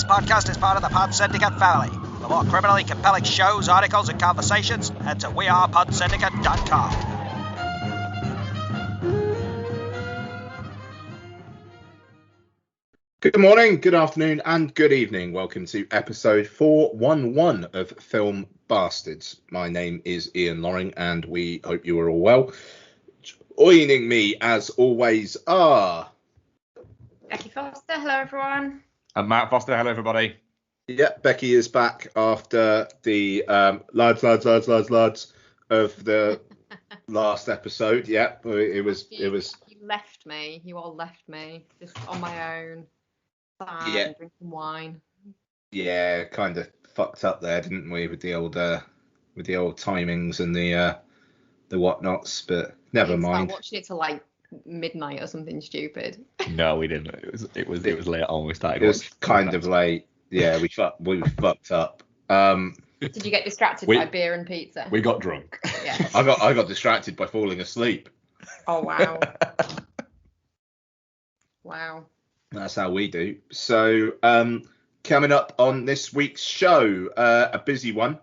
podcast is part of the Pod Syndicate family. For more criminally compelling shows, articles, and conversations, head to wearepodsyndicate.com. Good morning, good afternoon, and good evening. Welcome to episode 411 of Film Bastards. My name is Ian Loring, and we hope you are all well. Joining me, as always, are... Becky Foster, hello everyone. And Matt Foster, hello everybody. Yeah, Becky is back after the lads of the last episode. Yeah, it was. You left me. You all left me just on my own. Yeah. Drinking wine. Yeah, kind of fucked up there, didn't we, with the old timings and the whatnots? But never mind. Watching it till like midnight or something stupid. No, we didn't. It was late on. We started. It was kind of late. Yeah, we fucked up. Did you get distracted by beer and pizza? We got drunk. Yeah. I got distracted by falling asleep. Oh wow. Wow. That's how we do. So, coming up on this week's show, a busy one.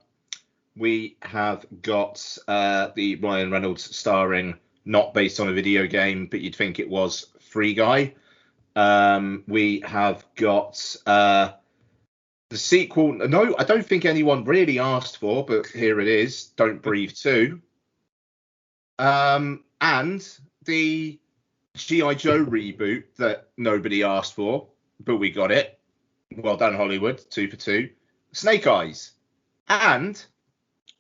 We have got the Ryan Reynolds starring, not based on a video game, but you'd think it was, Free Guy. We have got the sequel. No, I don't think anyone really asked for, but here it is. Don't Breathe 2. And the G.I. Joe reboot that nobody asked for, but we got it. Well done, Hollywood. 2 for 2. Snake Eyes. And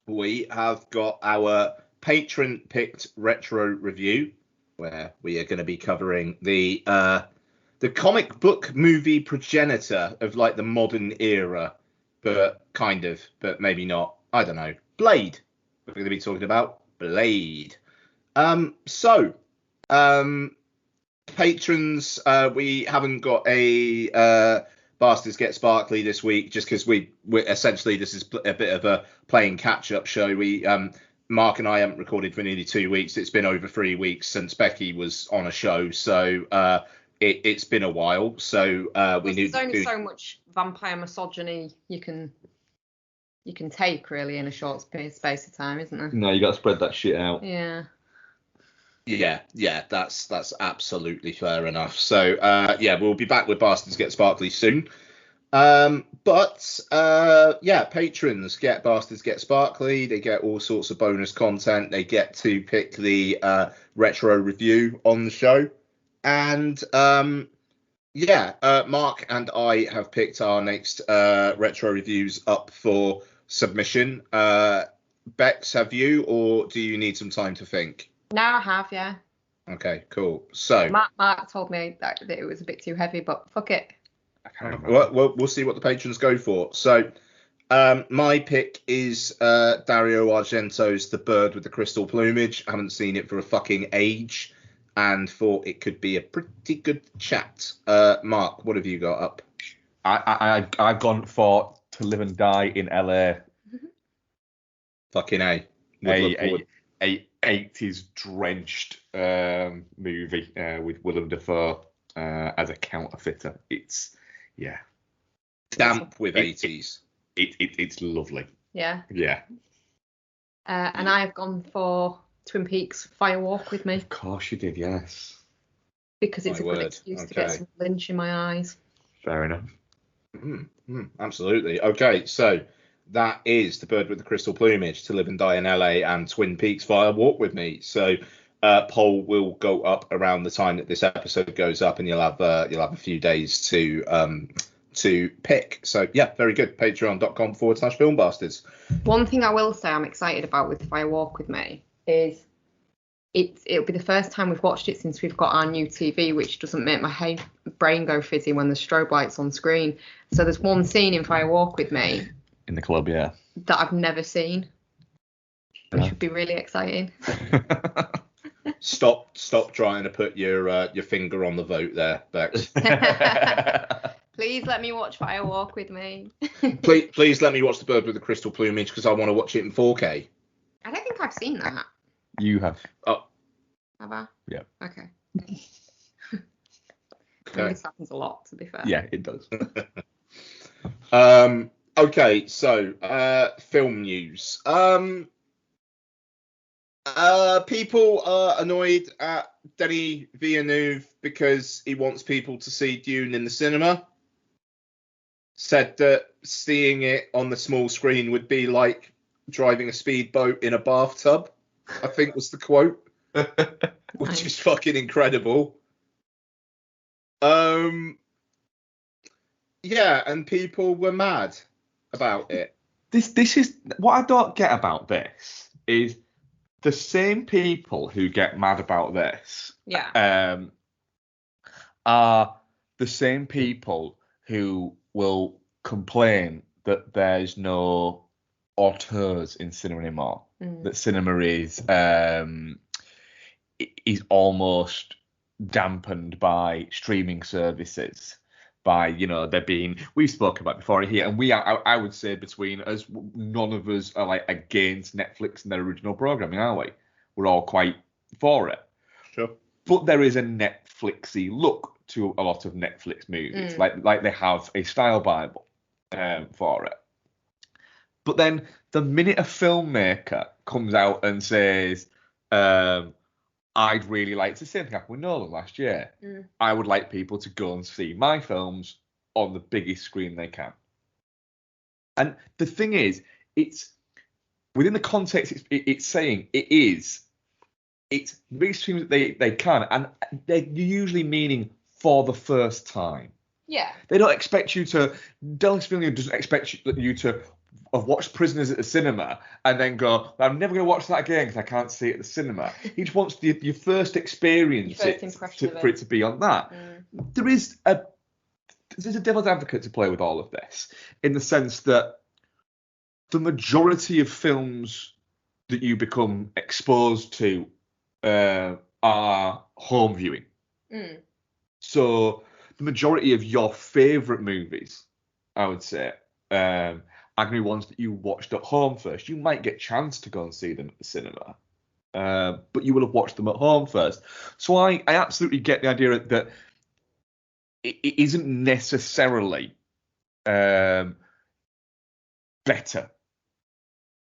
we have got our patron-picked retro review, where we are going to be covering the comic book movie progenitor of like the modern era, but kind of, but maybe not. I don't know. Blade. We're going to be talking about Blade. Patrons, we haven't got a Bastards Get Sparkly this week, just because we essentially, this is a bit of a playing catch-up show. We Mark and I haven't recorded for nearly 2 weeks. It's been over 3 weeks since Becky was on a show, so it's been a while. So there's only so much vampire misogyny you can take really in a short space of time, isn't there? No, you got to spread that shit out. Yeah. Yeah, that's absolutely fair enough. So, we'll be back with Bastards Get Sparkly soon. Patrons get Bastards Get Sparkly. They get all sorts of bonus content. They get to pick the retro review on the show. And, Mark and I have picked our next retro reviews up for submission. Bex, have you, or do you need some time to think? No, I have, yeah. Okay, cool. So Mark told me that it was a bit too heavy, but fuck it. We'll see what the patrons go for. So my pick is Dario Argento's The Bird with the Crystal Plumage. I haven't seen it for a fucking age and thought it could be a pretty good chat. Mark, what have you got up? I've gone for To Live and Die in LA. Fucking A. A 80s drenched movie with Willem Dafoe as a counterfeiter. It's damp with 80s. It's lovely. Yeah. And I've gone for Twin Peaks Fire Walk with Me. Of course you did, yes. Because it's a good excuse to get some Lynch in my eyes. Fair enough. Absolutely. Okay, so that is The Bird with the Crystal Plumage, To Live and Die in LA, and Twin Peaks Fire Walk with Me. So poll will go up around the time that this episode goes up, and you'll have a few days to pick. So yeah, very good. Patreon.com/filmbastards. One thing I will say I'm excited about with Fire Walk with Me is it'll be the first time we've watched it since we've got our new TV, which doesn't make my brain go fizzy when the strobe lights on screen. So there's one scene in Fire Walk with Me in the club, yeah, that I've never seen, which would be really exciting. Stop trying to put your finger on the vote there, Bex. Please let me watch Fire Walk with Me. please let me watch The Bird with the Crystal Plumage, because I want to watch it in 4K. I don't think I've seen that. You have. Oh. Have I? Yeah. Okay. Okay. This happens a lot, to be fair. Yeah, it does. Okay, so film news. People are annoyed at Denis Villeneuve because he wants people to see Dune in the cinema. Said that seeing it on the small screen would be like driving a speedboat in a bathtub, I think was the quote, which is fucking incredible. Yeah, and people were mad about it. This is what I don't get about this is the same people who get mad about this are the same people who will complain that there's no auteurs in cinema anymore. That cinema is almost dampened by streaming services. By there being, we've spoken about before here, and I would say between us, none of us are like against Netflix and their original programming, are we? We're all quite for it. Sure. But there is a Netflixy look to a lot of Netflix movies, like they have a style bible for it. But then the minute a filmmaker comes out and says, I'd really like to see something happen with Nolan last year. I would like people to go and see my films on the biggest screen they can. And the thing is, it's within the context it's saying it's the biggest screen that they can, and they're usually meaning for the first time. Yeah. They don't expect you to. Denis Villeneuve doesn't expect you to have watched Prisoners at the cinema and then go, I'm never going to watch that again because I can't see it at the cinema. He just wants your first experience for it to be on that. There's a devil's advocate to play with all of this in the sense that the majority of films that you become exposed to are home viewing. So the majority of your favourite movies, I would say, are going to be ones that you watched at home first. You might get a chance to go and see them at the cinema, but you will have watched them at home first. So I absolutely get the idea that it isn't necessarily better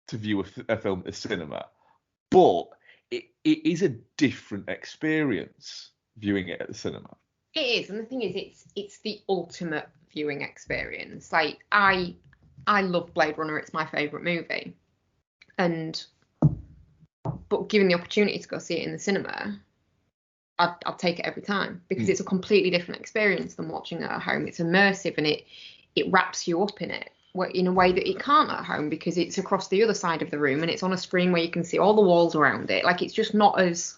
to view a film at the cinema, but it is a different experience viewing it at the cinema. It is, and the thing is, it's the ultimate viewing experience. Like I love Blade Runner. It's my favourite movie. But given the opportunity to go see it in the cinema, I'd take it every time because it's a completely different experience than watching it at home. It's immersive and it wraps you up in it in a way that it can't at home because it's across the other side of the room and it's on a screen where you can see all the walls around it. Like, it's just not as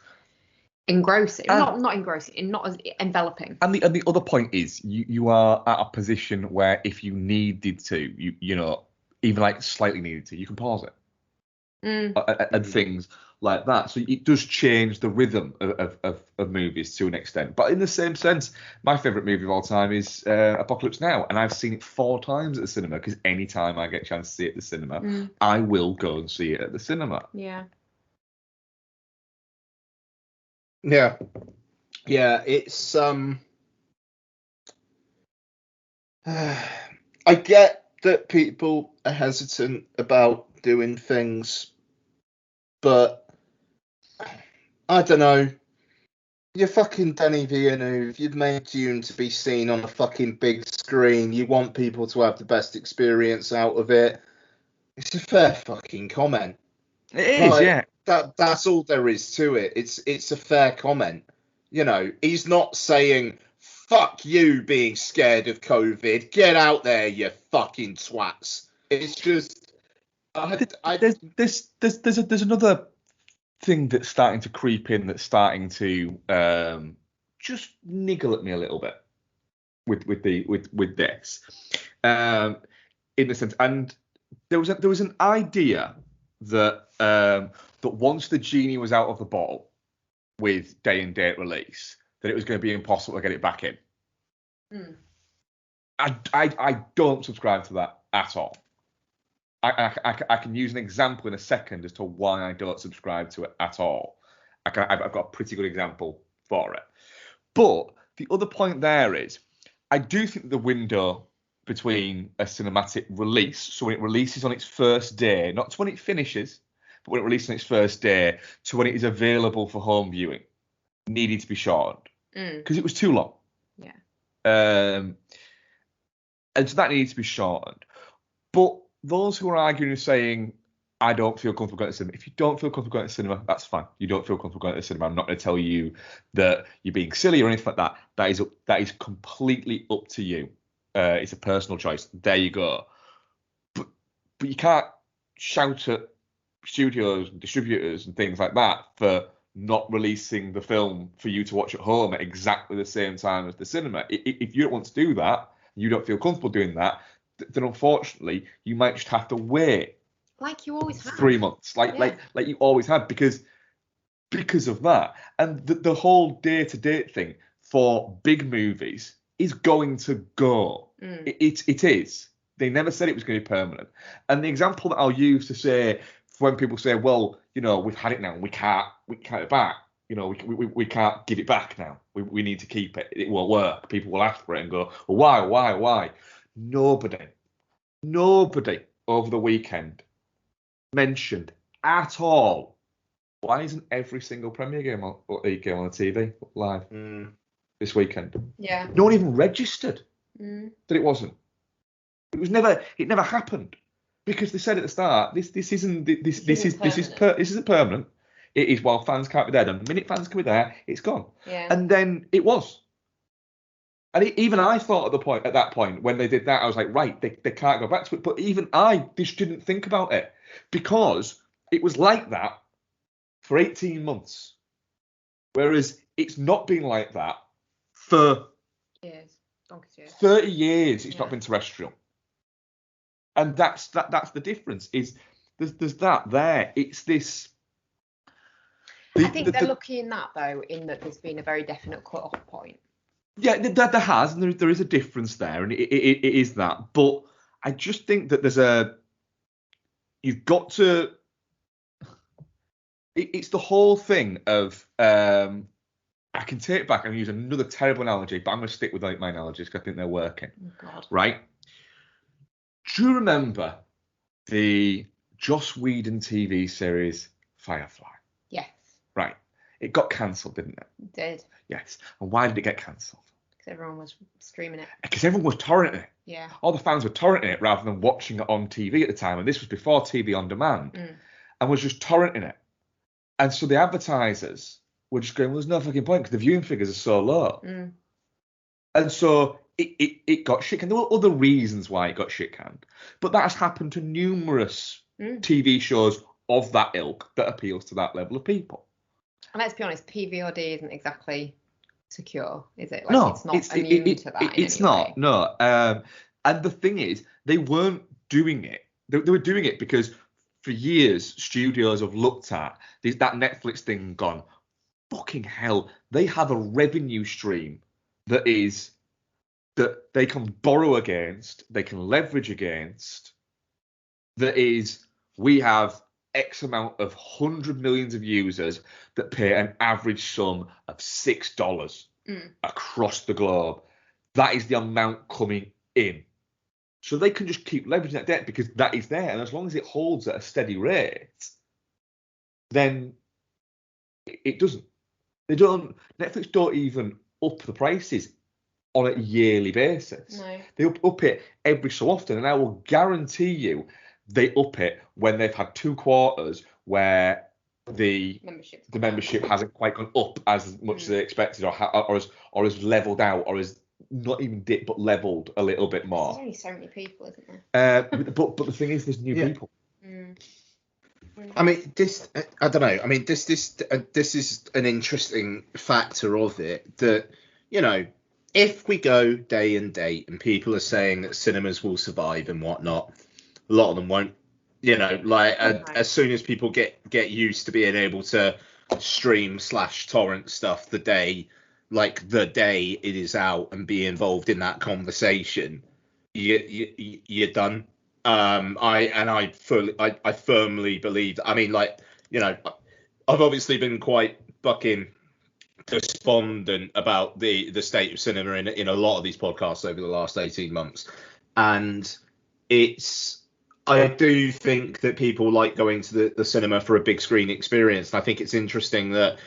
engrossing, not engrossing, not as enveloping. And the other point is you are at a position where if you needed to, you know, even like slightly needed to, you can pause it and things like that. So it does change the rhythm of movies to an extent. But in the same sense, my favourite movie of all time is Apocalypse Now, and I've seen it 4 times at the cinema because any time I get a chance to see it at the cinema, I will go and see it at the cinema. Yeah. Yeah, it's I get that people are hesitant about doing things, but I don't know. You're fucking Denis Villeneuve. You've made Dune to be seen on a fucking big screen. You want people to have the best experience out of it. It's a fair fucking comment. It is, yeah. That's all there is to it. It's a fair comment. You know, he's not saying, fuck you being scared of COVID. Get out there, you fucking twats. It's just... There's another thing that's starting to creep in that's starting to just niggle at me a little bit with this. In the sense, and there was an idea that that once the genie was out of the bottle with day and date release, that it was going to be impossible to get it back in. I don't subscribe to that at all. I can use an example in a second as to why I don't subscribe to it at all. I've got a pretty good example for it. But the other point there is, I do think the window between a cinematic release, so when it releases on its first day, not to when it finishes, but when it releases on its first day, to when it is available for home viewing, needed to be shortened because it was too long. Yeah. And so that needed to be shortened. But those who are arguing and saying, I don't feel comfortable going to cinema. If you don't feel comfortable going to cinema, that's fine. You don't feel comfortable going to cinema. I'm not going to tell you that you're being silly or anything like that. That is completely up to you. It's a personal choice. There you go. But you can't shout at studios and distributors and things like that for not releasing the film for you to watch at home at exactly the same time as the cinema. If you don't want to do that, you don't feel comfortable doing that, then unfortunately you might just have to wait. Like you always have. 3 months, like you always had, because of that. And the whole day-to-date thing for big movies is going to go. It is. They never said it was going to be permanent. And the example that I'll use to say, when people say, well, we've had it now, we can't it back. We can't give it back now. We need to keep it. It won't work. People will ask for it and go, well, why? Nobody over the weekend mentioned at all, why isn't every single Premier game on the TV live this weekend? Yeah. No one even registered that it wasn't. It never happened, because they said at the start, this isn't permanent. It is while fans can't be there. The minute fans can be there, it's gone. Yeah. And then it was. And even I thought at that point when they did that, I was like, right, they can't go back to it. But even I just didn't think about it, because it was like that for 18 months. Whereas it's not been like that for years. 30 years. It's not been terrestrial. And that's the difference. Is there's that there. It's this. I think they're lucky in that, though, in that there's been a very definite cut-off point. Yeah, there has, and there is a difference there, and it is that. But I just think that you've got to. It's the whole thing of. I can take it back and use another terrible analogy, but I'm going to stick with my analogies because I think they're working. Oh, God. Right? Do you remember the Joss Whedon TV series Firefly? Yes. Right. It got cancelled, didn't it? It did. Yes. And why did it get cancelled? Because everyone was streaming it. Because everyone was torrenting it. Yeah. All the fans were torrenting it rather than watching it on TV at the time. And this was before TV on demand. And was just torrenting it. And so the advertisers were just going, well, there's no fucking point because the viewing figures are so low. And so it got shit canned. There were other reasons why it got shit canned. But that has happened to numerous TV shows of that ilk that appeals to that level of people. And let's be honest, PVOD isn't exactly secure, is it? Like, No, it's not immune to that. It's not. No. And the thing is, they weren't doing it. They were doing it because for years, studios have looked at that Netflix thing and gone, fucking hell, they have a revenue stream that they can borrow against, they can leverage against, that is, we have X amount of 100 millions of users that pay an average sum of $6 across the globe. That is the amount coming in. So they can just keep leveraging that debt because that is there. And as long as it holds at a steady rate, then it doesn't. Netflix don't even up the prices on a yearly basis. No. They up it every so often. And I will guarantee you they up it when they've had 2 quarters where the membership hasn't quite gone up as much as they expected, or has leveled out, or has not even dipped but leveled a little bit more. There's only so many people, isn't there? But the thing is, there's new people. I mean, I don't know. I mean, this is an interesting factor of it that, if we go day and date and people are saying that cinemas will survive and whatnot, a lot of them won't. As soon as people get used to being able to stream / torrent stuff the day it is out and be involved in that conversation, you're done. I firmly believe that. I mean, I've obviously been quite fucking despondent about the state of cinema in a lot of these podcasts over the last 18 months. and I do think that people like going to the cinema for a big screen experience. And I think it's interesting that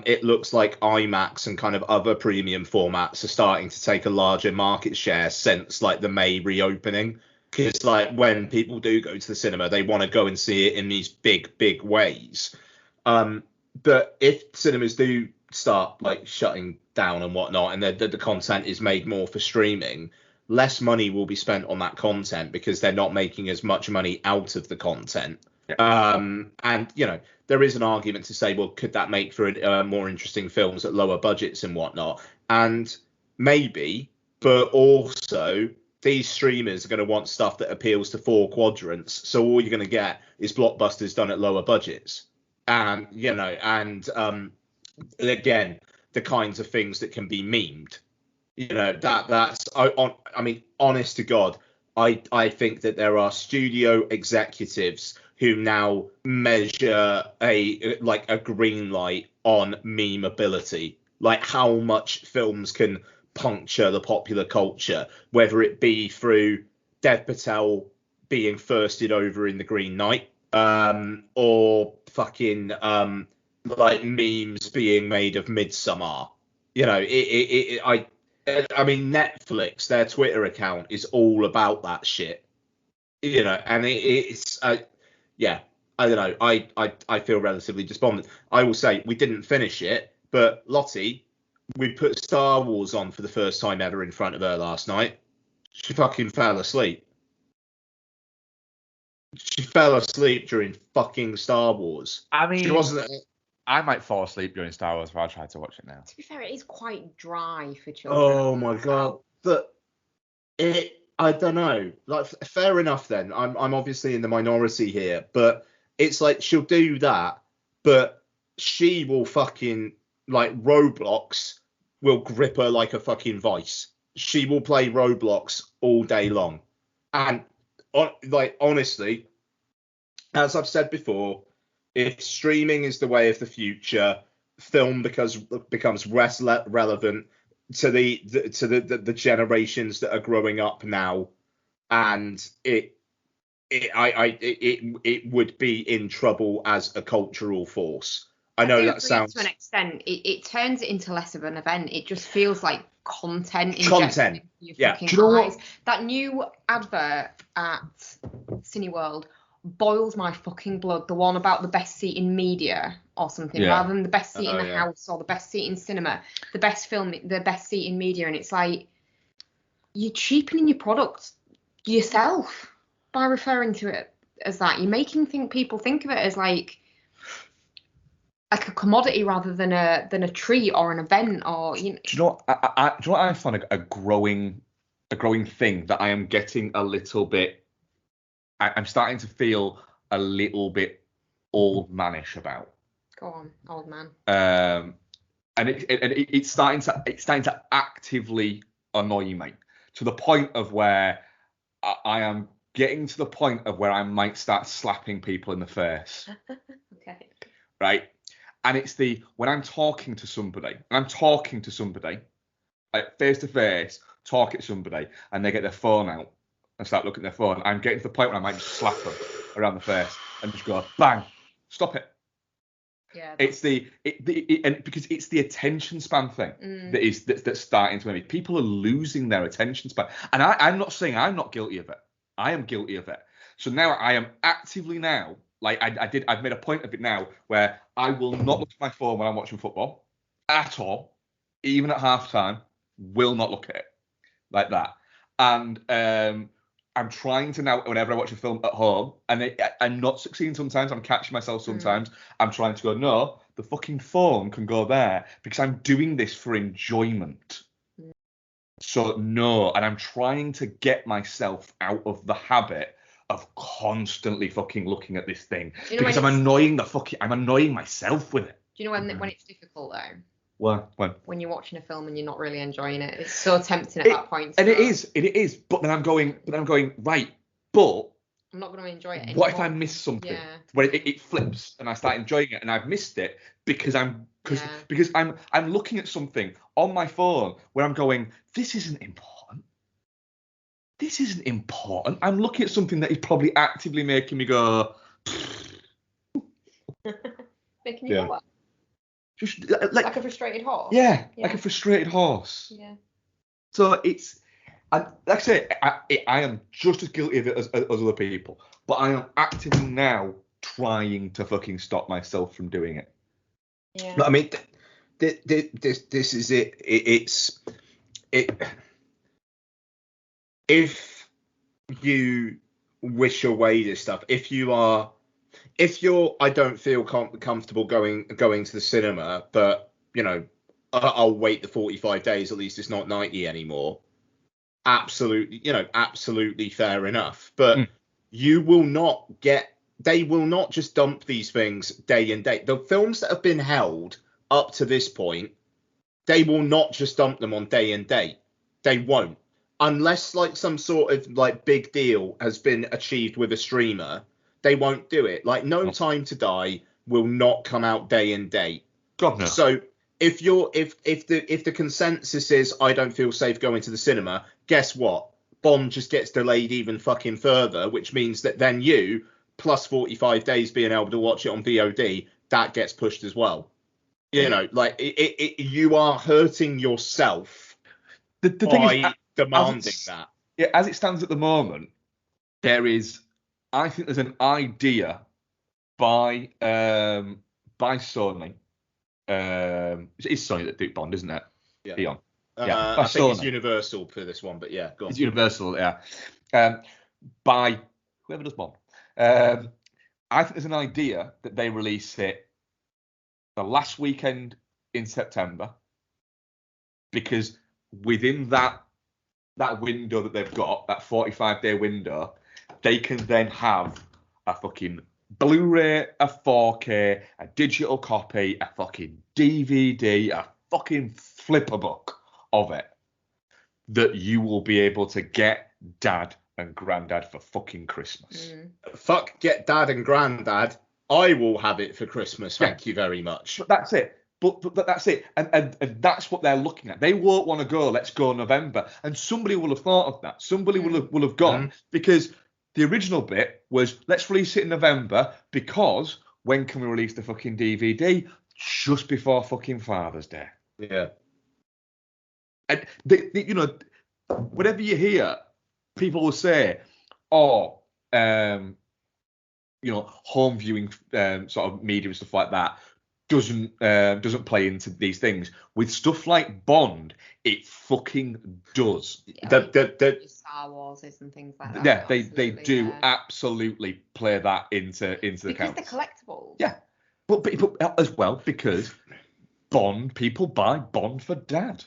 it looks like IMAX and kind of other premium formats are starting to take a larger market share since like the May reopening. Because like when people do go to the cinema, they want to go and see it in these big ways. But if cinemas do start like shutting down and whatnot, and the content is made more for streaming, less money will be spent on that content because they're not making as much money out of the content. Yeah. And there is an argument to say, well, could that make for more interesting films at lower budgets and whatnot? And maybe, but also these streamers are going to want stuff that appeals to four quadrants. So all you're going to get is blockbusters done at lower budgets. And again, the kinds of things that can be memed. I mean, honest to God, I think that there are studio executives who now measure a green light on memeability, like how much films can puncture the popular culture, whether it be through Dev Patel being firsted over in The Green Knight, or fucking like memes being made of Midsommar. I mean, Netflix, their Twitter account is all about that shit. And it's yeah, I don't know. I feel relatively despondent. I will say we didn't finish it, but Lottie, we put Star Wars on for the first time ever in front of her last night. She fucking fell asleep. She fell asleep during fucking Star Wars. I mean, she wasn't. I might fall asleep during Star Wars, but I'll try to watch it now. To be fair, it is quite dry for children. Oh my god! But I don't know. Like, fair enough then. I'm obviously in the minority here, but it's like she'll do that, but she will fucking like Roblox will grip her like a fucking vice. She will play Roblox all day long, and honestly, as I've said before, if streaming is the way of the future, film becomes less relevant to the generations that are growing up now, and it would be in trouble as a cultural force. I know that sounds to an extent. It turns it into less of an event. It just feels like content. Yeah. Do you know what? That new advert at Cineworld boils my fucking blood. The one about the best seat in media or something, rather than the best seat in the house or the best seat in cinema, the best film, the best seat in media. And it's like, you're cheapening your product yourself by referring to it as that. You're making people think of it as like a commodity rather than a treat or an event, or Do you know what I find a growing thing that I am getting a little bit. I'm starting to feel a little bit old manish about. Go on, old man. And it's starting to actively annoy me to the point of where I am getting to the point of where I might start slapping people in the face. Okay. Right. And it's when I'm talking to somebody, like face to face, talking to somebody, and they get their phone out and start looking at their phone, I'm getting to the point where I might just slap them around the face and just go, bang, stop it. Yeah. It's and because it's the attention span thing that's starting to make people are losing their attention span. And I'm not saying I'm not guilty of it. I am guilty of it. So now I am actively now, like I've made a point of it now where I will not look at my phone when I'm watching football at all, even at halftime, will not look at it like that. And I'm trying to now, whenever I watch a film at home, and I'm not succeeding sometimes, I'm catching myself sometimes, I'm trying to go, no, the fucking phone can go there because I'm doing this for enjoyment. So no, and I'm trying to get myself out of the habit of constantly fucking looking at this thing because I'm annoying myself with it. Do you know when it's difficult though? When you're watching a film and you're not really enjoying it, it's so tempting at that point. And it is. But then I'm going right. But I'm not going to enjoy it anymore. What if I miss something? Yeah. Where it flips and I start enjoying it and I've missed it because I'm looking at something on my phone where I'm going, this isn't important. this isn't important. I'm looking at something that is probably actively making me go. Making you Yeah. go what? Just Like a frustrated horse? yeah, like a frustrated horse. Yeah. So it's, and like I say, I am just as guilty of it as other people, but I am actively now trying to fucking stop myself from doing it. Yeah. No, I mean, this is it. It's it. If you wish away this stuff, if you're, I don't feel comfortable going to the cinema, but you know, I'll wait the 45 days. At least it's not 90 anymore. Absolutely, absolutely fair enough. But you will not get. They will not just dump these things day and date. The films that have been held up to this point, they will not just dump them on day and date. They won't. Unless like some sort of like big deal has been achieved with a streamer, they won't do it. Like No Time to Die will not come out day and date. God no. So if the consensus is I don't feel safe going to the cinema, guess what? Bond just gets delayed even fucking further, which means that then you plus 45 days being able to watch it on VOD, that gets pushed as well. You know, like you are hurting yourself. The thing is, demanding that. Yeah, as it stands at the moment, I think there's an idea by Sony. It's Sony that do Bond, isn't it? Yeah. Eon. I think it's Universal for this one, but yeah, go on. It's Universal, yeah. By whoever does Bond. I think there's an idea that they release it the last weekend in September, because within that window that they've got, that 45-day window, they can then have a fucking Blu-ray, a 4K, a digital copy, a fucking DVD, a fucking flipper book of it that you will be able to get dad and granddad for fucking Christmas. Fuck get dad and granddad. I will have it for Christmas. Thank you very much. But that's it. But that's it. And that's what they're looking at. They won't want to go, let's go November. And somebody will have thought of that. Somebody will have gone. Because the original bit was, let's release it in November, because when can we release the fucking DVD? Just before fucking Father's Day. Yeah. And, whenever you hear, people will say, home viewing sort of media and stuff like that doesn't play into these things. With stuff like Bond, it fucking does. Yeah, the Star Wars and things like that. Yeah, they do absolutely play that into the because counts. they're collectibles. Yeah, but as well because Bond, people buy Bond for dad.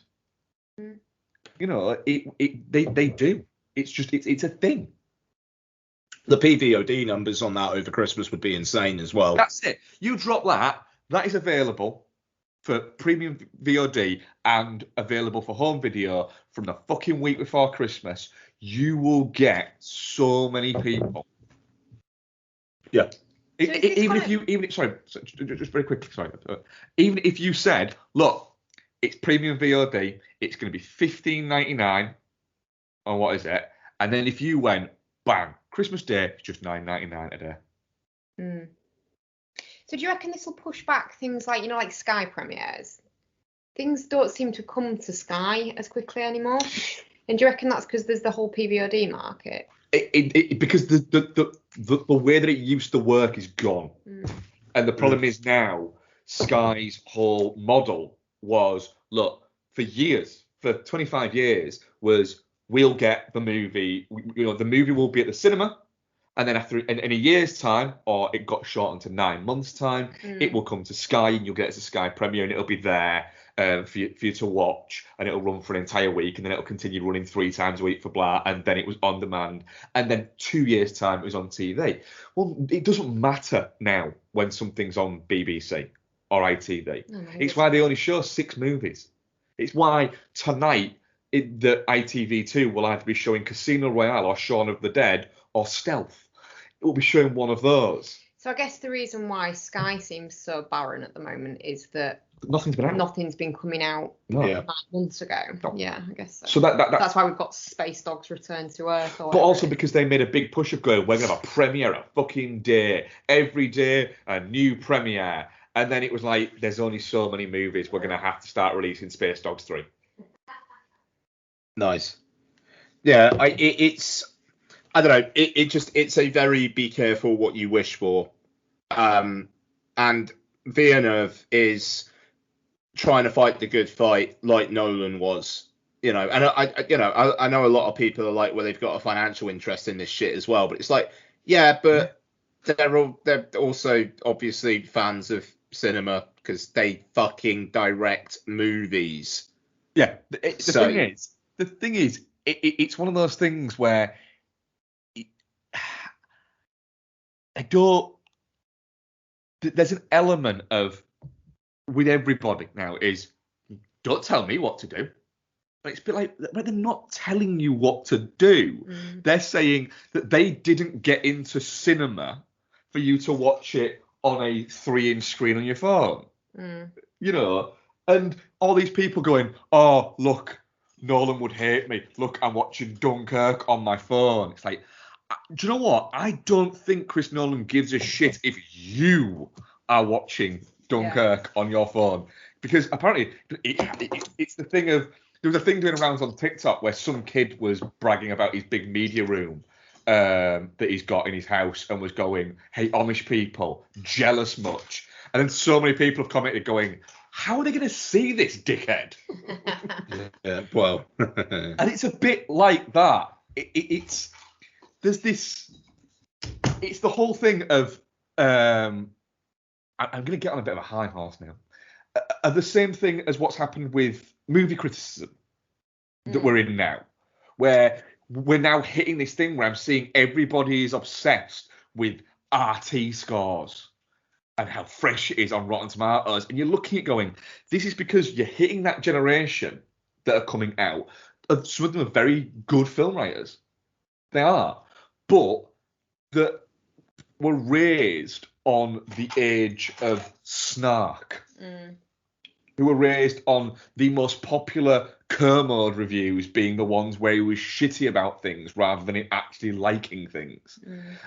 You know, they do. It's just it's a thing. The PVOD numbers on that over Christmas would be insane as well. That's it. You drop that. That is available for premium VOD and available for home video from the fucking week before Christmas. You will get so many people. Yeah. Just very quickly, sorry. Even if you said, look, it's premium VOD, it's going to be $15.99, or what is it? And then if you went, bang, Christmas Day, it's just $9.99 a day. So do you reckon this will push back things like, like Sky premieres? Things don't seem to come to Sky as quickly anymore. And do you reckon that's because there's the whole PVOD market? Because the way that it used to work is gone. And the problem is now, Sky's whole model was, look, for 25 years, was we'll get the movie, the movie will be at the cinema, and then after in a year's time, or it got shortened to 9 months' time, it will come to Sky, and you'll get it as a Sky premiere, and it'll be there for you to watch, and it'll run for an entire week, and then it'll continue running 3 times a week for blah, and then it was on demand, and then 2 years' time it was on TV. Well, it doesn't matter now when something's on BBC or ITV. It's why they only show 6 movies. It's why tonight the ITV2 will either be showing Casino Royale or Shaun of the Dead or Stealth. It will be showing one of those. So I guess the reason why Sky seems so barren at the moment is that Nothing's been out. nothing's been coming out No. Yeah. 9 months ago. No. Yeah, I guess so. So That's why we've got Space Dogs Return to Earth. Or but whatever also it is. because they made a big push of going, we're going to have a premiere a fucking day. Every day, a new premiere. And then it was like, there's only so many movies. We're going to have to start releasing Space Dogs 3. Nice. Yeah, it's I don't know. It's a very be careful what you wish for. And Villeneuve is trying to fight the good fight like Nolan was, and I know a lot of people are like, well, they've got a financial interest in this shit as well, but it's like, yeah, but they're also obviously fans of cinema because they fucking direct movies. Yeah, the thing is, it's one of those things where I don't. There's an element of with everybody now is don't tell me what to do. But it's a bit like they're not telling you what to do. They're saying that they didn't get into cinema for you to watch it on a 3-inch screen on your phone. And all these people going, oh, look, Nolan would hate me. Look, I'm watching Dunkirk on my phone. It's like, do you know what? I don't think Chris Nolan gives a shit if you are watching Dunkirk on your phone. Because apparently it's the thing of, there was a thing doing around on TikTok where some kid was bragging about his big media room that he's got in his house and was going, hey, Amish people, jealous much? And then so many people have commented going, how are they going to see this, dickhead? Yeah, well. And it's a bit like that. There's this, it's the whole thing of, I'm going to get on a bit of a high horse now. The same thing as what's happened with movie criticism that we're in now, where we're now hitting this thing where I'm seeing everybody is obsessed with RT scores and how fresh it is on Rotten Tomatoes. And you're looking at going, this is because you're hitting that generation that are coming out. Some of them are very good film writers. They are. But that were raised on the age of snark. Who were raised on the most popular Kermode reviews being the ones where he was shitty about things rather than actually liking things.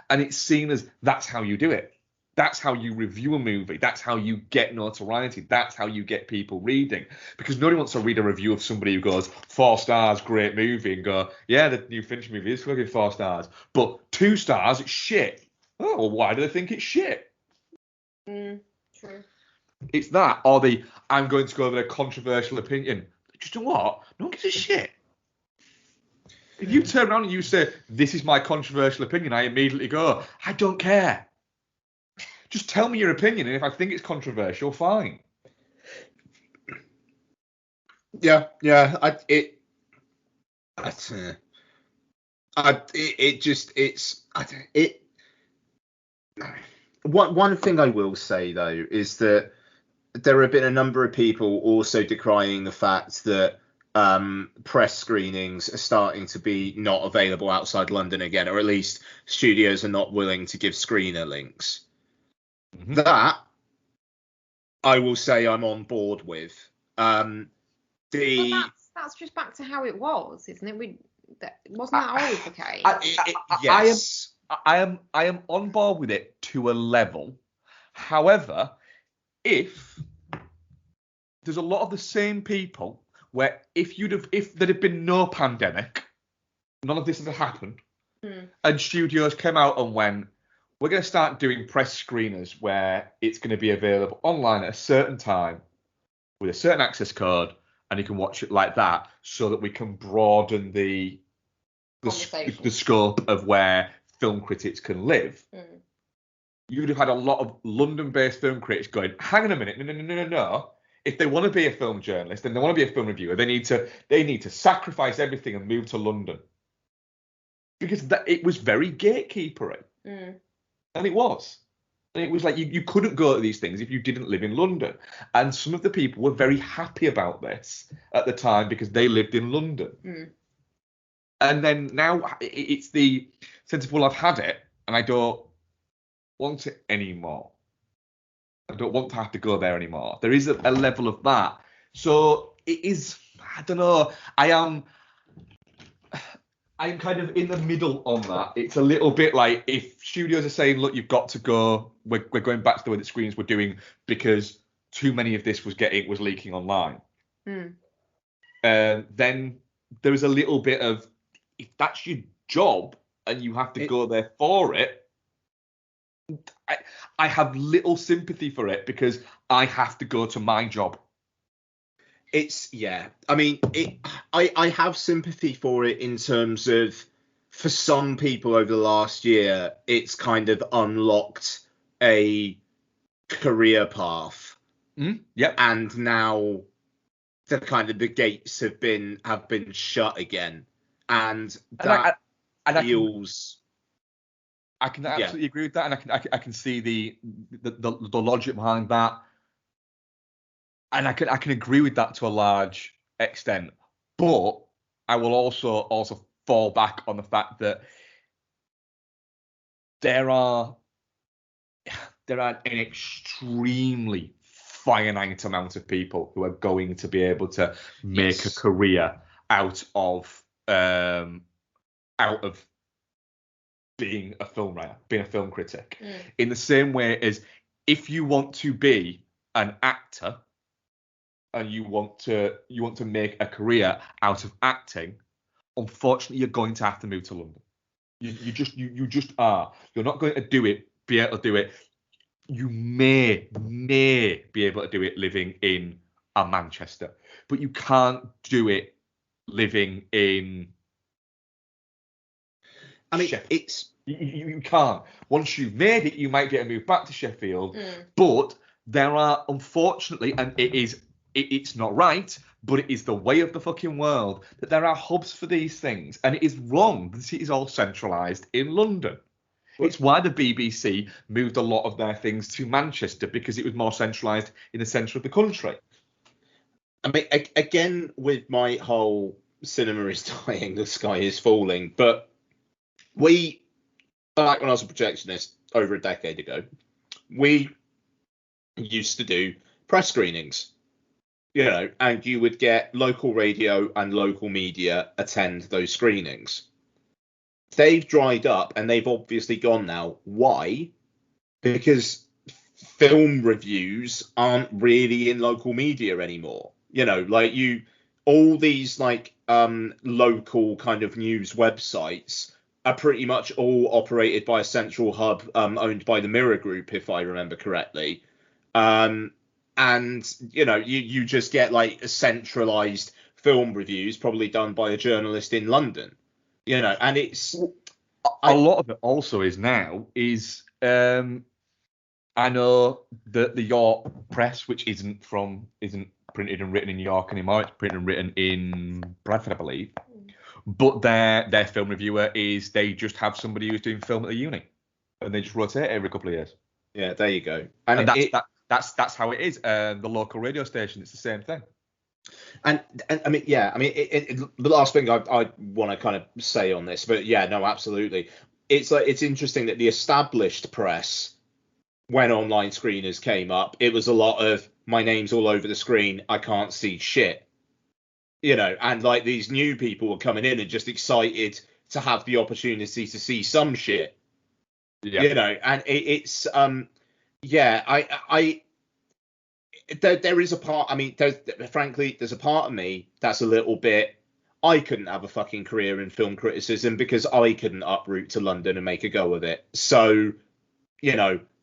And it's seen as that's how you do it. That's how you review a movie. That's how you get notoriety. That's how you get people reading. Because nobody wants to read a review of somebody who goes, 4 stars, great movie, and go, yeah, the new Finch movie is fucking 4 stars. But 2 stars, it's shit. Oh, well, why do they think it's shit? True. It's that, or I'm going to go with a controversial opinion. Just what? No one gives a shit. If you turn around and you say, this is my controversial opinion, I immediately go, I don't care. Just tell me your opinion, and if I think it's controversial, fine. Yeah. One thing I will say though is that there have been a number of people also decrying the fact that press screenings are starting to be not available outside London again, or at least studios are not willing to give screener links. That I will say I'm on board with. But that's just back to how it was, isn't it? Wasn't that always the case? Yes. I am on board with it to a level. However, if there's a lot of the same people where if there had been no pandemic, none of this would have happened, and studios came out and went, we're going to start doing press screeners where it's going to be available online at a certain time with a certain access code, and you can watch it like that, so that we can broaden the scope of where film critics can live. You'd have had a lot of London-based film critics going, hang on a minute, no. If they want to be a film journalist and they want to be a film reviewer, they need to sacrifice everything and move to London. Because it was very gatekeepery. And it was. And it was like you couldn't go to these things if you didn't live in London. And some of the people were very happy about this at the time because they lived in London. And then now it's the sense of, well, I've had it and I don't want it anymore. I don't want to have to go there anymore. There is a level of that. So it is, I don't know, I'm kind of in the middle on that. It's a little bit like if studios are saying, look, you've got to go, we're going back to the way the screens were doing because too many of this was leaking online. Then there is a little bit of, if that's your job and you have to go there for it, I have little sympathy for it because I have to go to my job. I mean, I have sympathy for it in terms of, for some people over the last year, it's kind of unlocked a career path. Yep. And now the gates have been shut again. And that feels... I can absolutely agree with that, and I can see the logic behind that, and I can agree with that to a large extent. But I will also fall back on the fact that there are an extremely finite amount of people who are going to be able to make a career out of being a film writer, being a film critic. In the same way as if you want to be an actor and you want to make a career out of acting, unfortunately you're going to have to move to London. You just are. You're not going to be able to do it. You may be able to do it living in a Manchester, but you can't do it living in... I mean, Sheffield. You can't. Once you've made it, you might get a move back to Sheffield. But there are, unfortunately, and it's not right, but it is the way of the fucking world, that there are hubs for these things. And it is wrong that it is all centralised in London. It's why the BBC moved a lot of their things to Manchester, because it was more centralised in the centre of the country. I mean, again, with my whole cinema is dying, the sky is falling, but back when I was a projectionist over a decade ago, we used to do press screenings, and you would get local radio and local media attend those screenings. They've dried up and they've obviously gone now. Why? Because film reviews aren't really in local media anymore. All these local kind of news websites are pretty much all operated by a central hub owned by the Mirror Group, if I remember correctly. And you just get a centralized film reviews, probably done by a journalist in London. And it's a lot of it also is now is I know that the York press, which isn't printed and written in York anymore, it's printed and written in Bradford, I believe. But their film reviewer they just have somebody who's doing film at the uni, and they just rotate every couple of years. Yeah, there you go. And that's how it is. The local radio station, it's the same thing. And I mean, the last thing I want to kind of say on this, but yeah, no, absolutely. It's interesting that the established press, when online screeners came up, it was a lot of my name's all over the screen, I can't see shit. And these new people were coming in and just excited to have the opportunity to see some shit. Yeah. And it's there is a part, I mean, there's a part of me that's a little bit, I couldn't have a fucking career in film criticism because I couldn't uproot to London and make a go of it. So,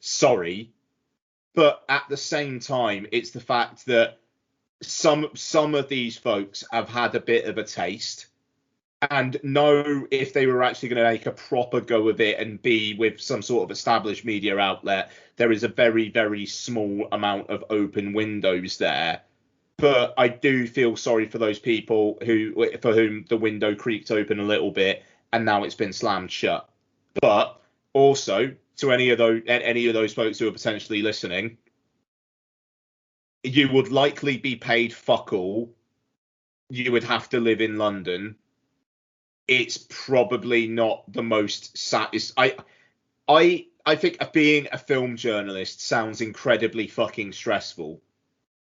sorry. But at the same time, it's the fact that some of these folks have had a bit of a taste and know if they were actually going to make a proper go of it and be with some sort of established media outlet, there is a very, very small amount of open windows there. But I do feel sorry for those people for whom the window creaked open a little bit and now it's been slammed shut. But also to any of those folks who are potentially listening, you would likely be paid fuck all. You would have to live in London. It's probably not the most I think being a film journalist sounds incredibly fucking stressful.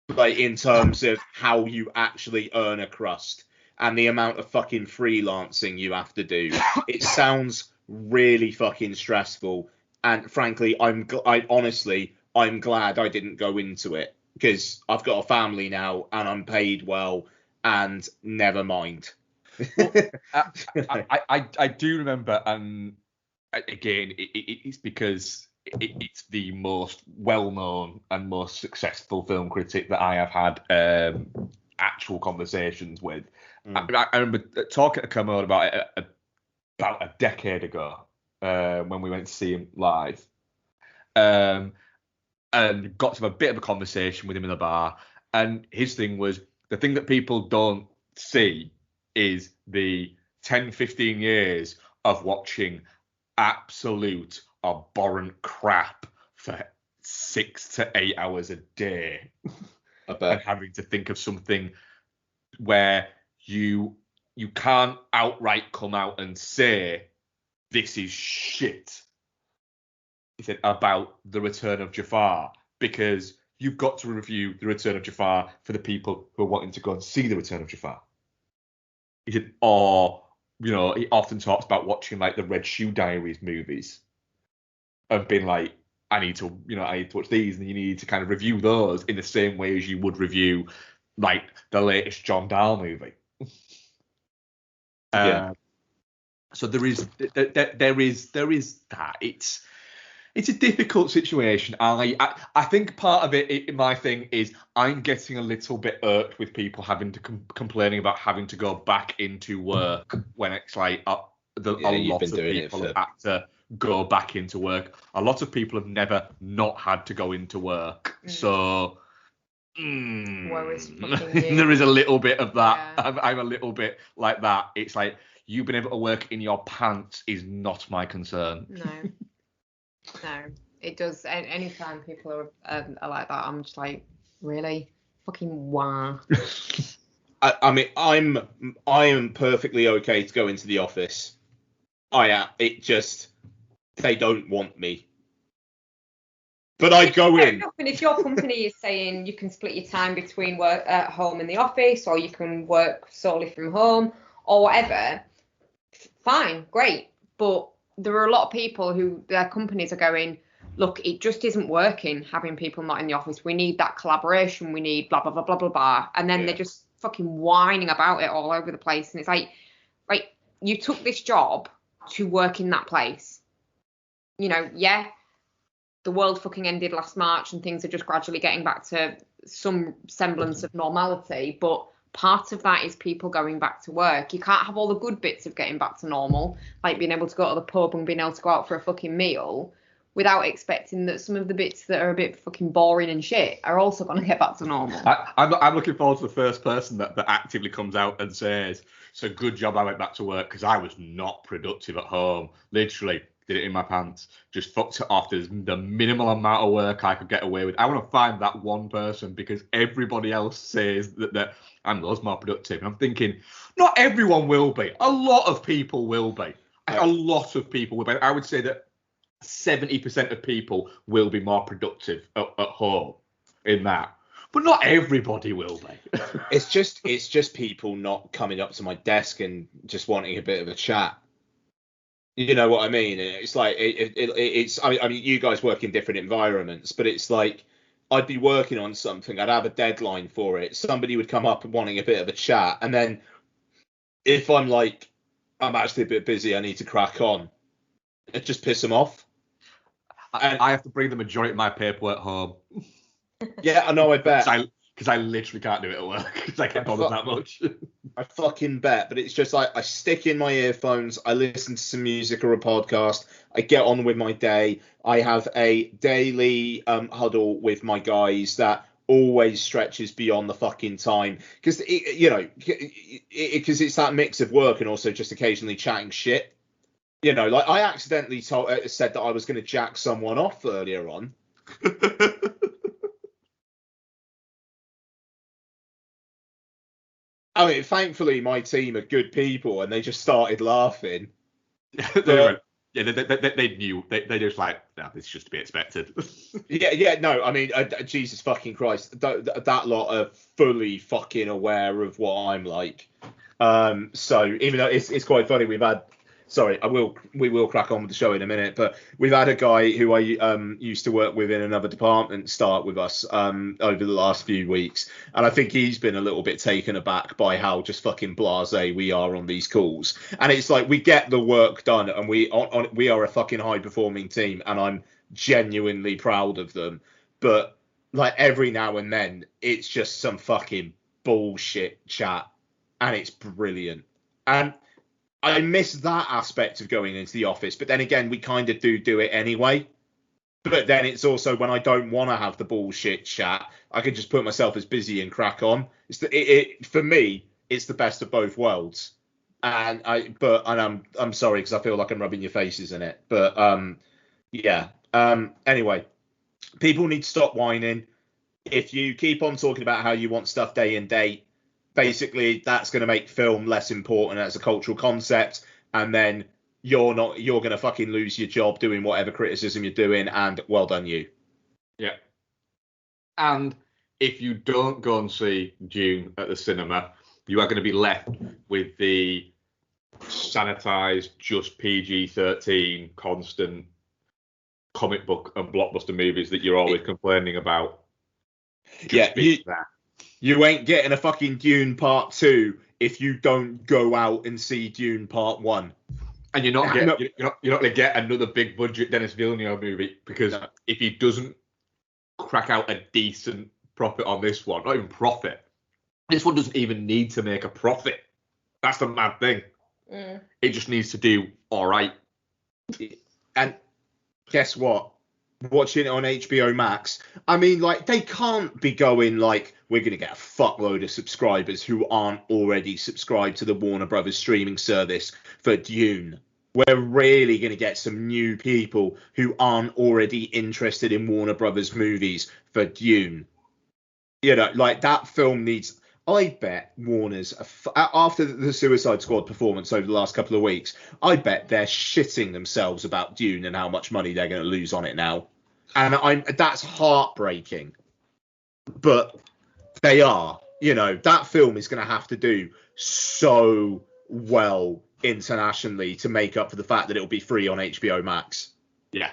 Like, in terms of how you actually earn a crust and the amount of fucking freelancing you have to do. It sounds really fucking stressful. And frankly, I'm glad I didn't go into it, because I've got a family now and I'm paid well, and never mind. Well, I do remember, and again, it's because it's the most well-known and most successful film critic that I have had actual conversations with. I remember talking to Kermode about it about a decade ago when we went to see him live, and got to have a bit of a conversation with him in the bar. And his thing was, the thing that people don't see is the 10, 15 years of watching absolute abhorrent crap for 6 to 8 hours a day. I bet. And having to think of something where you can't outright come out and say this is shit. He said about The Return of Jafar, because you've got to review The Return of Jafar for the people who are wanting to go and see The Return of Jafar. He said, or, he often talks about watching like the Red Shoe Diaries movies and being like, I need to watch these, and you need to kind of review those in the same way as you would review like the latest John Dahl movie. Yeah. So there is that. It's a difficult situation. I think part of it, my thing is, I'm getting a little bit irked with people having to complaining about having to go back into work when it's like a lot of people have had to go back into work. A lot of people have never not had to go into work. So there is a little bit of that. Yeah. I'm a little bit like that. It's like, you've been able to work in your pants is not my concern. No, it does. Anytime people are like that, I'm just like, really? Fucking why? I mean, I am perfectly okay to go into the office. It just, they don't want me. But I go in. And if your company is saying you can split your time between work at home and the office, or you can work solely from home, or whatever, fine, great. But there are a lot of people who their companies are going, look, it just isn't working having people not in the office. We need that collaboration. We need blah, blah, blah, blah, blah, blah. And then they're just fucking whining about it all over the place. And it's like, you took this job to work in that place. The world fucking ended last March and things are just gradually getting back to some semblance of normality. But part of that is people going back to work. You can't have all the good bits of getting back to normal, like being able to go to the pub and being able to go out for a fucking meal, without expecting that some of the bits that are a bit fucking boring and shit are also going to get back to normal. I'm looking forward to the first person that actively comes out and says, it's a good job I went back to work because I was not productive at home. Literally, did it in my pants, just fucked it off. There's the minimal amount of work I could get away with. I want to find that one person, because everybody else says that I'm loads more productive. And I'm thinking, not everyone will be. A lot of people will be. A lot of people will be. I would say that 70% of people will be more productive at home in that. But not everybody will be. It's just people not coming up to my desk and just wanting a bit of a chat. You know what I mean? It's like it's. I mean, you guys work in different environments, but it's like, I'd be working on something, I'd have a deadline for it. Somebody would come up and wanting a bit of a chat, and then if I'm like, I'm actually a bit busy, I need to crack on, it just piss them off. I have to bring the majority of my paperwork home. Yeah, I know, I bet. Because I literally can't do it at work because I get bothered that much. I fucking bet. But it's just like, I stick in my earphones, I listen to some music or a podcast, I get on with my day. I have a daily huddle with my guys that always stretches beyond the fucking time. Because, because it's that mix of work and also just occasionally chatting shit. Like, I accidentally said that I was going to jack someone off earlier on. I mean, thankfully, my team are good people, and they just started laughing. They went, Yeah, they knew. They just like, no, this is just to be expected. No, I mean, Jesus fucking Christ, that lot are fully fucking aware of what I'm like. So even though it's quite funny, we will crack on with the show in a minute, but we've had a guy who I used to work with in another department start with us over the last few weeks, and I think he's been a little bit taken aback by how just fucking blasé we are on these calls. And it's like, we get the work done, and we are a fucking high performing team, and I'm genuinely proud of them. But like, every now and then, it's just some fucking bullshit chat, and it's brilliant. And I miss that aspect of going into the office, but then again, we kind of do it anyway. But then it's also when I don't want to have the bullshit chat, I can just put myself as busy and crack on. For me, it's the best of both worlds. And I'm sorry, because I feel like I'm rubbing your faces in it. But anyway, people need to stop whining. If you keep on talking about how you want stuff day and date, basically that's going to make film less important as a cultural concept, and then you're going to fucking lose your job doing whatever criticism you're doing, and well done you. Yeah. And if you don't go and see Dune at the cinema, you are going to be left with the sanitized, just PG-13, constant comic book and blockbuster movies that you're always complaining about. You ain't getting a fucking Dune Part 2 if you don't go out and see Dune Part 1. And you're not going to get another big budget Denis Villeneuve movie, because if he doesn't crack out a decent profit on this one, not even profit, this one doesn't even need to make a profit. That's the mad thing. It just needs to do all right. And guess what? Watching it on HBO Max, I mean, like, they can't be going like, we're going to get a fuckload of subscribers who aren't already subscribed to the Warner Brothers streaming service for Dune. We're really going to get some new people who aren't already interested in Warner Brothers movies for Dune. You know, like, that film needs... I bet Warner's, after the Suicide Squad performance over the last couple of weeks, I bet they're shitting themselves about Dune and how much money they're going to lose on it now. And that's heartbreaking. But they are. You know, that film is going to have to do so well internationally to make up for the fact that it'll be free on HBO Max. Yeah.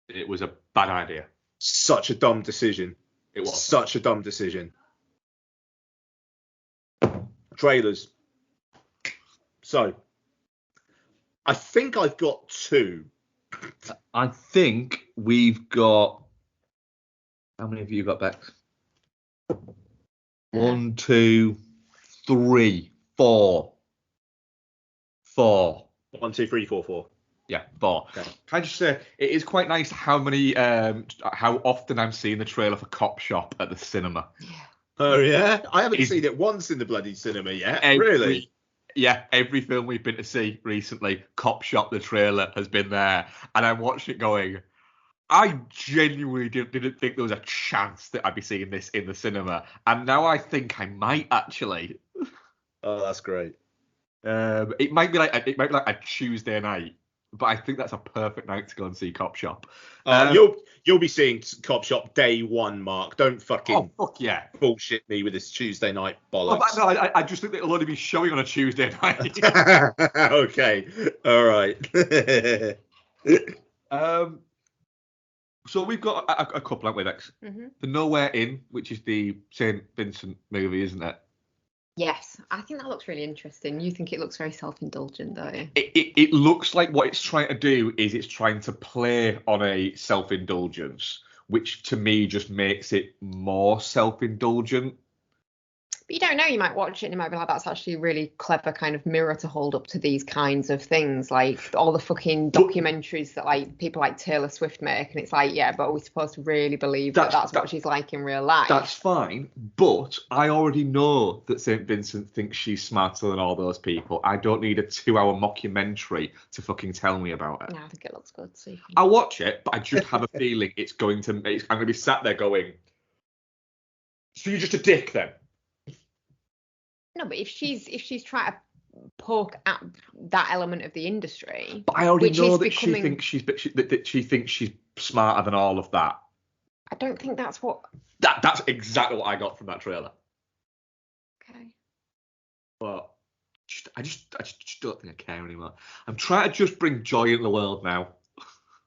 It was a bad idea. Such a dumb decision. It was. Such a dumb decision. Trailers. So, I think I've got two. I think we've got... How many have you got, Bex? 1, 2, 3, 4. 4. 1, 2, 3, 4, 4. Yeah, 4. Okay. Can I just say, it is quite nice how often I'm seeing the trailer for Cop Shop at the cinema. Yeah. Oh, yeah? I haven't seen it once in the bloody cinema yet. Really? Yeah, every film we've been to see recently, Cop Shop, the trailer, has been there. And I watched it going, I genuinely didn't think there was a chance that I'd be seeing this in the cinema. And now I think I might actually. Oh, that's great. It might be like a Tuesday night, but I think that's a perfect night to go and see Cop Shop. You'll be seeing Cop Shop day one, Mark. Don't fucking bullshit me with this Tuesday night bollocks. No, I just think it'll only be showing on a Tuesday night. Okay, all right. So we've got a couple, haven't we, Lex? Mm-hmm. The Nowhere In, which is the St. Vincent movie, isn't it? Yes, I think that looks really interesting. You think it looks very self-indulgent, don't you? It looks like what it's trying to do is it's trying to play on a self-indulgence, which to me just makes it more self-indulgent. But you don't know, you might watch it and you might be like, that's actually a really clever kind of mirror to hold up to these kinds of things, like all the fucking documentaries that like people like Taylor Swift make, and it's like, yeah, but are we supposed to really believe that's what she's like in real life? That's fine, but I already know that St. Vincent thinks she's smarter than all those people. I don't need a 2-hour mockumentary to fucking tell me about it. No, I think it looks good. So I'll watch it, but I just have a feeling I'm going to be sat there going, so you're just a dick then? No, but if she's trying to poke at that element of the industry. But I already which know is that becoming... that she thinks she's smarter than all of that. I don't think that's what... That's exactly what I got from that trailer. Okay. But I just don't think I care anymore. I'm trying to just bring joy into the world now.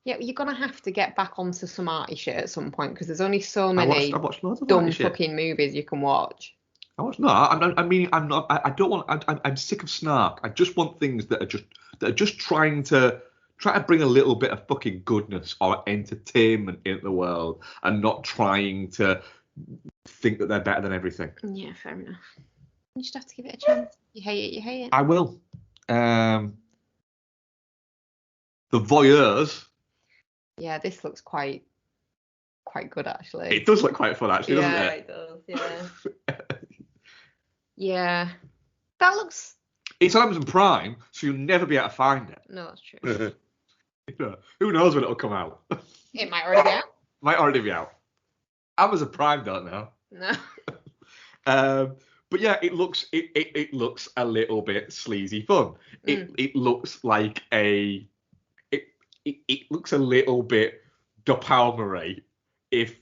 Yeah, you're going to have to get back onto some arty shit at some point, because there's only so I many watched loads of dumb arty shit. fucking movies you can watch. I'm not. I don't want. I'm sick of snark. I just want things that are just trying to bring a little bit of fucking goodness or entertainment into the world, and not trying to think that they're better than everything. Yeah, fair enough. You just have to give it a chance. You hate it, you hate it. I will. The Voyeurs. Yeah, this looks quite good actually. It does look quite fun actually, doesn't it? Yeah, it does. Yeah. Yeah. That looks... It's on Amazon Prime, so you'll never be able to find it. No, that's true. Who knows when it'll come out? It might already be out. Might already be out. Amazon Prime don't know. No. But yeah, it looks a little bit sleazy fun. It looks like it looks a little bit De Palma-y if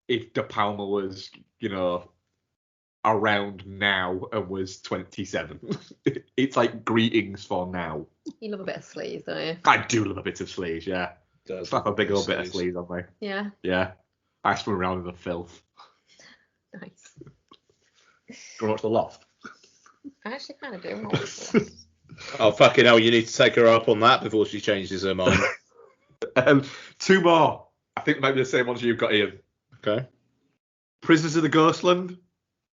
De Palma was, around now and was 27. It's like greetings for now. You love a bit of sleaze, don't you? I do love a bit of sleaze, yeah. Slap a big old bit of sleaze on me. Yeah. Yeah. I swim around in the filth. Nice. Do you want to watch The Loft? I actually kind of do. Oh, fucking hell, you need to take her up on that before she changes her mind. 2 more. I think maybe the same ones you've got, Ian. Okay. Prisoners of the Ghostland.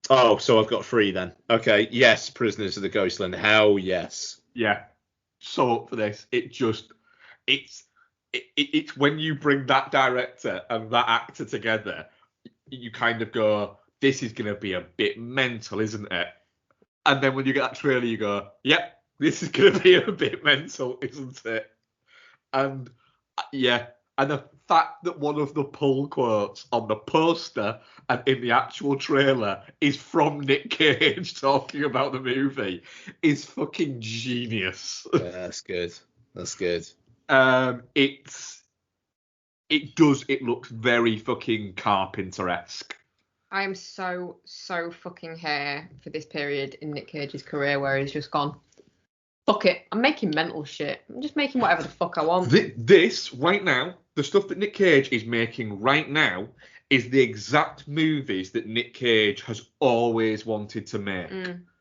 Oh, so I've got 3 then. Okay, yes, Prisoners of the Ghostland. Hell yes. Yeah. So up for this. It's when you bring that director and that actor together, you kind of go, this is going to be a bit mental, isn't it? And then when you get that trailer, you go, yep, this is going to be a bit mental, isn't it? And yeah, and the fact that one of the pull quotes on the poster and in the actual trailer is from Nick Cage talking about the movie is fucking genius. Yeah, that's good. That's good. It looks very fucking Carpenter-esque. I am so fucking here for this period in Nick Cage's career where he's just gone, fuck it, I'm making mental shit. I'm just making whatever the fuck I want. This right now, the stuff that Nick Cage is making right now is the exact movies that Nick Cage has always wanted to make.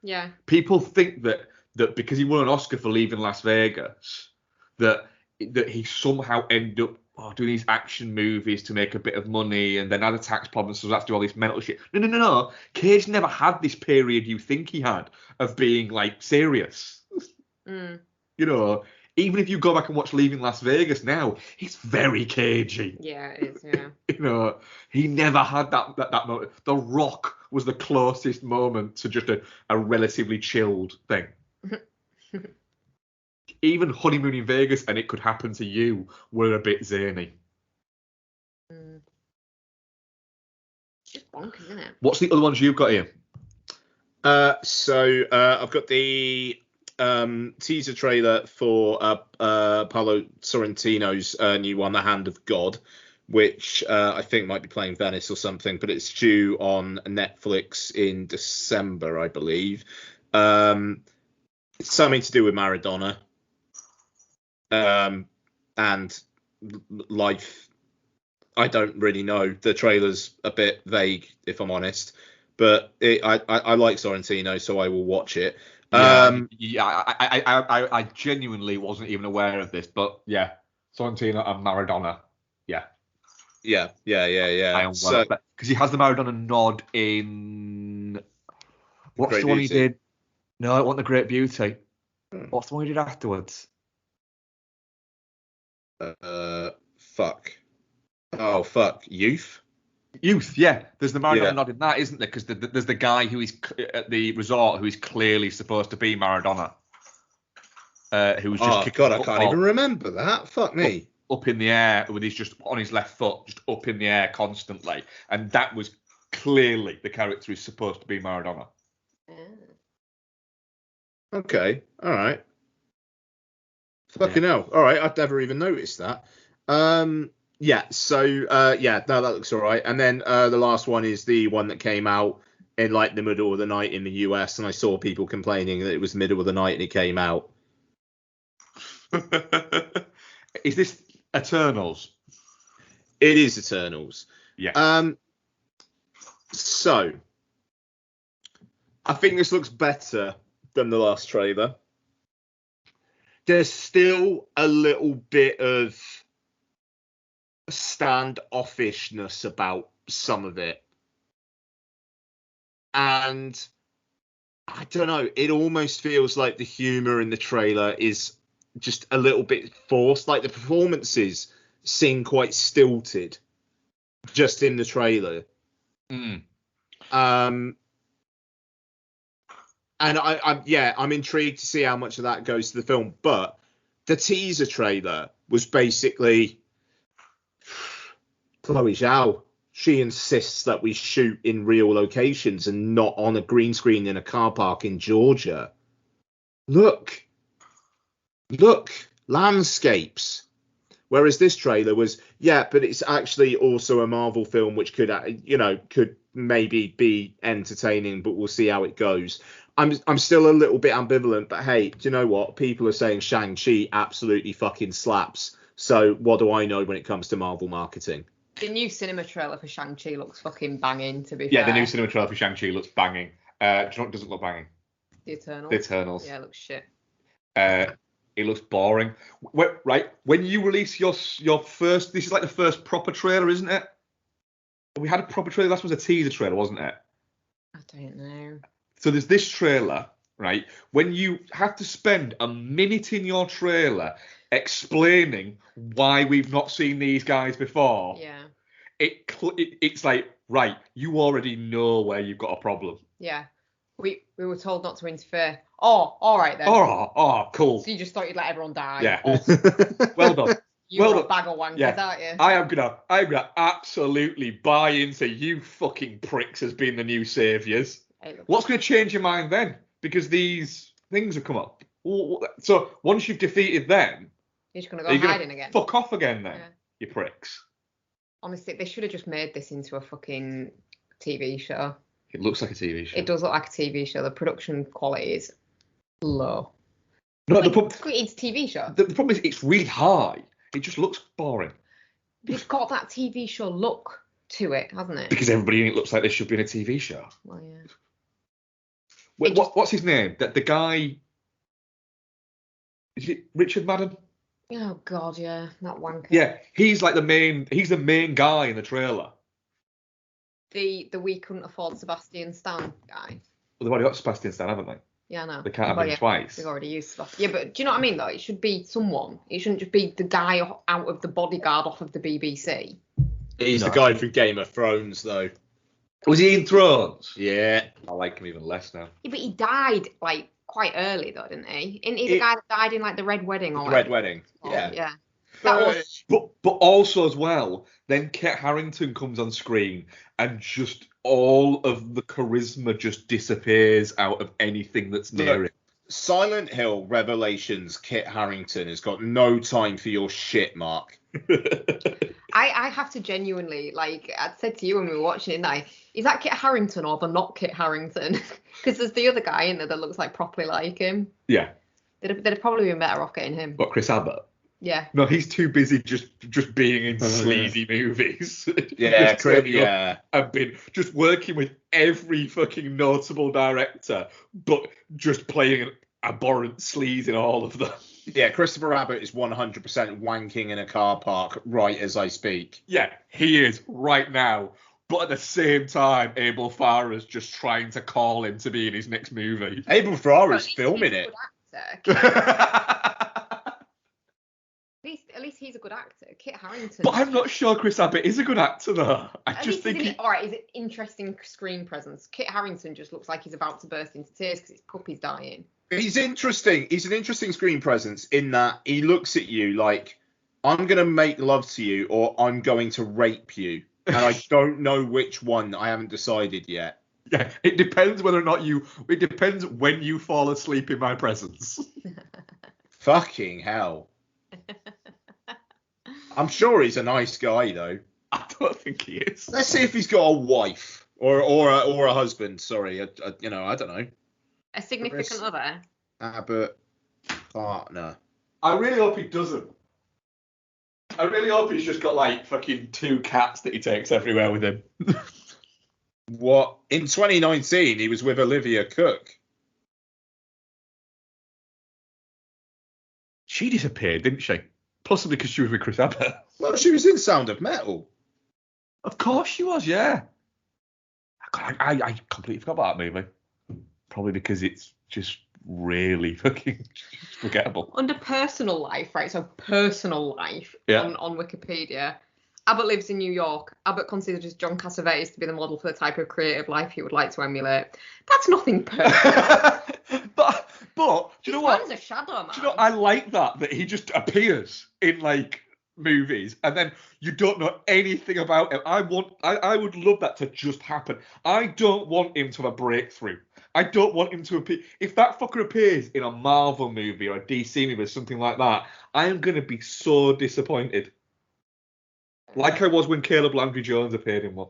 Yeah. People think that because he won an Oscar for Leaving Las Vegas, that he somehow ended up doing these action movies to make a bit of money and then had a tax problem, so that's do all this mental shit. No. Cage never had this period you think he had of being like serious. Even if you go back and watch Leaving Las Vegas now, he's very cagey. Yeah, it is, yeah. He never had that moment. The Rock was the closest moment to just a relatively chilled thing. Even Honeymoon in Vegas and It Could Happen to You were a bit zany. It's just bonkers, isn't it? What's the other ones you've got here? So I've got the teaser trailer for Paolo Sorrentino's new one, The Hand of God, which I think might be playing Venice or something, but it's due on Netflix in December, I believe. It's something to do with Maradona and life. I don't really know. The trailer's a bit vague, if I'm honest, but I like Sorrentino, so I will watch it. I genuinely wasn't even aware of this, but yeah, Sorrentino and Maradona, yeah. Yeah. I am well, because he has the Maradona nod in what's the one he did? No, it wasn't The Great Beauty. What's the one he did afterwards? Fuck. Oh, fuck. Youth, yeah. There's the Maradona nod in that, isn't there? Because there's the guy who is at the resort who is clearly supposed to be Maradona. Who was just kicking God, I can't even remember that. Fuck me. Up in the air with his just on his left foot, just up in the air constantly, and that was clearly the character who's supposed to be Maradona. Okay. All right. Fucking hell. All right. I'd never even noticed that. Yeah. So, yeah, no, that looks all right. And then the last one is the one that came out in like the middle of the night in the US, and I saw people complaining that it was the middle of the night and it came out. Is this Eternals? It is Eternals. Yeah. So I think this looks better than the last trailer. There's still a little bit of standoffishness about some of it. And I don't know, it almost feels like the humor in the trailer is just a little bit forced. Like the performances seem quite stilted just in the trailer. Mm. And I'm intrigued to see how much of that goes to the film. But the teaser trailer was basically Chloe Zhao. She insists that we shoot in real locations and not on a green screen in a car park in Georgia. Look, landscapes. Whereas this trailer was, yeah, but it's actually also a Marvel film, which could maybe be entertaining, but we'll see how it goes. I'm still a little bit ambivalent, but hey, do you know what? People are saying Shang-Chi absolutely fucking slaps. So what do I know when it comes to Marvel marketing? The new cinema trailer for Shang-Chi looks fucking banging, to be Yeah, fair. the new cinema trailer for Shang-Chi looks banging. Do you know what doesn't look banging? The Eternals. The Eternals. Yeah, it looks shit. It looks boring. Right, when you release your first, this is like the first proper trailer, isn't it? We had a proper trailer. Last was a teaser trailer, wasn't it? I don't know. So there's this trailer, right? When you have to spend a minute in your trailer explaining why we've not seen these guys before, Yeah. It's like, right, you already know where you've got a problem. Yeah. We were told not to interfere. Oh, all right then. Oh, cool. So you just thought you'd let everyone die. Yeah. Awesome. Well done. You're a bag of wankers, aren't you? I'm gonna absolutely buy into you fucking pricks as being the new saviors. What's going to change your mind then? Because these things have come up. So once you've defeated them, you're just going to go hiding again. Fuck off again then, you pricks. Honestly, they should have just made this into a fucking TV show. It looks like a TV show. It does look like a TV show. The production quality is low. No, it's a TV show. The problem is it's really high. It just looks boring. But it's got that TV show look to it, hasn't it? Because everybody in it looks like they should be in a TV show. Well, yeah. What's his name? The guy. Is it Richard Madden? Oh God, yeah, that wanker. Yeah, he's like the main guy in the trailer. The we couldn't afford Sebastian Stan guy. Well, they've already got Sebastian Stan, haven't they? Yeah, I know. They can't have him twice. They've already used stuff. Yeah, but do you know what I mean though? It should be someone. It shouldn't just be the guy out of the Bodyguard off of the BBC. He's the guy from Game of Thrones, though. Was he in Thrones? Yeah. I like him even less now. Yeah, but he died like quite early though, didn't he? Isn't he the guy that died in like the Red Wedding or Red Wedding. Yeah. Yeah. That was... But also as well, then Kit Harington comes on screen and just all of the charisma just disappears out of anything that's near it. Silent Hill Revelations Kit Harington has got no time for your shit, Mark. I have to genuinely, like I said to you when we were watching it, now, is that Kit Harington or the not Kit Harington? Because there's the other guy in there that looks like properly like him. Yeah. They'd have probably been better off getting him. What, Chris Abbott? Yeah. No, he's too busy just being in sleazy movies. Yeah, yeah. I've been just working with every fucking notable director, but just playing an abhorrent sleaze in all of them. Yeah, Christopher Abbott is 100% wanking in a car park right as I speak. Yeah, he is right now. But at the same time, Abel Farrah's just trying to call him to be in his next movie. Abel Farrah's filming it. At least he's a good actor. Kit Harington. But I'm not sure Chris Abbott is a good actor, though. I just think all right, is it interesting screen presence? Kit Harington just looks like he's about to burst into tears because his puppy's dying. He's interesting. He's an interesting screen presence in that he looks at you like, I'm going to make love to you or I'm going to rape you. And I don't know which one. I haven't decided yet. Yeah, it depends whether or not it depends when you fall asleep in my presence. Fucking hell. I'm sure he's a nice guy, though. I don't think he is. Let's see if he's got a wife or a husband. Sorry, I don't know. A significant Chris other. Abbott partner. I really hope he doesn't. I really hope he's just got like fucking 2 cats that he takes everywhere with him. What? In 2019, he was with Olivia Cook. She disappeared, didn't she? Possibly because she was with Chris Abbott. Well, she was in Sound of Metal. Of course she was, yeah. I completely forgot about that movie. Probably because it's just really fucking forgettable. Under personal life, right? So personal life on Wikipedia. Abbott lives in New York. Abbott considers John Cassavetes to be the model for the type of creative life he would like to emulate. That's nothing personal. but do you know what? Man's a shadow, man. Do you know, I like that he just appears in like movies and then you don't know anything about him. I would love that to just happen. I don't want him to have a breakthrough. I don't want him to appear. If that fucker appears in a Marvel movie or a DC movie or something like that, I am going to be so disappointed. Like I was when Caleb Landry Jones appeared in one.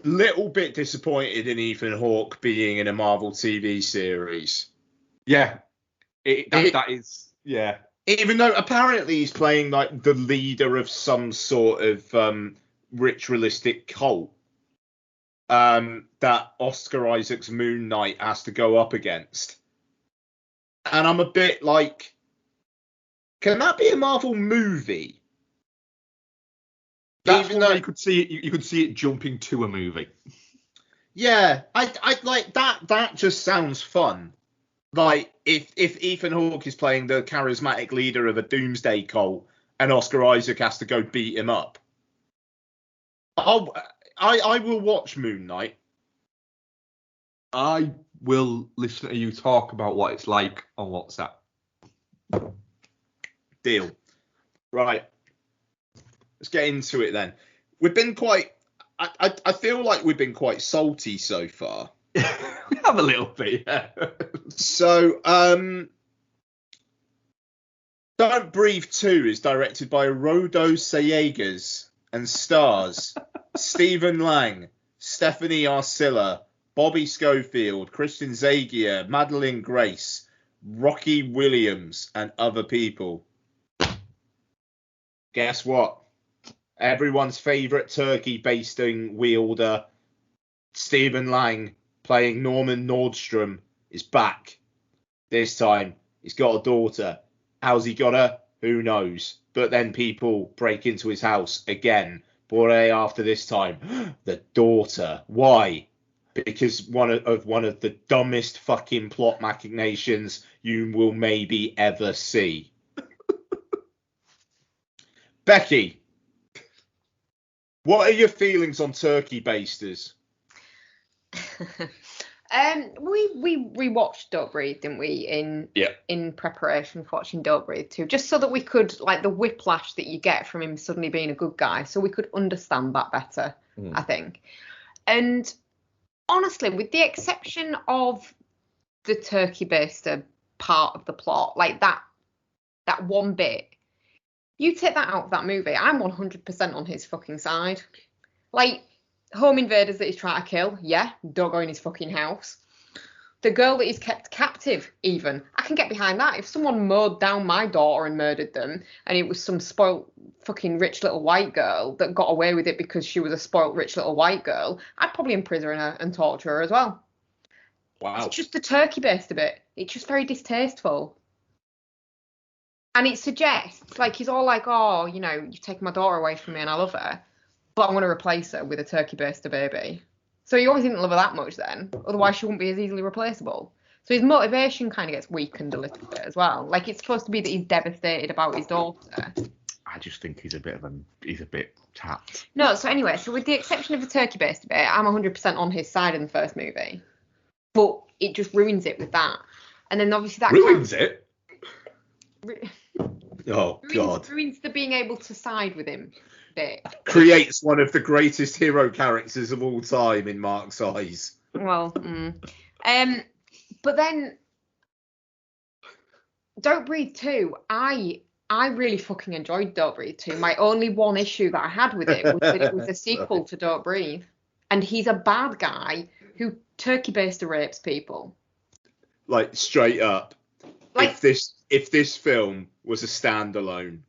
Little bit disappointed in Ethan Hawke being in a Marvel TV series. Yeah. That is, yeah. Even though apparently he's playing like the leader of some sort of ritualistic cult that Oscar Isaac's Moon Knight has to go up against. And I'm a bit like, can that be a Marvel movie? That's even though you could see it jumping to a movie. Yeah, I like that. That just sounds fun. Like if Ethan Hawke is playing the charismatic leader of a doomsday cult and Oscar Isaac has to go beat him up, I will watch Moon Knight. I will listen to you talk about what it's like on WhatsApp. Deal. Right. Let's get into it then. We've been quite. I feel like we've been quite salty so far. We have a little bit, yeah. So, Don't Breathe 2 is directed by Rodo Sayegas and stars Stephen Lang, Stephanie Arcilla, Bobby Schofield, Christian Zagia, Madeline Grace, Rocky Williams, and other people. Guess what? Everyone's favourite turkey basting wielder, Stephen Lang, playing Norman Nordstrom, is back. This time, he's got a daughter. How's he got her? Who knows? But then people break into his house again. Boy, after this time, the daughter. Why? Because one of the dumbest fucking plot machinations you will maybe ever see. Becky, what are your feelings on turkey basters? We rewatched Don't Breathe, didn't we? In preparation for watching Don't Breathe 2, just so that we could, like, the whiplash that you get from him suddenly being a good guy, so we could understand that better, I think. And honestly, with the exception of the turkey baster part of the plot, like that one bit, you take that out of that movie, I'm 100% on his fucking side. Like, home invaders that he's trying to kill, yeah, don't go in his fucking house. The girl that he's kept captive, even, I can get behind that. If someone mowed down my daughter and murdered them, and it was some spoilt fucking rich little white girl that got away with it because she was a spoilt rich little white girl, I'd probably imprison her and torture her as well. Wow. It's just the turkey based a bit. It's just very distasteful. And it suggests, like, he's all like, oh, you know, you've taken my daughter away from me and I love her, but I'm going to replace her with a turkey baster baby. So he obviously didn't love her that much then. Otherwise, she wouldn't be as easily replaceable. So his motivation kind of gets weakened a little bit as well. Like, it's supposed to be that he's devastated about his daughter. I just think he's a bit tapped. No, so anyway, so with the exception of the turkey baster bit, I'm 100% on his side in the first movie. But it just ruins it with that. And then obviously that... Ruins it? Oh, God. Ruins the being able to side with him bit. Creates one of the greatest hero characters of all time in Mark's eyes. Well, but then Don't Breathe 2, I really fucking enjoyed Don't Breathe 2. My only one issue that I had with it was that it was a sequel to Don't Breathe. And he's a bad guy who turkey baster rapes people. Like, straight up. Like, If this film was a standalone,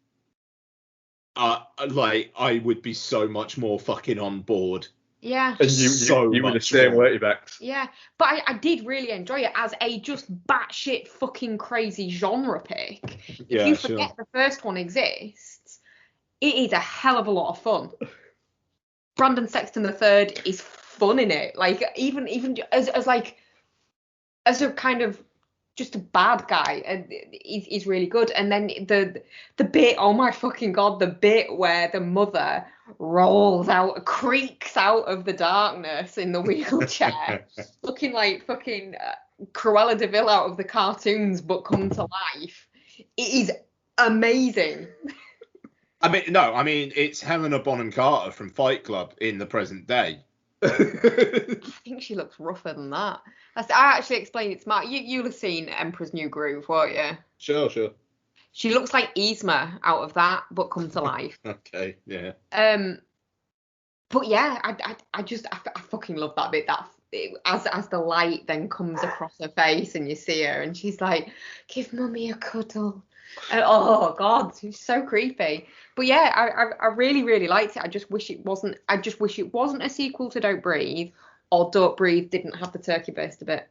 like, I would be so much more fucking on board. yeah. And So you were the much same, more. weren't you, Bex? Yeah, but I did really enjoy it as a just batshit fucking crazy genre pick. If Yeah, you sure. forget the first one exists, it is a hell of a lot of fun. Brandon Sexton III is fun in it. Like even as like as a kind of just a bad guy, and he's really good. And then the bit, oh my fucking god, the bit where the mother creaks out of the darkness in the wheelchair, looking like fucking Cruella de Vil out of the cartoons, but come to life. It is amazing. I mean, it's Helena Bonham Carter from Fight Club in the present day. I think she looks rougher than that. I actually explained it smart. You'll have seen Emperor's New Groove, won't you? Sure. She looks like Yzma out of that, but come to life. Okay, yeah. But yeah, I fucking love that bit. As the light then comes across her face and you see her and she's like, "Give mummy a cuddle." And, oh god, it's so creepy. But yeah, I really really liked it. I just wish it wasn't a sequel to Don't Breathe, or Don't Breathe didn't have the turkey baster bit.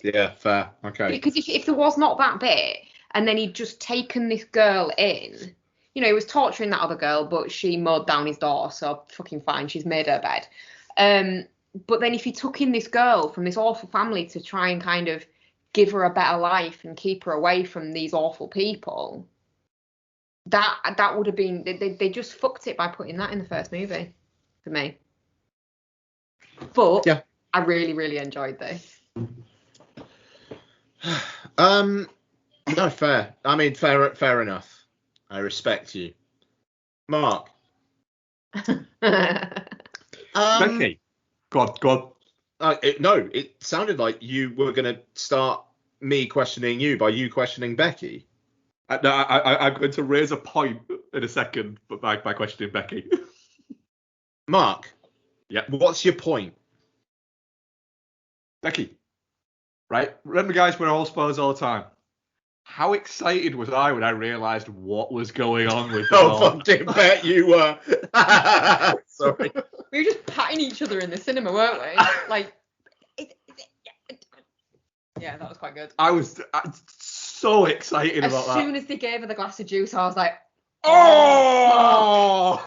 Yeah, fair. Okay. Because if there was not that bit, and then he'd just taken this girl in, he was torturing that other girl, but she mowed down his daughter, so fucking fine, she's made her bed. But then if he took in this girl from this awful family to try and kind of give her a better life and keep her away from these awful people, that would have been, they just fucked it by putting that in the first movie for me. But yeah, I really really enjoyed this. No, fair. I mean, fair enough. I respect you, Mark. Becky, God. No, it sounded like you were gonna start me questioning you by you questioning Becky. I'm going to raise a point in a second, but by questioning Becky. Mark. Yeah. What's your point? Becky. Right? Remember, guys, we're all spoilers all the time. How excited was I when I realised what was going on with them all? Fucking bet you were. Sorry. We were just patting each other in the cinema, weren't we? Like, yeah, that was quite good. I was so excited about that. As soon as they gave her the glass of juice, I was like, oh!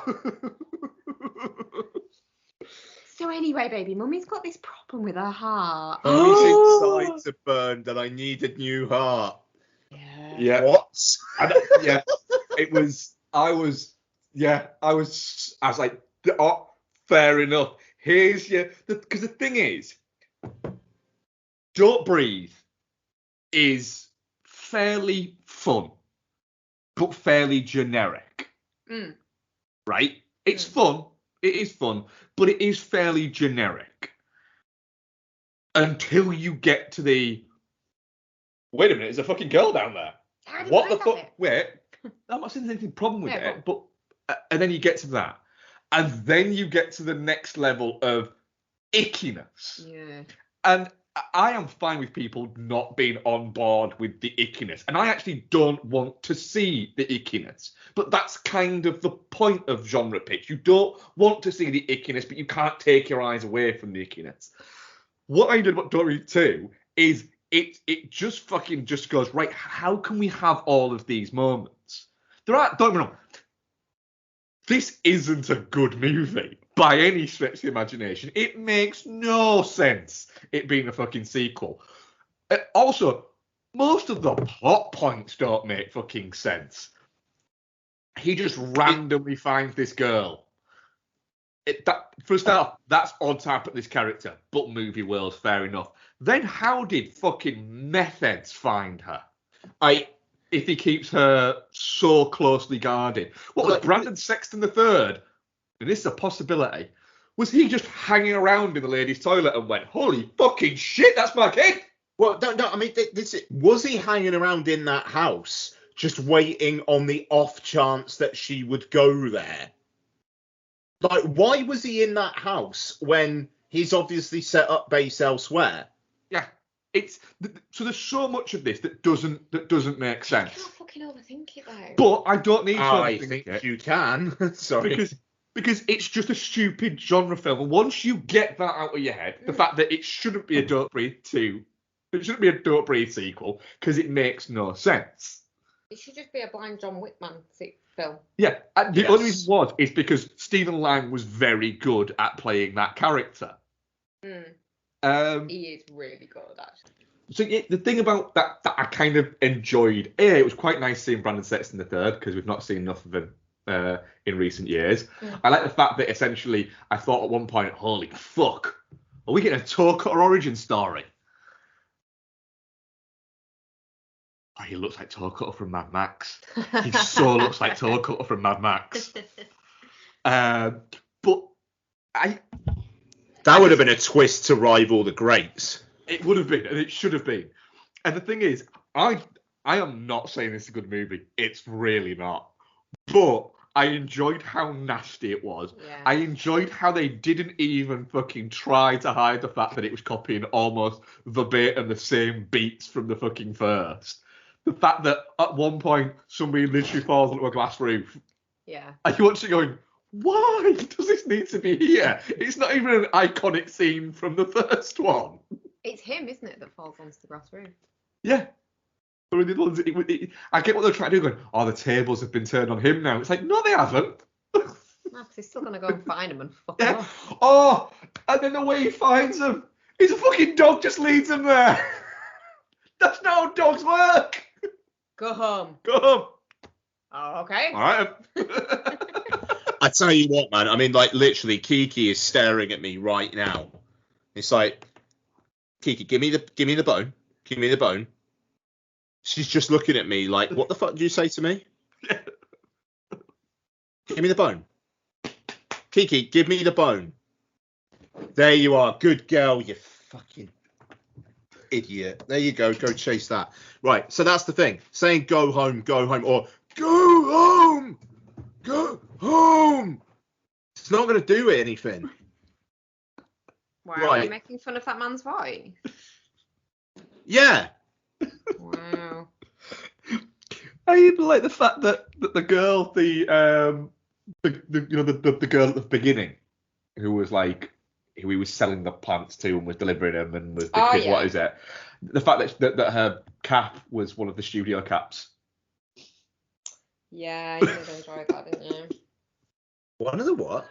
So anyway, baby, mummy's got this problem with her heart. Mummy's insides are burned and I need a new heart. Yeah. What? Yeah. I was like, oh, fair enough. Here's your, because the thing is, Don't Breathe is fairly fun, but fairly generic. Right? It's fun. It is fun, but it is fairly generic. Until you get to the, wait a minute, there's a fucking girl down there. What the fuck? Wait, I'm not saying there's anything problem with it, but and then you get to that, and then you get to the next level of ickiness. Yeah. And I am fine with people not being on board with the ickiness, and I actually don't want to see the ickiness. But that's kind of the point of genre pitch. You don't want to see the ickiness, but you can't take your eyes away from the ickiness. What I did about Don't Breathe 2 is it just fucking just goes, right, how can we have all of these moments? Don't get me wrong, this isn't a good movie by any stretch of the imagination. It makes no sense it being a fucking sequel. Also, most of the plot points don't make fucking sense. He just randomly finds this girl. For a start, that's odd to happen to this character, but movie world, fair enough. Then how did fucking meth heads find her? If he keeps her so closely guarded. What was Brandon Sexton III? And this is a possibility. Was he just hanging around in the ladies' toilet and went, holy fucking shit, that's my kid? Well, no, I mean, was he hanging around in that house just waiting on the off chance that she would go there? Like, why was he in that house when he's obviously set up base elsewhere? Yeah, so there's so much of this that doesn't make sense. I can't fucking overthink it though. But I don't need to I overthink think it. you can. Sorry. Because it's just a stupid genre film. And once you get that out of your head, the fact that it shouldn't be a Don't Breathe 2, it shouldn't be a Don't Breathe sequel, because it makes no sense. It should just be a blind John Whitman film. Yeah, and the only reason is because Stephen Lang was very good at playing that character. He is really good, actually. So yeah, the thing about that I kind of enjoyed, it was quite nice seeing Brandon Sexton III, because we've not seen enough of him in recent years. I like the fact that essentially I thought at one point, holy fuck, are we getting a Toe Cutter origin story? Oh, he looks like Toe Cutter from Mad Max. He so looks like Toe Cutter from Mad Max. But that would have been a twist to rival the greats. It would have been, and it should have been. And the thing is, I am not saying it's a good movie. It's really not. But I enjoyed how nasty it was. Yeah. I enjoyed how they didn't even fucking try to hide the fact that it was copying almost verbatim the same beats from the fucking first. The fact that at one point somebody literally falls onto a glass roof. Yeah. And you watch it going, why does this need to be here? It's not even an iconic scene from the first one. It's him, isn't it, that falls onto the grass roof? Yeah. I get what they're trying to do, going, oh, the tables have been turned on him now. It's like, no, they haven't. No, because he's still going to go and find him and fuck him up. Oh, and then the way he finds him, his fucking dog just leads him there. That's not how dogs work. Go home. Go home. Oh, okay. All right. I tell you what, man. I mean, like, literally, Kiki is staring at me right now. It's like, Kiki, give me the bone. Give me the bone. She's just looking at me like, what the fuck did you say to me? Give me the bone. Kiki, give me the bone. There you are. Good girl, you fucking idiot. There you go. Go chase that. Right. So that's the thing. Saying go home, or go home, go home. It's not going to do anything. Wow, Right. are you making fun of that man's voice? Yeah. Wow. I even like the fact that the girl, the girl at the beginning, who was like, who he was selling the plants to and was delivering them and was the kid, what is it? The fact that her cap was one of the studio caps. Yeah, you did enjoy that, didn't you? One of the what?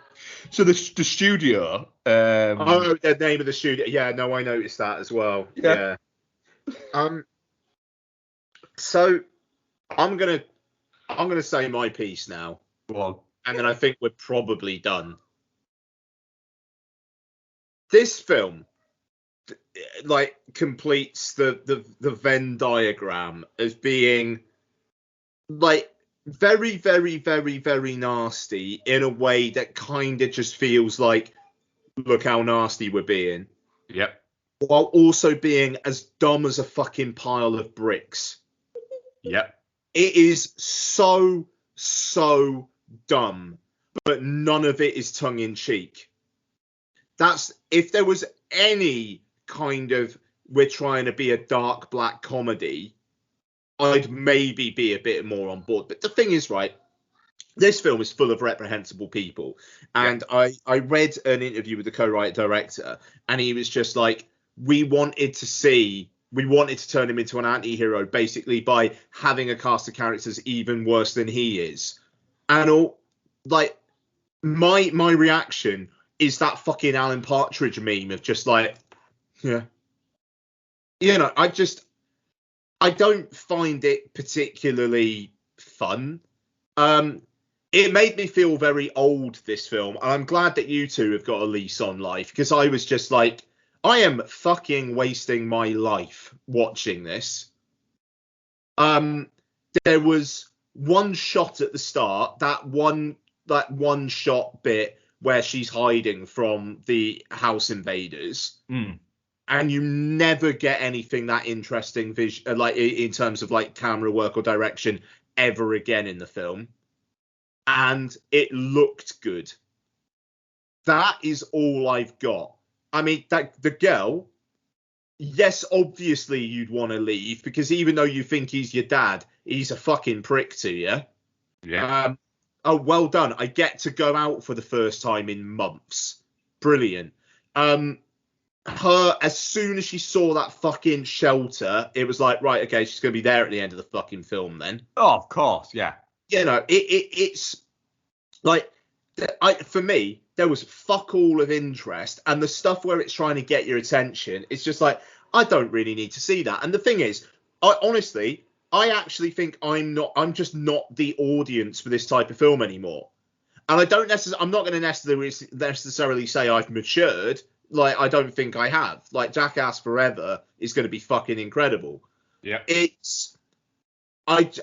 So the studio. Oh, the name of the studio. Yeah, no, I noticed that as well. Yeah. So I'm gonna say my piece now. Well, and then I think we're probably done. This film, like, completes the Venn diagram as being, like, very, very, very, very nasty in a way that kind of just feels like, look how nasty we're being. Yep. While also being as dumb as a fucking pile of bricks. Yep. It is so dumb, but none of it is tongue in cheek. That's, if there was any kind of, we're trying to be a dark black comedy, I'd maybe be a bit more on board. But the thing is, right, this film is full of reprehensible people. And I read an interview with the co-writer director, and he was just like, we wanted to turn him into an anti-hero basically by having a cast of characters even worse than he is. And all, like, my reaction is that fucking Alan Partridge meme of just like, yeah. You know, I don't find it particularly fun. It made me feel very old, this film. And I'm glad that you two have got a lease on life, because I was just like, I am fucking wasting my life watching this. There was one shot at the start, that one shot bit where she's hiding from the house invaders. Mm. And you never get anything that interesting, like in terms of like camera work or direction, ever again in the film. And it looked good. That is all I've got. I mean, that the girl, yes, obviously you'd want to leave because even though you think he's your dad, he's a fucking prick to you. Yeah. Oh, well done. I get to go out for the first time in months. Brilliant. Her, as soon as she saw that fucking shelter, it was like, right, okay, she's going to be there at the end of the fucking film then. Oh, of course, yeah. You know, it's like, for me, there was fuck all of interest, and the stuff where it's trying to get your attention, it's just like, I don't really need to see that. And the thing is, I actually think I'm just not the audience for this type of film anymore. And I'm not going to necessarily say I've matured. Like, I don't think I have. Like, Jackass Forever is going to be fucking incredible. Yeah. I'm just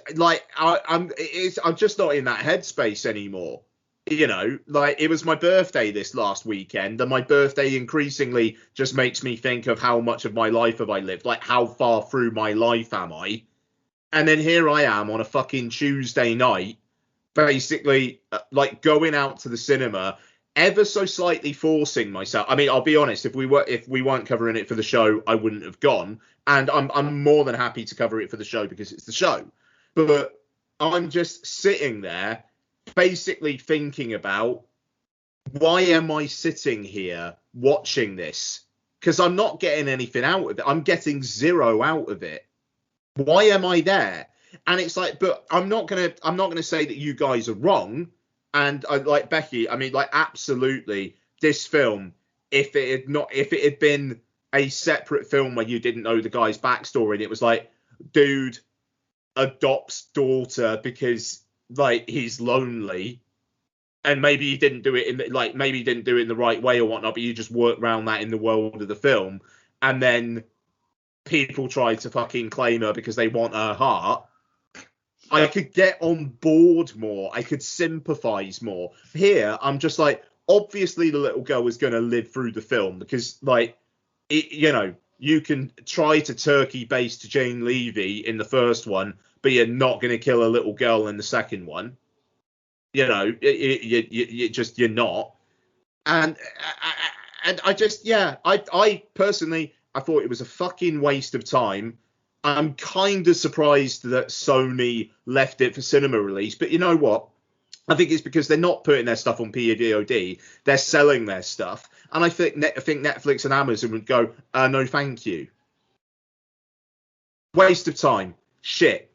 not in that headspace anymore. You know, like, it was my birthday this last weekend, and my birthday increasingly just makes me think of how much of my life have I lived? Like, how far through my life am I? And then here I am on a fucking Tuesday night, basically, like, going out to the cinema, ever so slightly forcing myself. I mean, I'll be honest, if we weren't covering it for the show, I wouldn't have gone. And I'm more than happy to cover it for the show because it's the show. But I'm just sitting there basically thinking about, why am I sitting here watching this? Because I'm not getting anything out of it. I'm getting zero out of it. Why am I there? And it's like, but I'm not gonna say that you guys are wrong. And I like Becky. I mean, like, absolutely, this film, if it had been a separate film where you didn't know the guy's backstory, and it was like, dude adopts daughter because, like, he's lonely, and maybe he didn't do it in the right way or whatnot, but you just work around that in the world of the film, and then people try to fucking claim her because they want her heart. I could get on board more. I could sympathize more. Here, I'm just like, obviously the little girl is going to live through the film because, like, you can try to turkey baste Jane Levy in the first one, but you're not going to kill a little girl in the second one. You know, you're not. And I personally, I thought it was a fucking waste of time. I'm kind of surprised that Sony left it for cinema release, but you know what? I think it's because they're not putting their stuff on PVOD. They're selling their stuff. And I think Netflix and Amazon would go, no, thank you. Waste of time. Shit.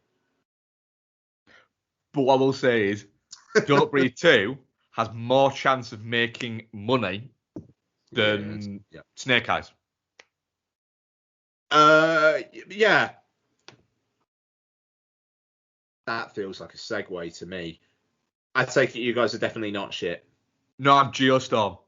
But what I will say is, Don't Breathe 2 has more chance of making money than Snake Eyes. Yeah. That feels like a segue to me. I take it you guys are definitely not shit. No, I'm Geostorm.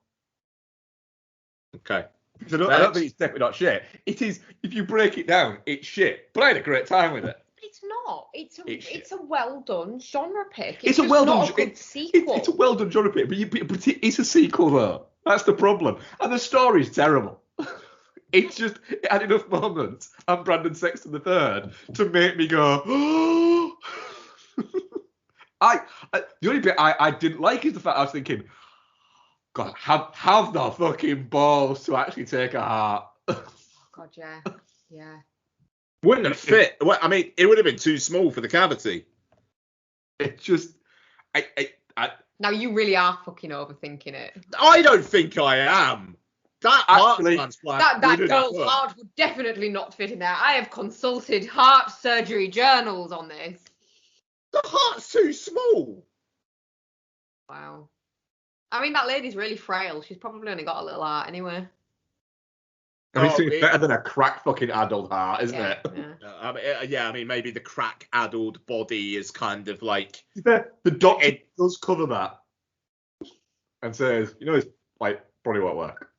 Okay. I don't think it's definitely not shit. It is, if you break it down, it's shit. But I had a great time with it. It's not. It's a well done genre pick. It's a well done sequel. It's a well done genre pick, but it is a sequel though. That's the problem. And the story's terrible. It had enough moments and Brandon Sexton III to make me go, oh. The only bit I didn't like is the fact I was thinking, God, have the fucking balls to actually take a heart. God, yeah. Wouldn't have fit. Well, I mean, it would have been too small for the cavity. It just, Now you really are fucking overthinking it. I don't think I am. That heart transplant. That girl's heart would definitely not fit in there. I have consulted heart surgery journals on this. The heart's too small. Wow. I mean, that lady's really frail. She's probably only got a little heart anyway. I mean, it's better than a crack fucking adult heart, isn't it? Yeah. I mean, maybe the crack addled body is kind of like... The doctor does cover that and says, it's like, probably won't work.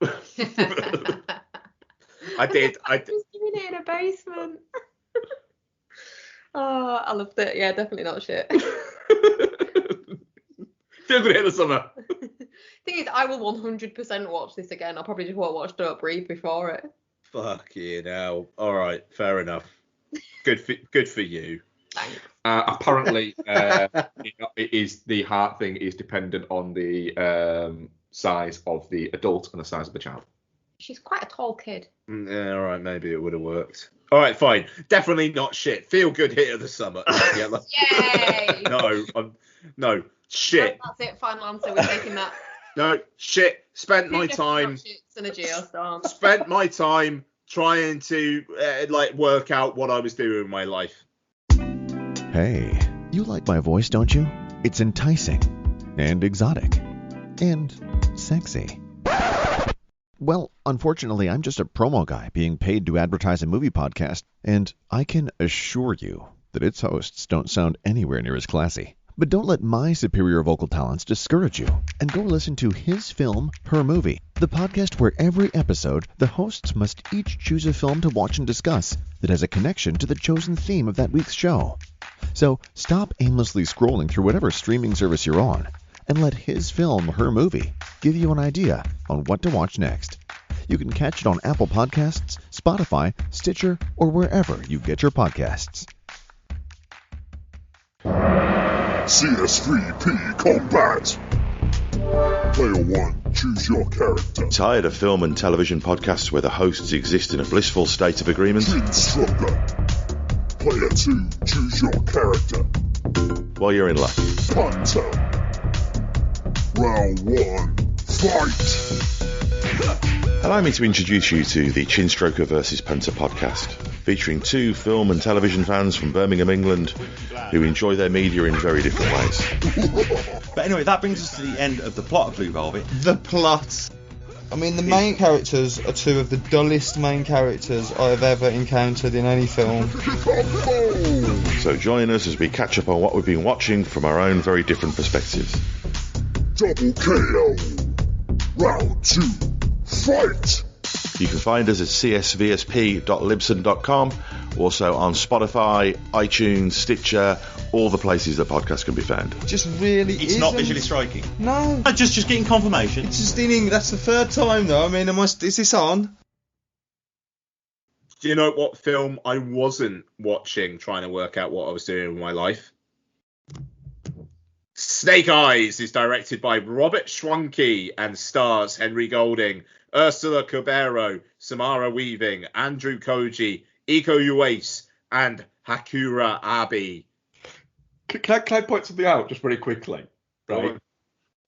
I did. Just doing it in a basement. Oh, I loved it. Yeah, definitely not shit. Still gonna hit the summer. Thing is, I will 100% watch this again. I probably just won't watch Don't Breathe before it. Fuck you now. All right, fair enough. Good for you. Thanks. Apparently, it is the heart thing is dependent on the size of the adult and the size of the child. She's quite a tall kid. Yeah, all right, maybe it would have worked. All right, fine. Definitely not shit. Feel good hit of the summer. Yeah, Yay! No, shit. Right, that's it. Final answer. We're taking that. No, shit. Spent my Two time. different shits and a geostorm. Spent my time trying to work out what I was doing in my life. Hey, you like my voice, don't you? It's enticing and exotic and sexy. Well, unfortunately, I'm just a promo guy being paid to advertise a movie podcast, and I can assure you that its hosts don't sound anywhere near as classy. But don't let my superior vocal talents discourage you, and go listen to His Film, Her Movie, the podcast where every episode the hosts must each choose a film to watch and discuss that has a connection to the chosen theme of that week's show. So stop aimlessly scrolling through whatever streaming service you're on, and let His Film, Her Movie give you an idea on what to watch next. You can catch it on Apple Podcasts, Spotify, Stitcher, or wherever you get your podcasts. CS3P Combat. Player 1, choose your character. Tired of film and television podcasts where the hosts exist in a blissful state of agreement? Twin Stroker. Player 2, choose your character. Well, you're in luck. Punter. Round 1, fight! Allow me to introduce you to the Chinstroker vs. Punter podcast, featuring two film and television fans from Birmingham, England, who enjoy their media in very different ways. But anyway, that brings us to the end of the plot of Blue Velvet. The plot. I mean, the main characters are two of the dullest main characters I have ever encountered in any film. So join us as we catch up on what we've been watching from our own very different perspectives. Double KO. Round 2, fight! You can find us at csvsp.libsyn.com, also on Spotify, iTunes, Stitcher, all the places that podcasts can be found. Just really It's not visually striking. No. Just getting confirmation. It's just in That's the third time though. I mean, is this on? Do you know what film I wasn't watching trying to work out what I was doing with my life? Snake Eyes is directed by Robert Schwanke and stars Henry Golding, Ursula Cabero, Samara Weaving, Andrew Koji, Iko Uwais, and Hakura Abe. Can I point something out just very quickly? Right.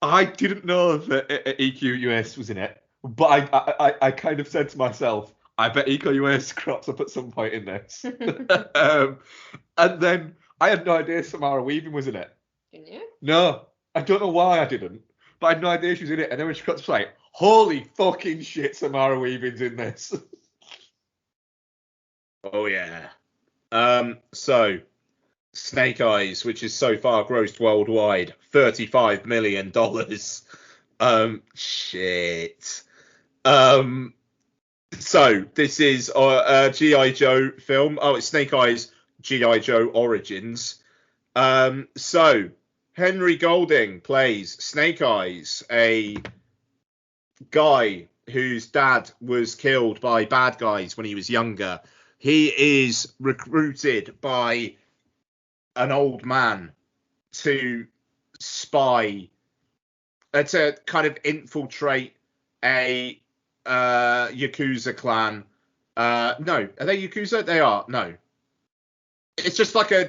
I didn't know that EQ US was in it, but I kind of said to myself, I bet Iko US crops up at some point in this. And then I had no idea Samara Weaving was in it. Didn't you? No, I don't know why I didn't, but I had no idea she was in it. And then when she crops up, like, holy fucking shit, Samara Weaving's in this. Oh yeah. So Snake Eyes, which is so far grossed worldwide $35 million. Shit. So this is a G.I. Joe film. Oh, it's Snake Eyes G.I. Joe Origins. So Henry Golding plays Snake Eyes, a guy whose dad was killed by bad guys when he was younger. He is recruited by an old man to spy, to kind of infiltrate a Yakuza clan. No, are they Yakuza? They are. No. It's just like a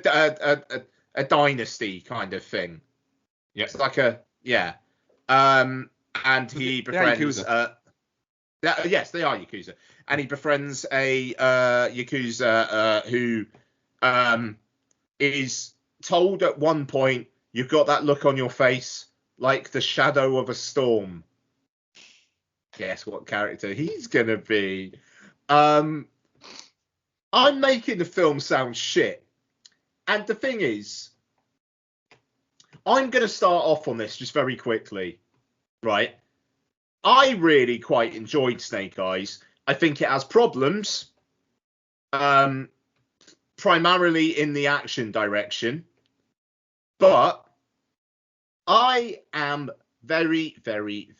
dynasty kind of thing. Yeah. It's like a, yeah. And he befriends... yes, they are Yakuza. And he befriends a Yakuza who is told at one point, you've got that look on your face like the shadow of a storm. Guess what character he's going to be. I'm making the film sound shit. And the thing is, I'm going to start off on this just very quickly, right? I really quite enjoyed Snake Eyes. I think it has problems, primarily in the action direction. But I am very, very.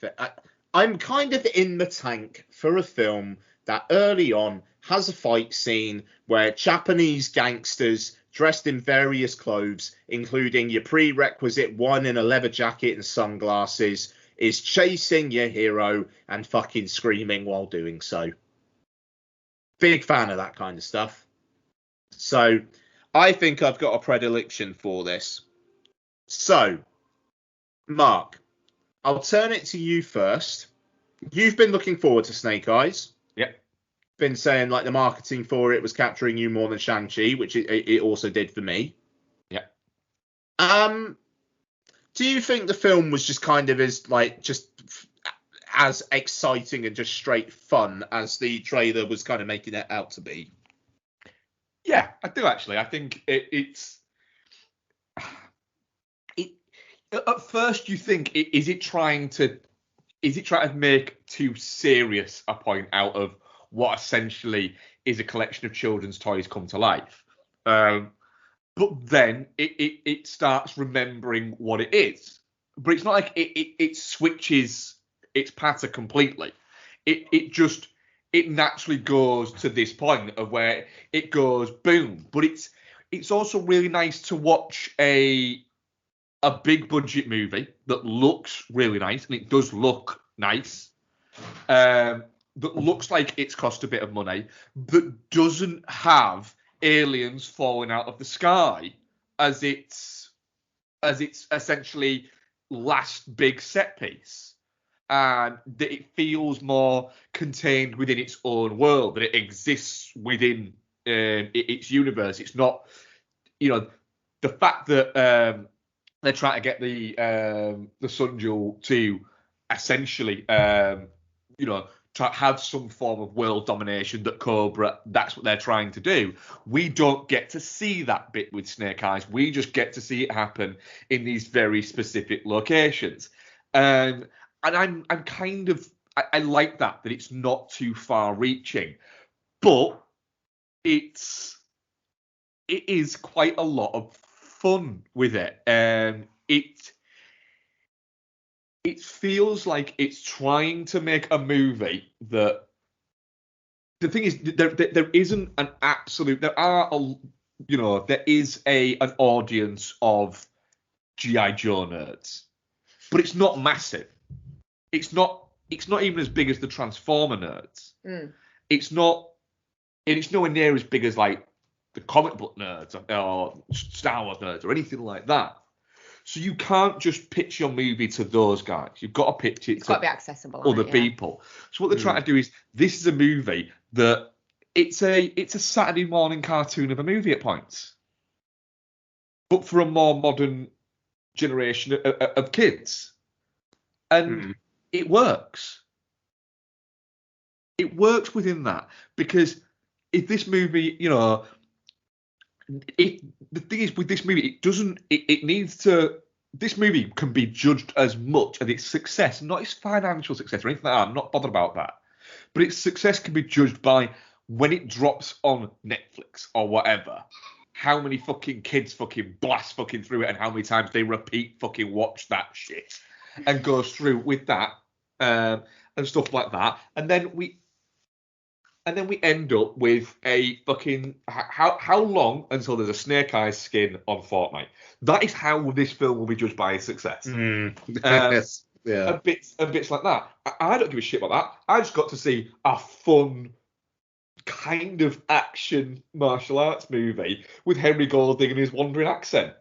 I'm kind of in the tank for a film that early on has a fight scene where Japanese gangsters dressed in various clothes, including your prerequisite one in a leather jacket and sunglasses, is chasing your hero and fucking screaming while doing so. Big fan of that kind of stuff. So I think I've got a predilection for this. So, Mark, I'll turn it to you first. You've been looking forward to Snake Eyes. Yep. Been saying like the marketing for it was capturing you more than Shang-Chi, which it also did for me. Yep. Do you think the film was just kind of as exciting and just straight fun as the trailer was kind of making it out to be? Yeah, I do actually. I think it's. At first, you think, is it trying to make too serious a point out of what essentially is a collection of children's toys come to life? But then it starts remembering what it is. But it's not like it switches its pattern completely. It naturally goes to this point of where it goes boom. But it's also really nice to watch a big budget movie that looks really nice, and it does look nice. That looks like it's cost a bit of money, that doesn't have aliens falling out of the sky as its essentially last big set piece, and that it feels more contained within its own world, that it exists within its universe. It's not, the fact that they're trying to get the Sun Jewel to essentially try to have some form of world domination, that Cobra, that's what they're trying to do. We don't get to see that bit with Snake Eyes. We just get to see it happen in these very specific locations. And I'm kind of, I like that it's not too far reaching, but it is quite a lot of fun with it. It feels like it's trying to make a movie that, the thing is, there isn't an absolute, there is an audience of G.I. Joe nerds, but it's not massive. It's not even as big as the Transformer nerds. It's nowhere near as big as like the comic book nerds or Star Wars nerds or anything like that. So you can't just pitch your movie to those guys. You've got to pitch it to be accessible, other people. So what they're trying to do is, this is a movie that it's a Saturday morning cartoon of a movie at points, but for a more modern generation of kids, and it works. It works within that, because if this movie, the thing is with this movie, this movie can be judged as much as its success, not its financial success or anything like that. I'm not bothered about that. But its success can be judged by when it drops on Netflix or whatever, how many fucking kids fucking blast fucking through it, and how many times they repeat fucking watch that shit and goes through with that and stuff like that. And then we end up with a fucking how long until there's a Snake Eyes skin on Fortnite. That is how this film will be judged by its success. Yes. Yeah. And bits like that. I don't give a shit about that. I just got to see a fun kind of action martial arts movie with Henry Golding and his wandering accent,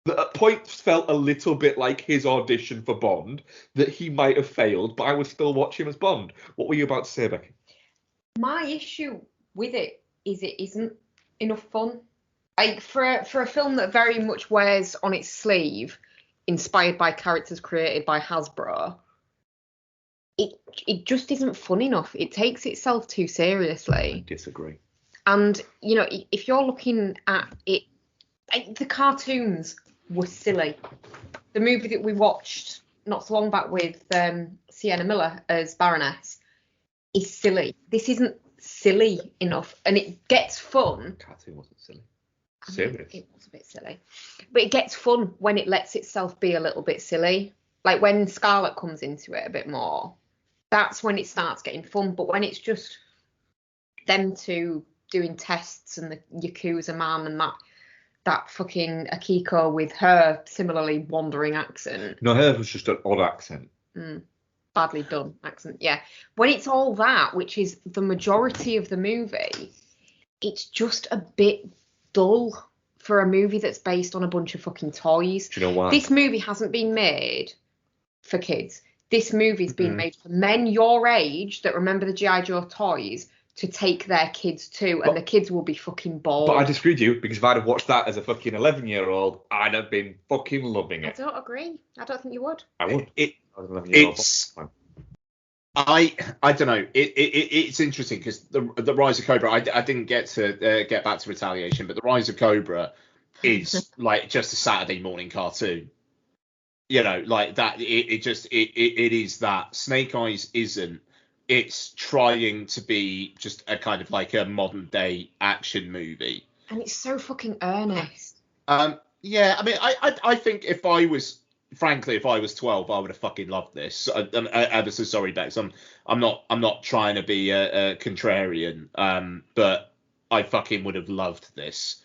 that at points felt a little bit like his audition for Bond, that he might have failed, but I would still watch him as Bond. What were you about to say, Becky? My issue with it is it isn't enough fun. Like for a film that very much wears on its sleeve, inspired by characters created by Hasbro, it just isn't fun enough. It takes itself too seriously. I disagree. And if you're looking at it, the cartoons were silly. The movie that we watched not so long back with Sienna Miller as Baroness is silly. This isn't silly enough, and it gets fun. Cartoon wasn't silly. Serious. It was a bit silly, but it gets fun when it lets itself be a little bit silly. Like when Scarlett comes into it a bit more, that's when it starts getting fun. But when it's just them two doing tests and the Yakuza man and that fucking Akiko with her similarly wandering accent. No, hers was just an odd accent. Badly done accent, yeah. When it's all that, which is the majority of the movie, it's just a bit dull for a movie that's based on a bunch of fucking toys. Do you know why? This movie hasn't been made for kids. This movie's been made for men your age that remember the G.I. Joe toys to take their kids to, and the kids will be fucking bored. But I disagree with you, because if I'd have watched that as a fucking 11-year-old, I'd have been fucking loving I it. don't agree. I don't think you would. I would. I was an 11-year-old. It's I don't know. It's interesting because the Rise of Cobra. I didn't get to get back to Retaliation, but the Rise of Cobra is like just a Saturday morning cartoon. You know, like that. It is that. Snake Eyes isn't. It's trying to be just a kind of like a modern day action movie. And it's so fucking earnest. Yeah. I mean, I think if I was 12, I would have fucking loved this. I'm ever so sorry, Bex. I'm not trying to be a contrarian, but I fucking would have loved this.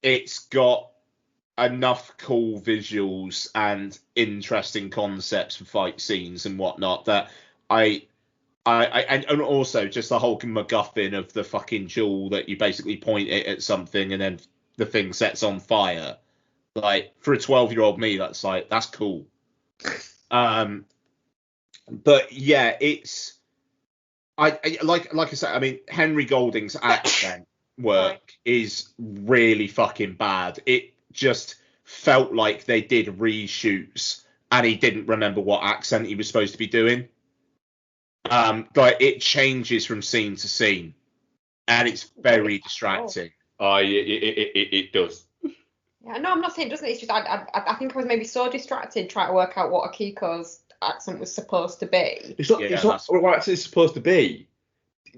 It's got enough cool visuals and interesting concepts for fight scenes and whatnot that and also just the whole MacGuffin of the fucking jewel that you basically point it at something and then the thing sets on fire. Like, for a 12-year-old me, that's cool. But yeah, it's like I said, I mean, Henry Golding's accent work is really fucking bad. It just felt like they did reshoots and he didn't remember what accent he was supposed to be doing. Like, it changes from scene to scene and it's very distracting. It does. Yeah, no, I'm not saying it doesn't. It's just I think I was maybe so distracted trying to work out what Akiko's accent was supposed to be. It's not what accent it's supposed to be.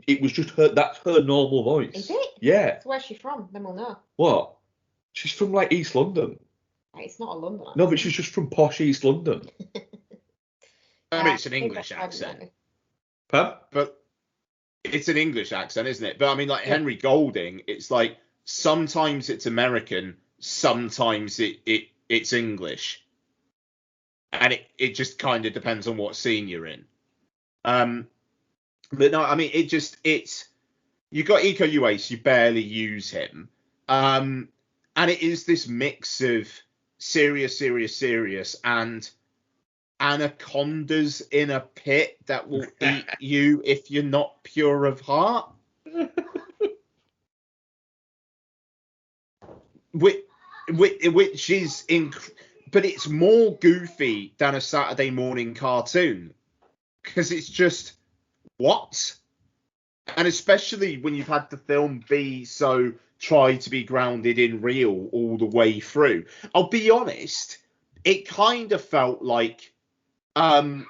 It was just her. That's her normal voice. Is it? Yeah. So where's she from? Then we'll know. What? She's from like East London. Like, it's not a London accent. No, but she's just from posh East London. I mean, it's an English accent. Huh? But it's an English accent, isn't it? But I mean, like Henry Golding, it's like sometimes it's American, sometimes it's English, and it just kind of depends on what scene you're in. But no, I mean, it's you got Iko Uwais, you barely use him, and it is this mix of serious, and anacondas in a pit that will eat you if you're not pure of heart. Which is but it's more goofy than a Saturday morning cartoon because it's just what, and especially when you've had the film be so try to be grounded in real all the way through. I'll be honest, it kind of felt like that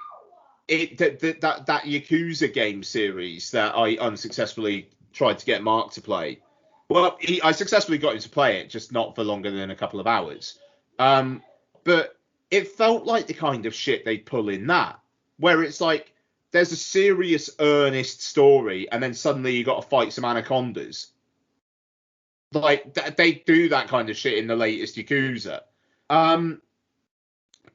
Yakuza game series that I unsuccessfully tried to get Mark to play. Well, I successfully got him to play it, just not for longer than a couple of hours. But it felt like the kind of shit they'd pull in that, where it's like there's a serious, earnest story, and then suddenly you got to fight some anacondas. Like they do that kind of shit in the latest Yakuza.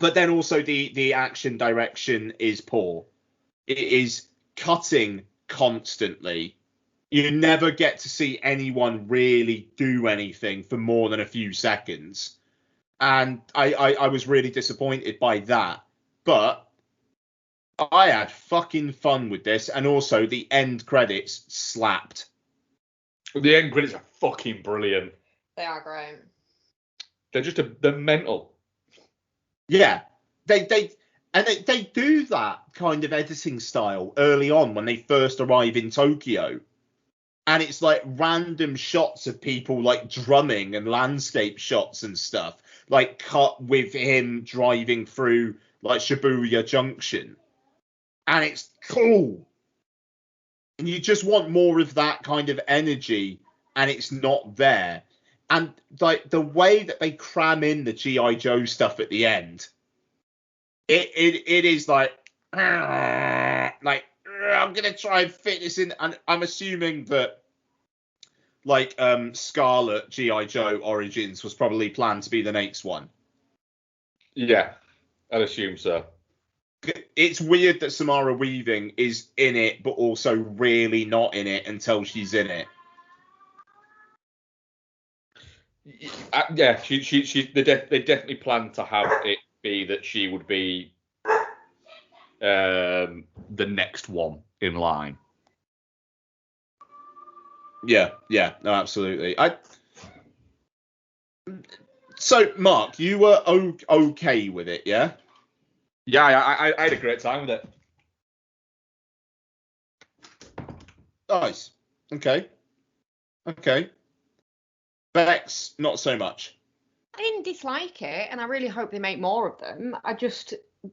But then also the action direction is poor. It is cutting constantly. You never get to see anyone really do anything for more than a few seconds. And I was really disappointed by that. But I had fucking fun with this. And also the end credits slapped. The end credits are fucking brilliant. They are great. They're mental. Yeah. They do that kind of editing style early on when they first arrive in Tokyo. And it's like random shots of people like drumming and landscape shots and stuff, like cut with him driving through like Shibuya Junction. And it's cool. And you just want more of that kind of energy, and it's not there. And like the way that they cram in the G.I. Joe stuff at the end, it is like I'm gonna try and fit this in, and I'm assuming that like Scarlet G.I. Joe Origins was probably planned to be the next one. Yeah, I'd assume so. It's weird that Samara Weaving is in it, but also really not in it until she's in it. Yeah, they definitely plan to have it be that she would be the next one in line. Yeah, no, absolutely. So, Mark, you were okay with it, yeah? Yeah, I had a great time with it. Nice. Okay. Bex, not so much. I didn't dislike it, and I really hope they make more of them.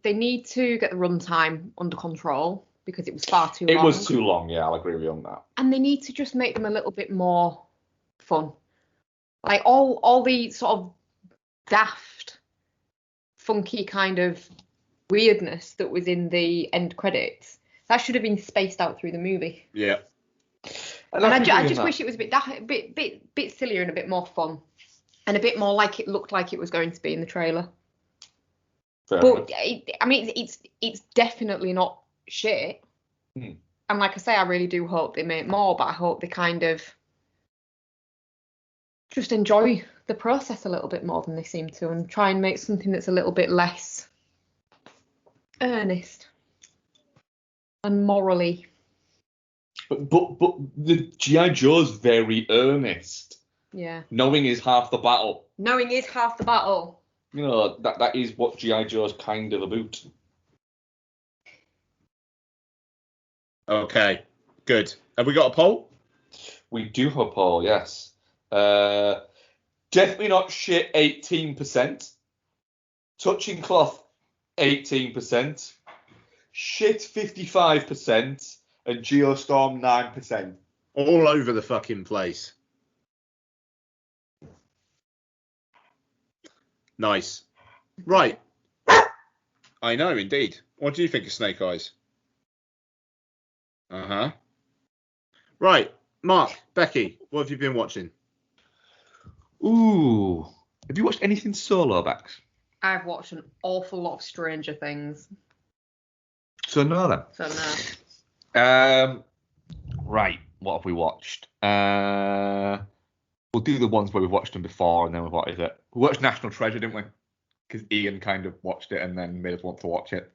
They need to get the runtime under control because it was far too long. It was too long, yeah, I'll agree with you on that. And they need to just make them a little bit more fun. Like all the sort of daft, funky kind of weirdness that was in the end credits, that should have been spaced out through the movie. Yeah. And I just wish it was a bit sillier and a bit more fun, and a bit more like it looked like it was going to be in the trailer. But it's definitely not shit. And like I say, I really do hope they make more, but I hope they kind of just enjoy the process a little bit more than they seem to, and try and make something that's a little bit less earnest and morally. But the G.I. Joe's very earnest. Yeah. Knowing is half the battle. Knowing is half the battle. You know, that is what G.I. Joe's kind of about. Okay, good. Have we got a poll? We do have a poll, yes. Definitely not shit, 18%. Touching cloth, 18%. Shit, 55%. And Geostorm, 9%. All over the fucking place. Nice. Right. I know, indeed. What do you think of Snake Eyes? Uh-huh. Right. Mark, Becky, what have you been watching? Ooh. Have you watched anything solo, Bex? I've watched an awful lot of Stranger Things. So no then. So no. Right. What have we watched? We'll do the ones where we've watched them before, and then what is it? We watched National Treasure, didn't we? Because Ian kind of watched it and then made us want to watch it.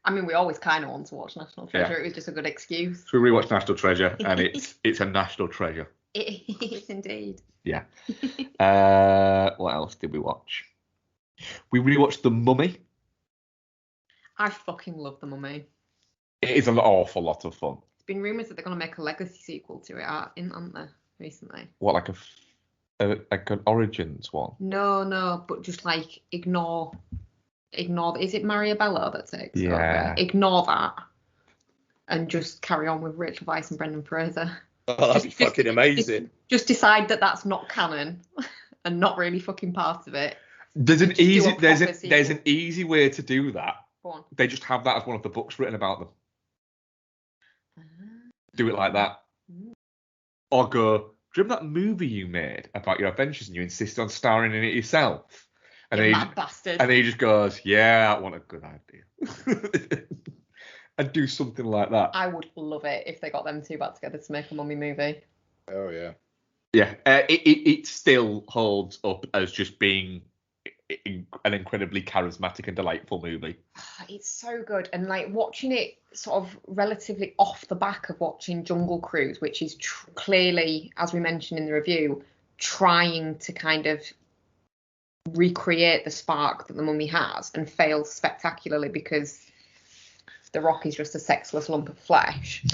I mean, we always kind of want to watch National Treasure. Yeah. It was just a good excuse. So we rewatched National Treasure, and it's a national treasure. It is indeed. Yeah. What else did we watch? We rewatched The Mummy. I fucking love The Mummy. It is an awful lot of fun. There's been rumours that they're going to make a legacy sequel to it, aren't there, recently? What, like an Origins one? No, but just like ignore. Is it Maria Bello that takes over? Ignore that, and just carry on with Rachel Weisz and Brendan Fraser. Oh, that'd be fucking amazing. Just decide that that's not canon, and not really fucking part of it. There's an easy way to do that. Go on. They just have that as one of the books written about them. Do it like that. Or go, do you remember that movie you made about your adventures and you insist on starring in it yourself? And you mad bastard. And then he just goes, yeah, that wasn't a good idea. And do something like that. I would love it if they got them two back together to make a mummy movie. Oh, yeah. Yeah, it still holds up as just being an incredibly charismatic and delightful movie. It's so good, and like watching it sort of relatively off the back of watching Jungle Cruise, which is clearly, as we mentioned in the review, trying to kind of recreate the spark that the mummy has, and fails spectacularly because the Rock is just a sexless lump of flesh.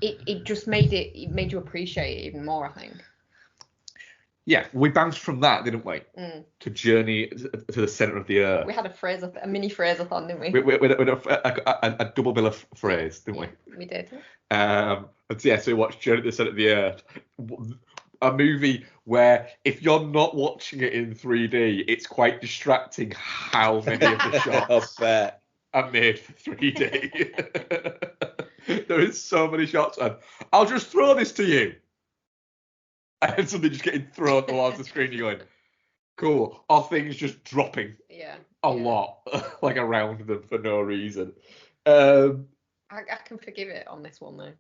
It just made you appreciate it even more, I think. Yeah, we bounced from that, didn't we? To Journey to the Centre of the Earth. We had a mini Fraser-thon, didn't we? We had a double bill of phrase, didn't we? We did. So we watched Journey to the Centre of the Earth. a movie where if you're not watching it in 3D, it's quite distracting how many of the shots I bet. are made for 3D. There is so many shots, and I'll just throw this to you. And something just getting thrown towards the screen, you're going, cool. Or things just dropping a lot, like around them for no reason. I can forgive it on this one though.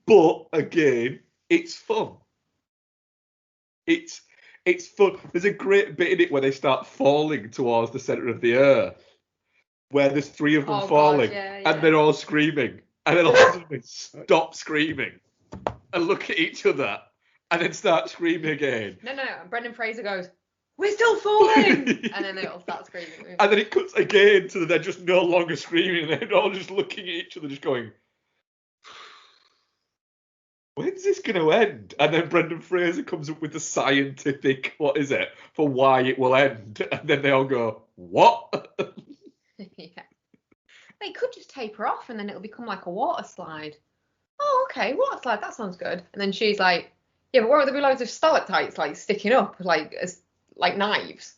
But again, it's fun. It's fun. There's a great bit in it where they start falling towards the centre of the earth, where there's 3 of them falling, and they're all screaming, and then all of a sudden they stop screaming and look at each other, and then start screaming again. No. And Brendan Fraser goes, "We're still falling," and then they all start screaming. And then it cuts again to they're just no longer screaming, and they're all just looking at each other, just going, when's this going to end? And then Brendan Fraser comes up with the scientific, what is it, for why it will end. And then they all go, what? Yeah. They could just taper off and then it'll become like a water slide. Oh, okay, water slide, that sounds good. And then she's like, yeah, but won't there be loads of stalactites like sticking up like knives?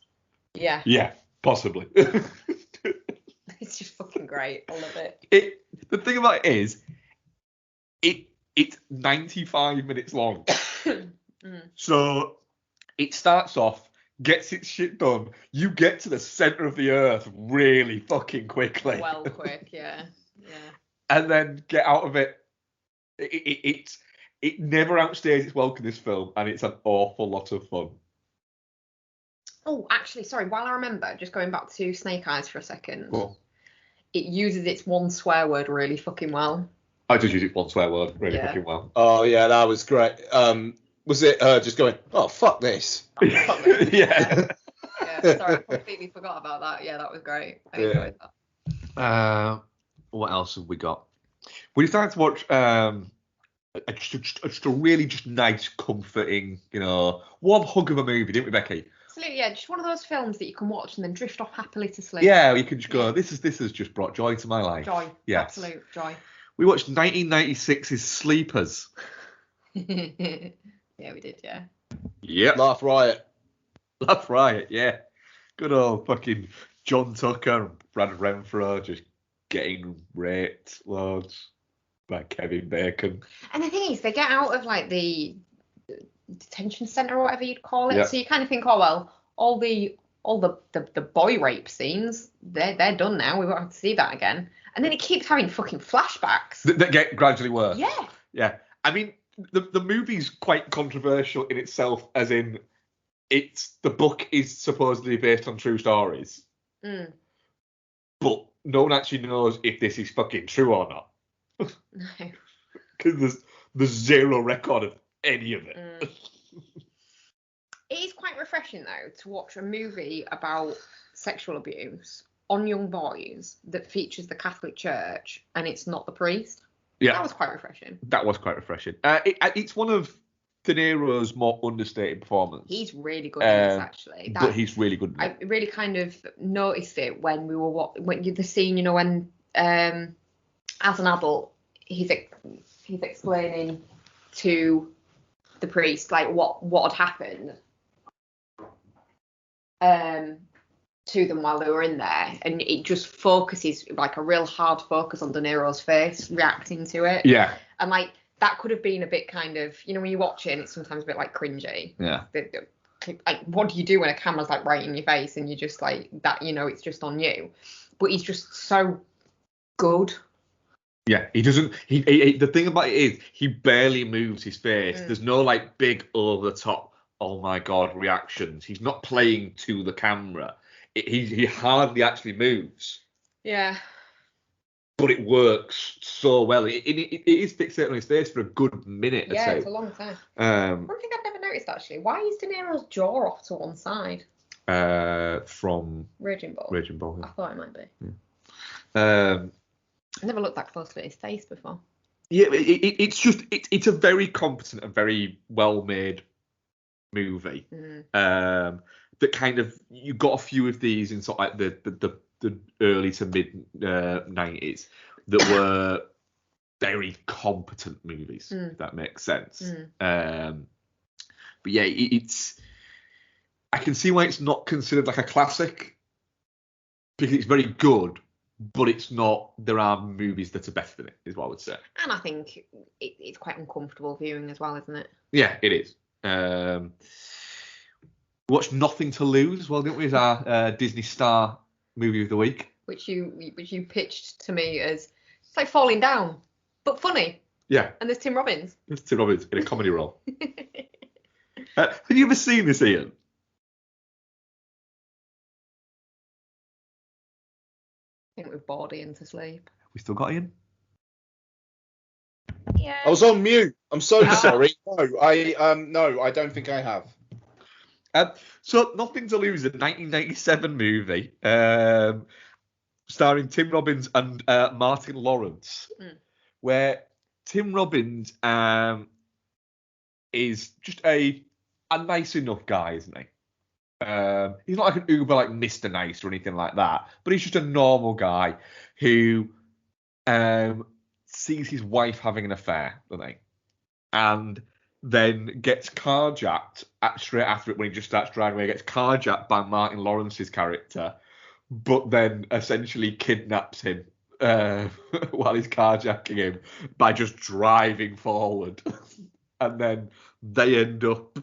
Yeah. Yeah, possibly. It's just fucking great. I love it. The thing about it is, it's 95 minutes long. So it starts off, gets its shit done. You get to the centre of the earth really fucking quickly. Well, quick, yeah. And then get out of it. It never outstays its welcome, this film, and it's an awful lot of fun. Oh, actually, sorry, while I remember, just going back to Snake Eyes for a second. Cool. It uses its one swear word really fucking well. I just use it one swear word really fucking well. Oh yeah, that was great. Was it her just going, oh fuck this? Oh, fuck this. Yeah. Yeah, sorry, I completely forgot about that. Yeah, that was great. I enjoyed that. What else have we got? We decided to watch just a really just nice, comforting, warm hug of a movie, didn't we, Becky? Absolutely, yeah. Just one of those films that you can watch and then drift off happily to sleep. Yeah, you can just go, this has just brought joy to my life. Joy. Yes. Absolute joy. We watched 1996's Sleepers. Yeah, we did, yeah. Yep. Laugh Riot. Laugh Riot, yeah. Good old fucking John Tucker and Brad Renfro just getting raped loads by Kevin Bacon. And the thing is, they get out of like the detention centre or whatever you'd call it. Yeah. So you kind of think, oh well, all the boy rape scenes, they're done now. We won't have to see that again. And then it keeps having fucking flashbacks. That get gradually worse. Yeah. Yeah. I mean, the movie's quite controversial in itself, as in the book is supposedly based on true stories. But no one actually knows if this is fucking true or not. No. Because there's zero record of any of it. It is quite refreshing though to watch a movie about sexual abuse on young boys that features the Catholic Church and it's not the priest. Yeah, that was quite refreshing. That was quite refreshing. It's one of De Niro's more understated performances. He's really good in this, actually. But he's really good. I really kind of noticed it when we were the scene, when as an adult he's explaining to the priest like what had happened to them while they were in there, and it just focuses like a real hard focus on De Niro's face reacting to it. Yeah. And like that could have been a bit kind of, when you watch it and it's sometimes a bit like cringy. Yeah. Like, what do you do when a camera's like right in your face and you're just like that, it's just on you? But he's just so good. Yeah, he doesn't. He the thing about it is he barely moves his face. There's no like big over the top, oh my god reactions. He's not playing to the camera. He hardly actually moves. Yeah. But it works so well. It is fixated on his face for a good minute. Yeah, or it's a long time. One thing I've never noticed actually. Why is De Niro's jaw off to one side? From Raging Bull. Raging Bull. Yeah. I thought it might be. Yeah. I never looked that closely at his face before. Yeah, it's a very competent and very well made movie. That kind of, you got a few of these in sort of like the early to mid 90s that were very competent movies, if that makes sense. But But yeah, it's. I can see why it's not considered like a classic, because it's very good, but it's not. There are movies that are better than it, is what I would say. And I think it's quite uncomfortable viewing as well, isn't it? Yeah, it is. We watched Nothing to Lose as well, didn't we? As our Disney Star movie of the week. Which you pitched to me as it's like Falling Down, but funny. Yeah. And there's Tim Robbins. There's Tim Robbins in a comedy role. Have you ever seen this, Ian? I think we've bored Ian to sleep. We still got Ian? Yeah. I was on mute. I'm so sorry. No, I don't think I have. So Nothing to Lose, a 1997 movie starring Tim Robbins and Martin Lawrence, where Tim Robbins is just a nice enough guy, isn't he? He's not like an uber like Mr. Nice or anything like that, but he's just a normal guy who sees his wife having an affair, doesn't he? And then gets carjacked straight after it when he just starts driving away. Gets carjacked by Martin Lawrence's character, but then essentially kidnaps him while he's carjacking him by just driving forward. And then they end up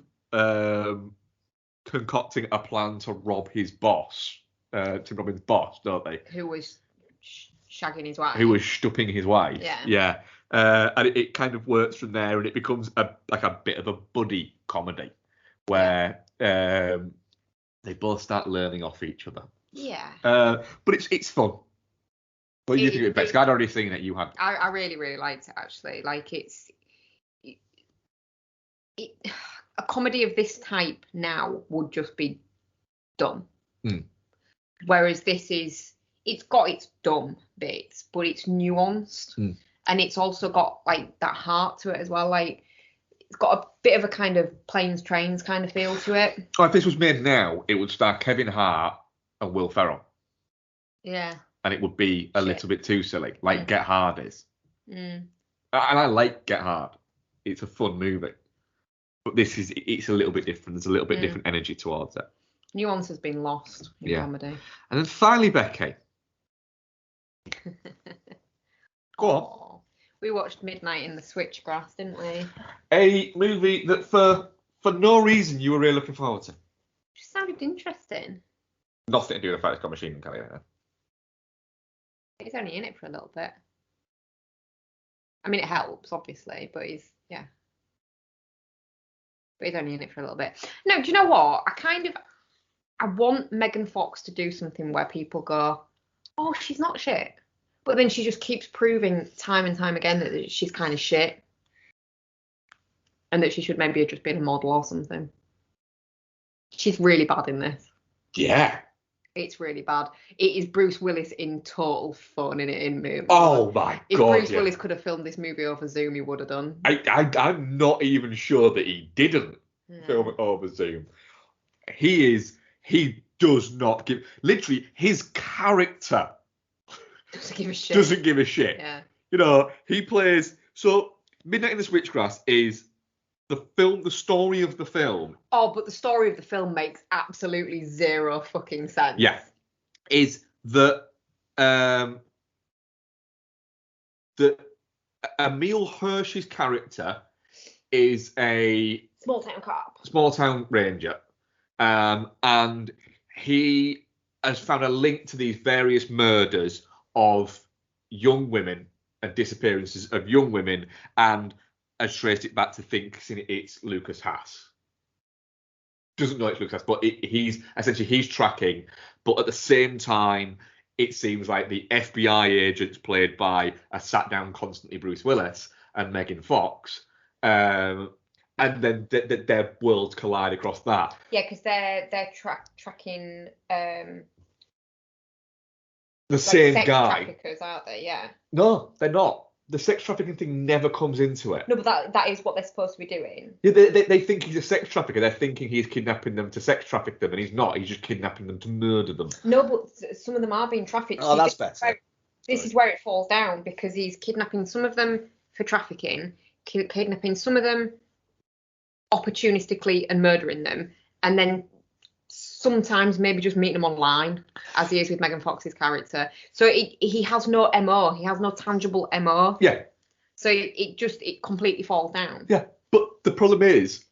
concocting a plan to rob his boss, Tim Robbins' boss, don't they? Who was shagging his wife. Who was stupping his wife. Yeah. And it kind of works from there, and it becomes a bit of a buddy comedy where they both start learning off each other. Yeah. But it's fun. What do you think of it, Bex? I'd already seen it. You had. I really, really liked it, actually. Like, it's a comedy of this type now would just be dumb. Whereas this it's got its dumb bits, but it's nuanced. And it's also got like that heart to it as well. Like, it's got a bit of a kind of Planes, Trains kind of feel to it. Oh, if this was made now, it would star Kevin Hart and Will Ferrell. Yeah. And it would be a little bit too silly, like Get Hard is. And I like Get Hard. It's a fun movie. But it's a little bit different. There's a little bit different energy towards it. Nuance has been lost in comedy. And then finally, Becky. Go on. We watched Midnight in the Switchgrass, didn't we? A movie that for no reason you were really looking forward to. Just sounded interesting. Nothing to do with the fact it's got Machine Gun Kelly in it. He's only in it for a little bit. I mean, it helps, obviously, but he's only in it for a little bit. No, do you know what? I want Megan Fox to do something where people go, oh, she's not shit. But then she just keeps proving time and time again that she's kind of shit. And that she should maybe have just been a model or something. She's really bad in this. Yeah. It's really bad. It is Bruce Willis in total fun in movie. Oh my if God. If Bruce Willis could have filmed this movie over Zoom, he would have done. I'm not even sure that he didn't film it over Zoom. He does not give, literally, his character doesn't give a shit. Yeah. You know, he plays, so Midnight in the Switchgrass is the story of the film. Oh, but the story of the film makes absolutely zero fucking sense. Yeah. Is that Emile Hirsch's character is a small town cop, small town ranger, and he has found a link to these various murders of young women and disappearances of young women, and has traced it back to thinking it's Lucas Haas. Doesn't know it's Lucas Haas, but he's tracking. But at the same time, it seems like the FBI agents played by a sat down constantly Bruce Willis and Megan Fox, and then their worlds collide across that. Yeah, because they're tracking the same sex guy. Traffickers, aren't they? Yeah. No, they're not. The sex trafficking thing never comes into it. No, but that is what they're supposed to be doing. Yeah, they think he's a sex trafficker. They're thinking he's kidnapping them to sex traffic them, and he's not. He's just kidnapping them to murder them. No, but some of them are being trafficked. Oh, that's better. This is where it falls down, because he's kidnapping some of them for trafficking, kidnapping some of them opportunistically and murdering them, and then sometimes maybe just meeting them online, as he is with Megan Fox's character. So he has no MO. He has no tangible MO. Yeah. So it completely falls down. Yeah. But the problem is,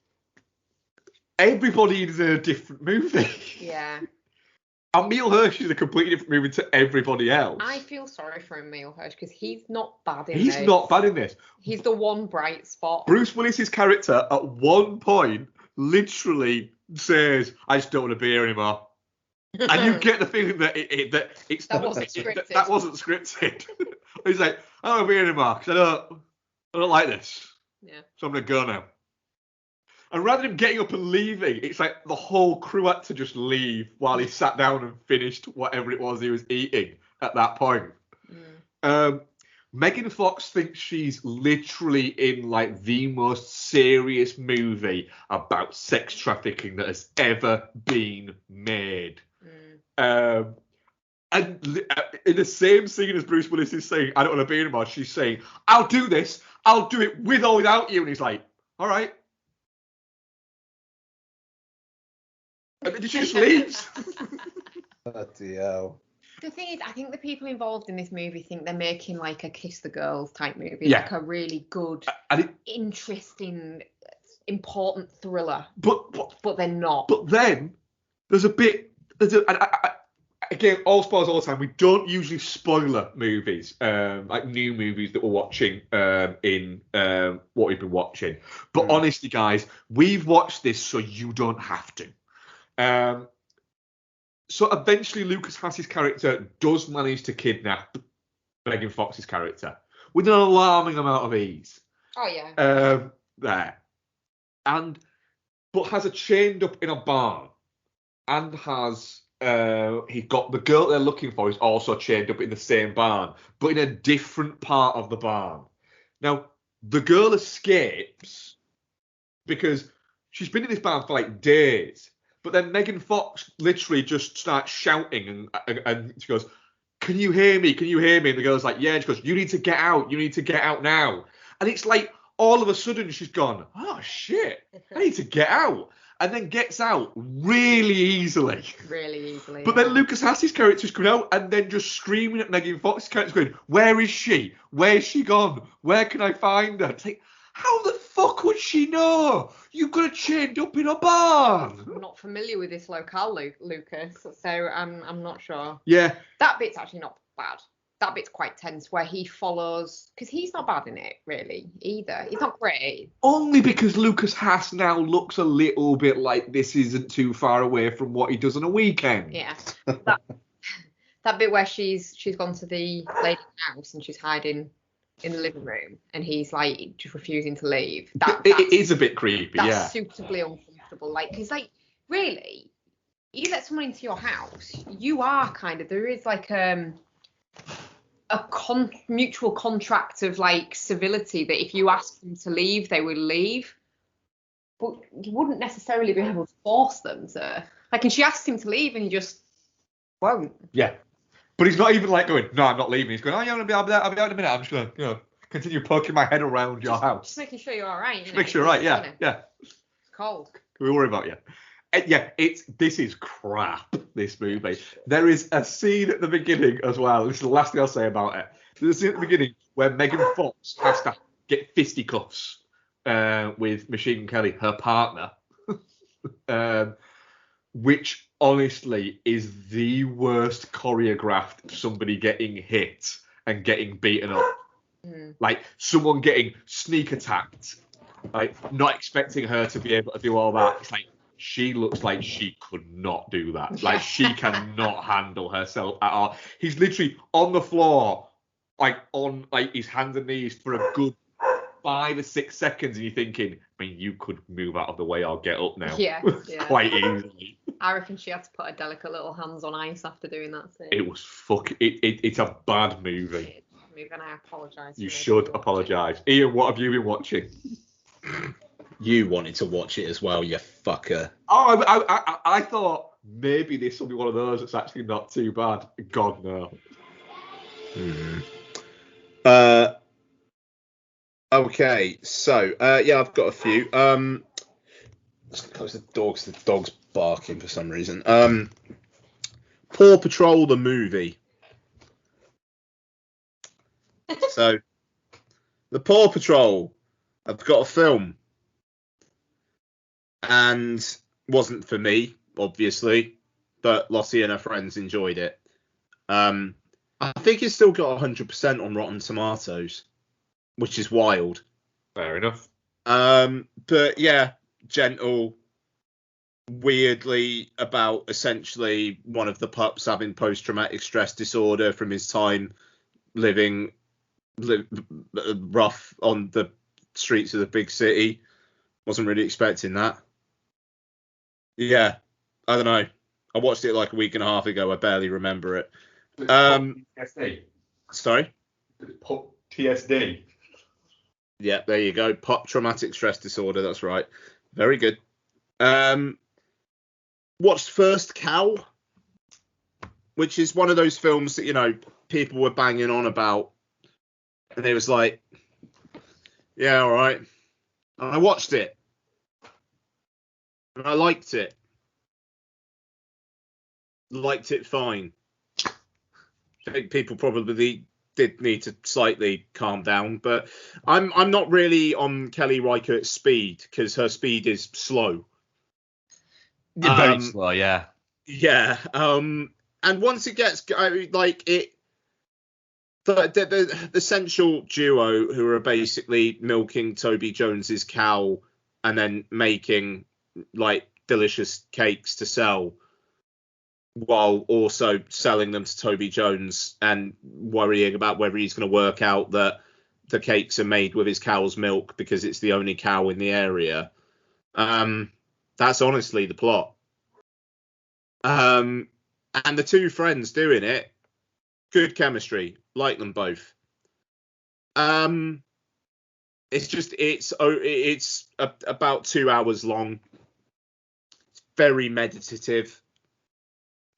everybody is in a different movie. Yeah. Emile Hirsch is a completely different movie to everybody else. I feel sorry for Emile Hirsch because he's not bad in He's this. not bad in this. He's the one bright spot. Bruce Willis's character at one point literally says, "I just don't want to be here anymore," and you get the feeling that That wasn't scripted. That wasn't scripted. He's like, "I don't want to be here anymore because I don't like this. Yeah. So I'm gonna go now." And rather than getting up and leaving, it's like the whole crew had to just leave while he sat down and finished whatever it was he was eating at that point. Megan Fox thinks she's literally in like the most serious movie about sex trafficking that has ever been made. And in the same scene as Bruce Willis is saying, "I don't want to be anymore," she's saying, "I'll do this. I'll do it with or without you." And he's like, "All right." And then she just leaves. Bloody hell. The thing is, I think the people involved in this movie think they're making like a Kiss the Girls type movie, Yeah. like a really good, interesting, important thriller. But they're not. But then there's a bit. Again, all spoilers all the time. We don't usually spoiler movies, like new movies that we're watching in what we've been watching. But honestly, guys, we've watched this so you don't have to. So eventually Lucas Haas's character does manage to kidnap Megan Fox's character with an alarming amount of ease. Oh yeah. There. But has her chained up in a barn and has he got the girl they're looking for is also chained up in the same barn, but in a different part of the barn. Now, the girl escapes because she's been in this barn for like days. But then Megan Fox literally just starts shouting and she goes, "Can you hear me? Can you hear me?" And the girl's like, "Yeah." And she goes, "You need to get out. You need to get out now." And it's like all of a sudden she's gone, "Oh shit, I need to get out." And then gets out really easily. Really easily. But then Lucas Haas's character's coming out and then just screaming at Megan Fox's character going, "Where is she? Where's she gone? Where can I find her?" It's like, how the fuck would she know? You've got her chained up in a barn. I'm not familiar with this locale, Lucas, so I'm not sure. Yeah. That bit's actually not bad. That bit's quite tense, where he follows, because he's not bad in it, really, either. He's not great. Only because Lucas Haas now looks a little bit like this isn't too far away from what he does on a weekend. Yeah. That bit where she's gone to the lady's house and she's hiding in the living room and he's like just refusing to leave. It is a bit creepy, that's yeah. Suitably uncomfortable. Like, because like really, you let someone into your house, you are kind of, there is like a mutual contract of like civility that if you ask them to leave, they will leave. But you wouldn't necessarily be able to force them to. Like, and she asks him to leave and he just won't. Yeah. But he's not even like going, "No, I'm not leaving." He's going, "Oh, yeah, I'll be out in a minute. I'm just going to, continue poking my head around your house." Just making sure you're all right. Just make sure you're right, yeah, yeah. It's cold. Can we worry about you? This is crap, this movie. There is a scene at the beginning as well. This is the last thing I'll say about it. There's a scene at the beginning where Megan Fox has to get fisticuffs with Machine Gun Kelly, her partner, which honestly is the worst choreographed somebody getting hit and getting beaten up. Like someone getting sneak attacked, like not expecting her to be able to do all that. It's like she looks like she could not do that. Like she cannot handle herself at all. He's literally on the floor, like on like his hands and knees for a good 5 or 6 seconds, and you're thinking, I mean, you could move out of the way. I'll get up now. Yeah. Quite easily. I reckon she had to put her delicate little hands on ice after doing that scene. It was it's a bad movie. And I apologise. You should apologise. Ian, what have you been watching? You wanted to watch it as well, you fucker. Oh, I thought maybe this will be one of those that's actually not too bad. God, no. Okay, so, I've got a few. Let's close the door 'cause the dog's barking for some reason. Paw Patrol the movie. So, the Paw Patrol have got a film, and wasn't for me, obviously, but Lottie and her friends enjoyed it. I think it's still got 100% on Rotten Tomatoes, which is wild. Fair enough. But yeah, gentle, weirdly about essentially one of the pups having post-traumatic stress disorder from his time living rough on the streets of the big city. Wasn't really expecting that. Yeah, I don't know. I watched it like a week and a half ago. I barely remember it. TSD. Sorry? TSD. Yeah, there you go. Pup traumatic stress disorder. That's right. Very good. Watched First Cow, which is one of those films that, you know, people were banging on about. And it was like, yeah, all right. And I watched it. And I liked it. Liked it fine. I think people probably did need to slightly calm down, but I'm not really on Kelly Reichert's speed because her speed is slow. Very slow, yeah. Yeah. And once it gets like it, the central duo who are basically milking Toby Jones's cow and then making like delicious cakes to sell, while also selling them to Toby Jones and worrying about whether he's going to work out that the cakes are made with his cow's milk because it's the only cow in the area. That's honestly the plot. And the two friends doing it, good chemistry, like them both. It's about 2 hours long. It's very meditative.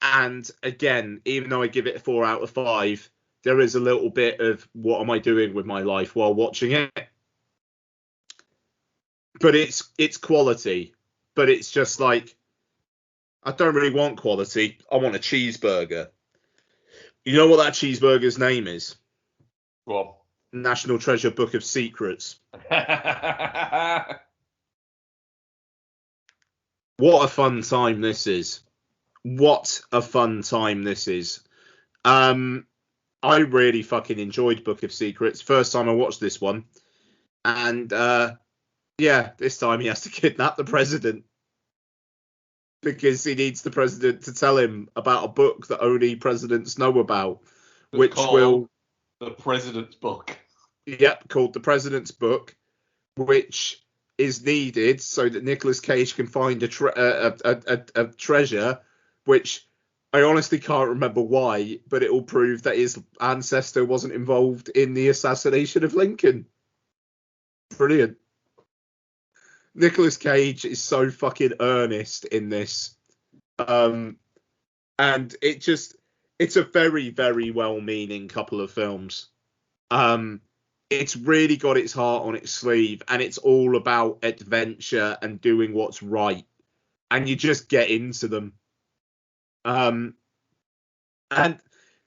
And again, even though I give it a 4 out of 5, there is a little bit of what am I doing with my life while watching it. But it's quality. But it's just like, I don't really want quality. I want a cheeseburger. You know what that cheeseburger's name is? What? National Treasure Book of Secrets. What a fun time this is. What a fun time this is. I really fucking enjoyed Book of Secrets. First time I watched this one. And yeah, this time he has to kidnap the president. Because he needs the president to tell him about a book that only presidents know about. Which will... The President's Book. Yep, called The President's Book. Which is needed so that Nicolas Cage can find a treasure, which I honestly can't remember why, but it will prove that his ancestor wasn't involved in the assassination of Lincoln. Brilliant. Nicolas Cage is so fucking earnest in this. And it's a very, very well-meaning couple of films. It's really got its heart on its sleeve, and it's all about adventure and doing what's right. And you just get into them. And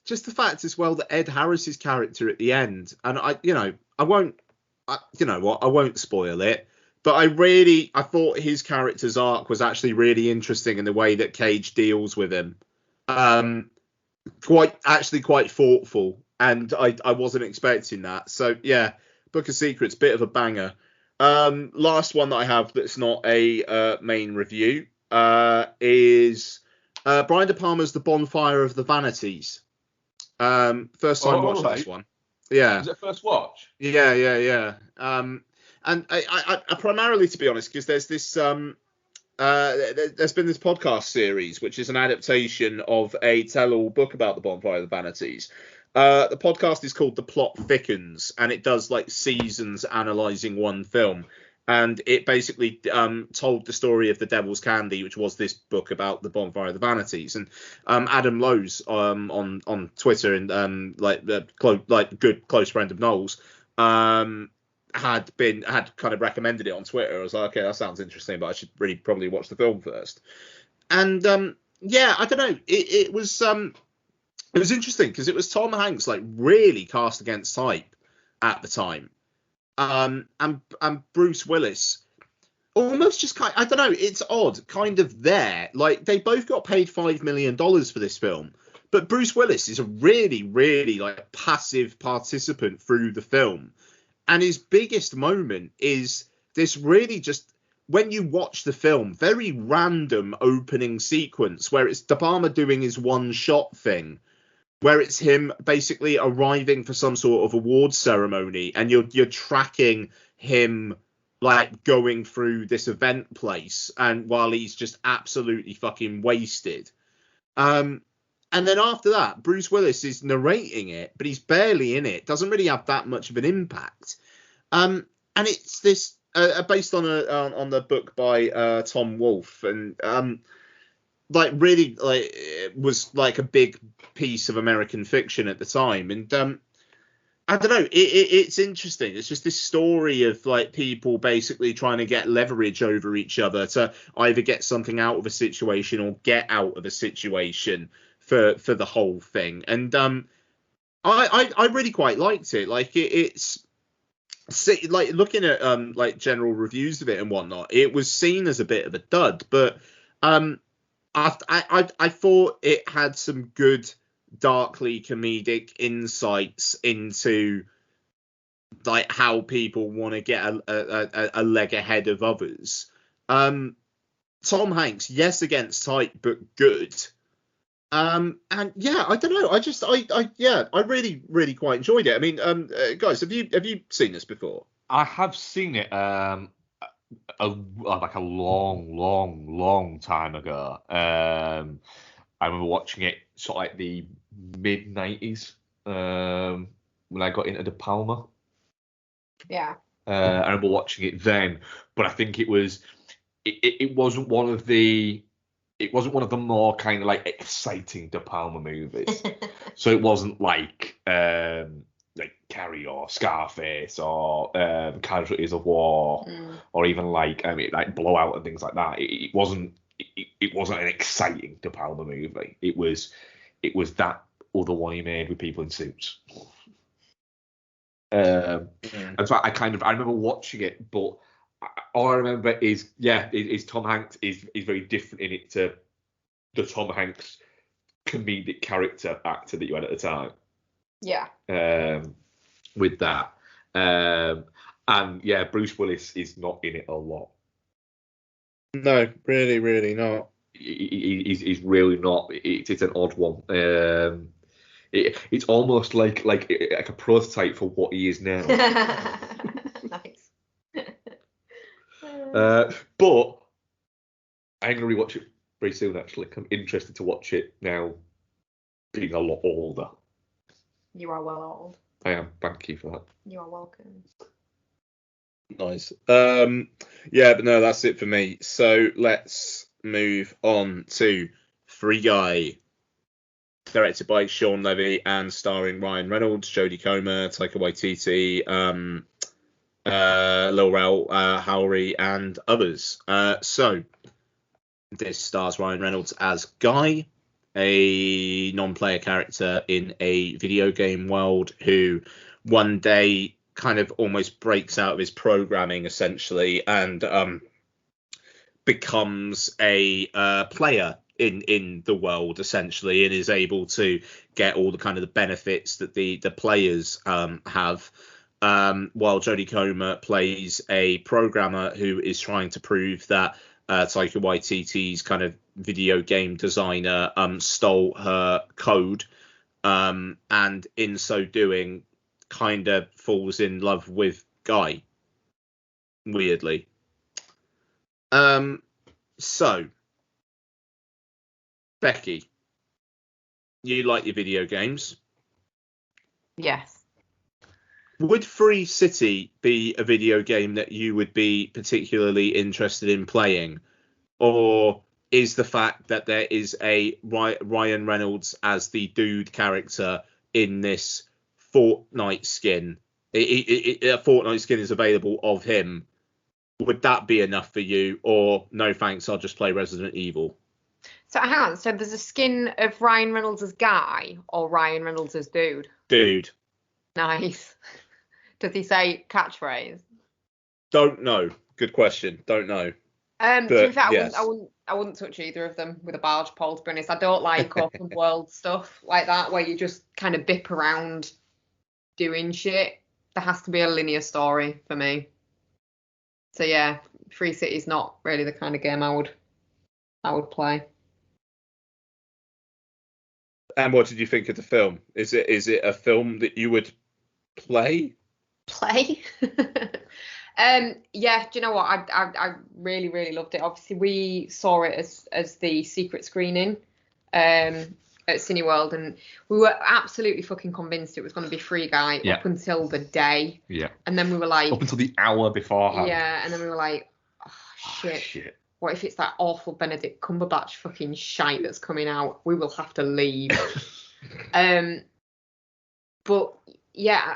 just the fact as well that Ed Harris's character at the end, and I won't spoil it, but I thought his character's arc was actually really interesting in the way that Cage deals with him. Quite thoughtful, and I wasn't expecting that. So yeah, Book of Secrets, bit of a banger. Last one that I have that's not a main review is Brian De Palma's The Bonfire of the Vanities. First time watching this one. Yeah. Was it first watch? Yeah. And I primarily, to be honest, because there's this there's been this podcast series which is an adaptation of a tell-all book about the Bonfire of the Vanities. The podcast is called The Plot Thickens, and it does like seasons analysing one film. And it basically told the story of The Devil's Candy, which was this book about the Bonfire of the Vanities. And Adam Lowe's on Twitter, and good close friend of Noel's, had kind of recommended it on Twitter. I was like, okay, that sounds interesting, but I should really probably watch the film first. And yeah, I don't know. It was interesting because it was Tom Hanks like really cast against type at the time, and Bruce Willis almost just I don't know. It's odd, kind of there. Like they both got paid $5 million for this film, but Bruce Willis is a really, really like passive participant through the film. And his biggest moment is this really just, when you watch the film, very random opening sequence where it's De Palma doing his one-shot thing, where it's him basically arriving for some sort of award ceremony, and you're tracking him like going through this event place, and while he's just absolutely fucking wasted. And then after that, Bruce Willis is narrating it, but he's barely in it. Doesn't really have that much of an impact. And it's this based on the book by Tom Wolfe, and like really like it was like a big piece of American fiction at the time. And I don't know, it's interesting. It's just this story of like people basically trying to get leverage over each other to either get something out of a situation or get out of a situation for the whole thing. And I really quite liked it. Like it's like looking at like general reviews of it and whatnot, it was seen as a bit of a dud, but I thought it had some good darkly comedic insights into like how people want to get a leg ahead of others. Tom Hanks, yes, against type, but good. And yeah, I don't know. I really, really quite enjoyed it. I mean, guys, have you seen this before? I have seen it like a long time ago. I remember watching it sort of like the mid 90s when I got into De Palma. Yeah. I remember watching it then, but I think it wasn't one of the more kind of like exciting De Palma movies. So it wasn't like Carrie or Scarface or Casualties of War or even like like Blowout and things like that. It wasn't an exciting De Palma movie. It was that other one he made with people in suits. And so I remember watching it, but all I remember is Tom Hanks is very different in it to the Tom Hanks comedic character actor that you had at the time. Yeah. With that. And yeah, Bruce Willis is not in it a lot. No, really, really not. He's really not. It's an odd one. It's almost like a prototype for what he is now. Nice. But I'm going to rewatch it very soon, actually. I'm interested to watch it now, being a lot older. You are well old. I am. Thank you for that. You are welcome. Nice. Yeah, but no, that's it for me. So let's move on to Free Guy. Directed by Sean Levy and starring Ryan Reynolds, Jodie Comer, Taika Waititi, Lil Rel Howery, and others. So this stars Ryan Reynolds as Guy, a non-player character in a video game world who one day kind of almost breaks out of his programming essentially and becomes a player in the world essentially, and is able to get all the kind of the benefits that the players have, while Jodie Comer plays a programmer who is trying to prove that Taika Waititi's kind of video game designer stole her code, and in so doing kind of falls in love with Guy, weirdly. So Becky, you like your video games? Yes. Would Free City be a video game that you would be particularly interested in playing? Or is the fact that there is a Ryan Reynolds as the dude character in this Fortnite skin a Fortnite skin is available of him, would that be enough for you? Or no thanks, I'll just play Resident Evil? So hang on, so there's a skin of Ryan Reynolds as guy or Ryan Reynolds as dude? Dude. Nice. Does he say catchphrase? Don't know. Good question. Don't know. To be fair, yes. I wouldn't touch either of them with a barge pole, to be honest. I don't like open world stuff like that where you just kind of bip around doing shit. There has to be a linear story for me. So yeah, Free City's not really the kind of game I would play. And what did you think of the film? Is it a film that you would play? Play? Yeah, do you know what? I really, really loved it. Obviously, we saw it as the secret screening at Cineworld, and we were absolutely fucking convinced it was going to be Free Guy up until the day. Yeah. And then we were like... Up until the hour beforehand. Yeah, and then we were like, oh, shit. What if it's that awful Benedict Cumberbatch fucking shite that's coming out? We will have to leave. But yeah,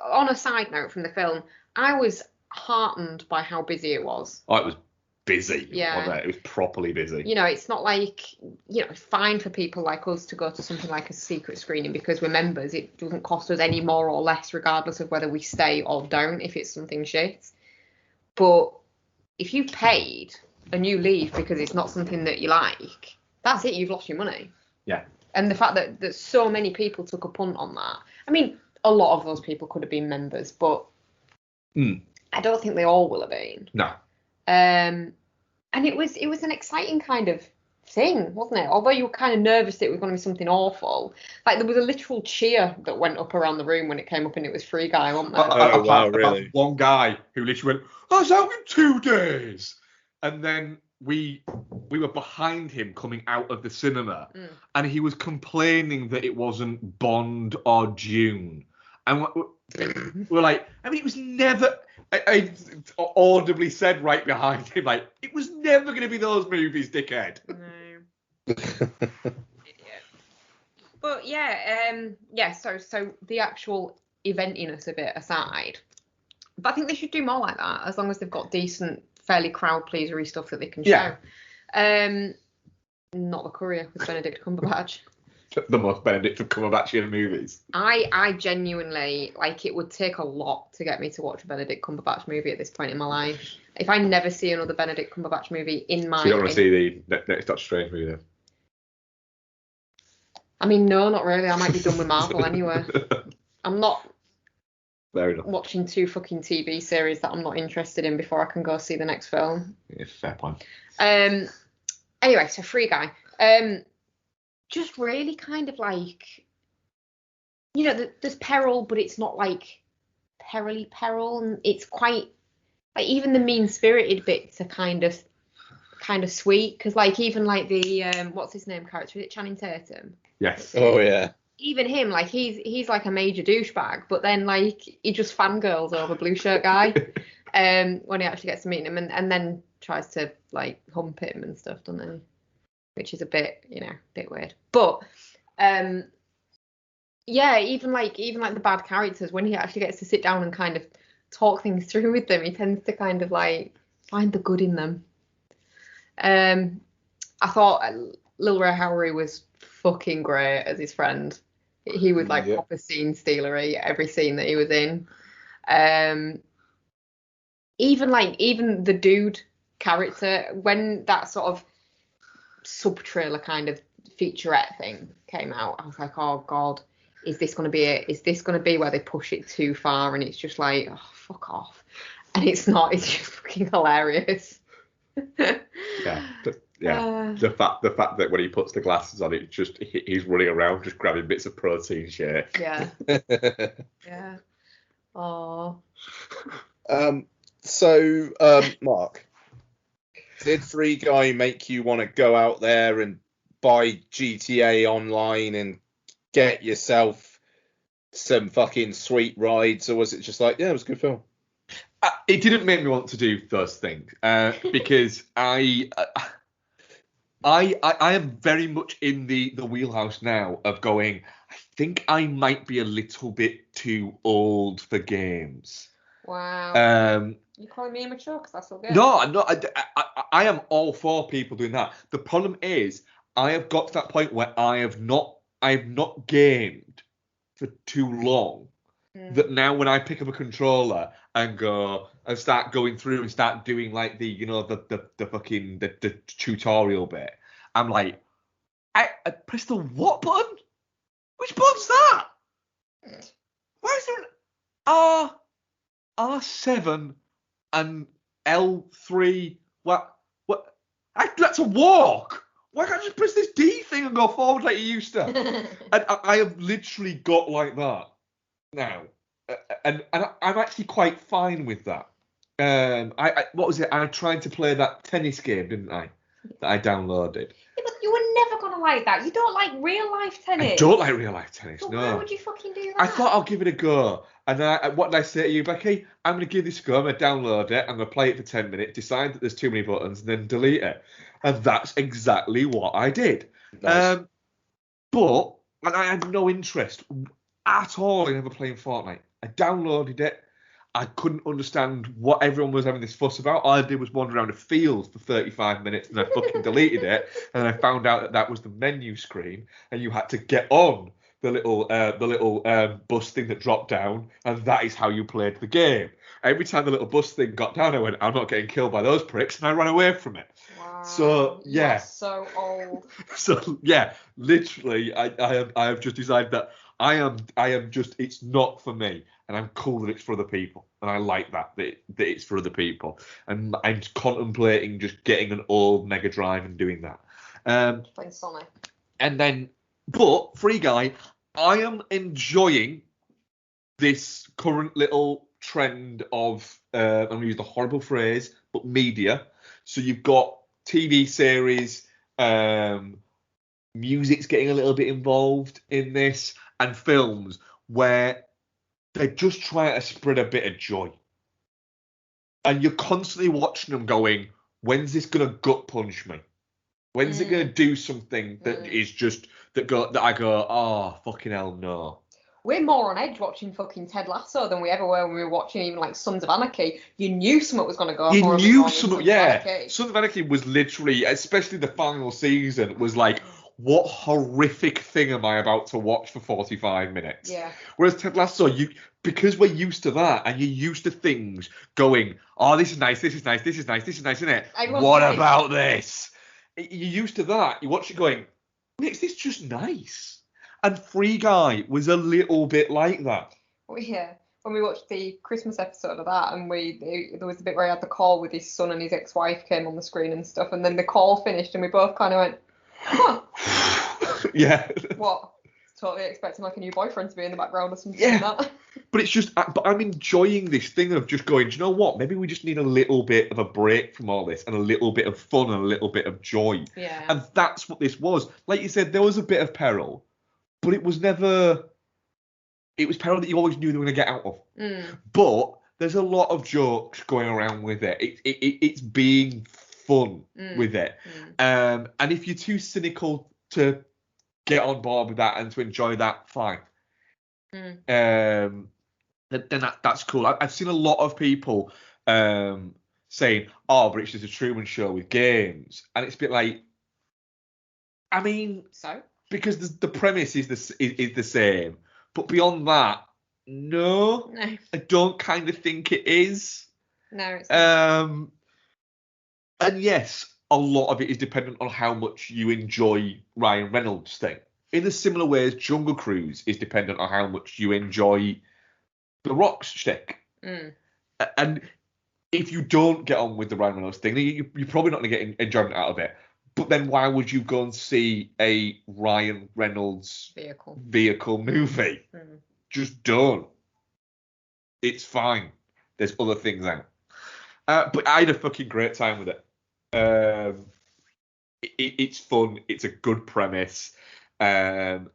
on a side note from the film, I was heartened by how busy it was. Oh, it was busy. Yeah. Wasn't it? It was properly busy. You know, it's not like, you know, it's fine for people like us to go to something like a secret screening because we're members. It doesn't cost us any more or less, regardless of whether we stay or don't, if it's something shit. But if you've paid and you leave because it's not something that you like, that's it, you've lost your money. Yeah. And the fact that so many people took a punt on that. I mean, a lot of those people could have been members, but I don't think they all will have been. No. And it was an exciting kind of thing, wasn't it? Although you were kind of nervous that it was going to be something awful. Like, there was a literal cheer that went up around the room when it came up and it was Free Guy, wasn't there? Oh, wow, really? One guy who literally went, "Oh, it's out in 2 days." And then we were behind him coming out of the cinema, and he was complaining that it wasn't Bond or Dune. And we're like, I mean, it was never... I audibly said right behind him, like, it was never going to be those movies, dickhead. No. But yeah, so the actual eventiness of it aside, but I think they should do more like that, as long as they've got decent, fairly crowd pleasery stuff that they can show. Not The Courier with Benedict Cumberbatch. The most Benedict Cumberbatchian movies. I genuinely, like, it would take a lot to get me to watch a Benedict Cumberbatch movie at this point in my life. If I never see another Benedict Cumberbatch movie in my... So you don't want to see the next Doctor Strange movie then? I mean, no, not really. I might be done with Marvel anyway. I'm not watching 2 fucking TV series that I'm not interested in before I can go see the next film. Yeah, fair point. Anyway, so Free Guy. Just really kind of like, you know, there's peril, but it's not like peril, and it's quite like, even the mean-spirited bits are kind of sweet, because like, even like the what's his name character, is it Channing Tatum? Yes. Oh yeah. Even him, like, he's like a major douchebag, but then like he just fangirls over Blue Shirt Guy when he actually gets to meet him, and then tries to like hump him and stuff, doesn't he? Which is a bit, you know, a bit weird. But yeah, even like the bad characters, when he actually gets to sit down and kind of talk things through with them, he tends to kind of like find the good in them. I thought Lil Ray Howery was fucking great as his friend. He was like proper scene stealery every scene that he was in. Even the dude character, when that sort of sub-trailer kind of featurette thing came out, I was like, oh god, is this going to be it? Is this going to be where they push it too far and it's just like, oh, fuck off? And it's not. It's just fucking hilarious. The fact that when he puts the glasses on, it's just he's running around just grabbing bits of protein shake. Yeah. Yeah. Oh. Mark, did Free Guy make you want to go out there and buy GTA Online and get yourself some fucking sweet rides, or was it just like, yeah, it was a good film? It didn't make me want to do those things because I am very much in the wheelhouse now of going, I think I might be a little bit too old for games. Wow. You calling me immature because that's all good? No, I'm not. I am all for people doing that. The problem is, I have got to that point where I have not gamed for too long. That now when I pick up a controller and go and start going through and start doing like the fucking the tutorial bit, I'm like, I press the what button? Which button's that? Why is there an R7 and L3? What? That's a walk. Why can't I just press this D thing and go forward like you used to? And I have literally got like that now, and I'm actually quite fine with that. What was it? I tried to play that tennis game, didn't I? That I downloaded. Yeah, but you were never gonna like that. You don't like real life tennis. I don't like real life tennis. So no. why would you fucking do that? I thought I'll give it a go. And what did I say to you, Becky? I'm going to give this a go. I'm going to download it. I'm going to play it for 10 minutes, decide that there's too many buttons, and then delete it. And that's exactly what I did. Nice. But I had no interest at all in ever playing Fortnite. I downloaded it. I couldn't understand what everyone was having this fuss about. All I did was wander around the fields for 35 minutes, and I fucking deleted it. And then I found out that was the menu screen, and you had to get on the little bus thing that dropped down, and that is how you played the game. Every time the little bus thing got down, I went, I'm not getting killed by those pricks, and I ran away from it. Wow. So yeah. You're so old. So yeah, literally, I have just decided that I am just, it's not for me, and I'm cool that it's for other people, and I like that it's for other people, and I'm contemplating just getting an old Mega Drive and doing that. Playing Sonic. And then, but Free Guy, I am enjoying this current little trend of I'm going to use the horrible phrase, but media. So you've got TV series, music's getting a little bit involved in this, and films where they're just trying to spread a bit of joy. And you're constantly watching them going, when's this going to gut punch me? When's it going to do something that is just, that I go, oh, fucking hell, no. We're more on edge watching fucking Ted Lasso than we ever were when we were watching even like Sons of Anarchy. You knew something was going to go. You knew something, yeah. Sons of Anarchy was literally, especially the final season, was like, what horrific thing am I about to watch for 45 minutes? Yeah. Whereas Ted Lasso, because we're used to that, and you're used to things going, oh, this is nice, this is nice, this is nice, this is nice, isn't it? What about this? You're used to that. You watch it going, is this just nice? And Free Guy was a little bit like that. Well, yeah. When we watched the Christmas episode of that, and there was a bit where he had the call with his son and his ex-wife came on the screen and stuff, and then the call finished, and we both kind of went, huh. Yeah. What? Totally expecting like a new boyfriend to be in the background or something like that. But it's just, but I'm enjoying this thing of just going, do you know what? Maybe we just need a little bit of a break from all this, and a little bit of fun and a little bit of joy. Yeah. And that's what this was. Like you said, there was a bit of peril, but it was peril that you always knew they were going to get out of. But there's a lot of jokes going around with it. It's being fun with it. And if you're too cynical to get on board with that and to enjoy that, fine. Then that's cool. I've seen a lot of people saying, oh, but it's just a Truman Show with games. And it's a bit like, I mean, so? Because the premise is the same. But beyond that, no. I don't kind of think it is. No, it's not. And yes, a lot of it is dependent on how much you enjoy Ryan Reynolds' thing. In a similar way as Jungle Cruise is dependent on how much you enjoy The Rock's shtick. And if you don't get on with the Ryan Reynolds thing, you're probably not going to get enjoyment out of it. But then why would you go and see a Ryan Reynolds vehicle movie? Just don't. It's fine. There's other things out. But I had a fucking great time with it. It's fun. It's a good premise. I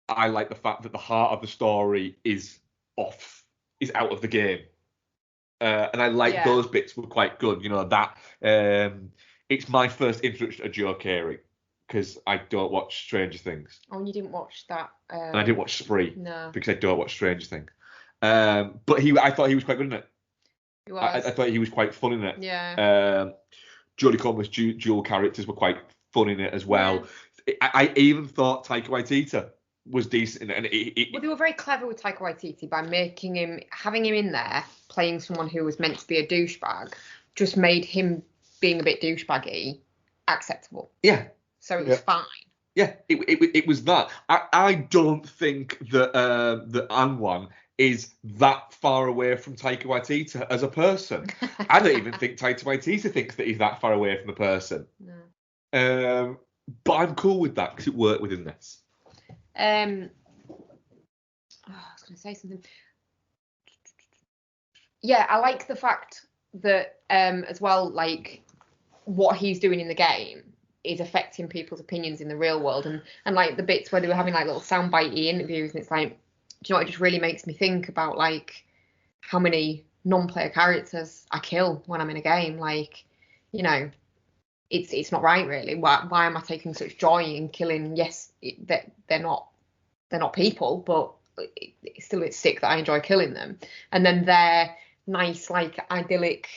like the fact that the heart of the story is out of the game. And I like those bits were quite good. You know, that it's my first introduction to Joe Carey, because I don't watch Stranger Things. Oh, and you didn't watch that. And I didn't watch Spree No. because I don't watch Stranger Things. But I thought he was quite good in it. He was. I thought he was quite fun in it. Yeah. Jodie Comer's dual characters were quite fun in it as well. Yeah. I even thought Taika Waititi was decent in it. And well, they were very clever with Taika Waititi by having him in there, playing someone who was meant to be a douchebag, just made him being a bit douchebaggy acceptable. Yeah. So it was fine. Yeah, it was that. I don't think that that Anwan is that far away from Taika Waititi as a person. I don't even think Taika Waititi thinks that he's that far away from a person. No. But I'm cool with that because it worked within this. I was going to say something. Yeah, I like the fact that as well, like what he's doing in the game is affecting people's opinions in the real world, and like the bits where they were having like little soundbitey interviews, and it's like, do you know what, it just really makes me think about like how many non-player characters I kill when I'm in a game. Like, you know, it's not right really. Why am I taking such joy in killing? Yes, they're not people, but it's still a bit sick that I enjoy killing them. And then their nice, like idyllic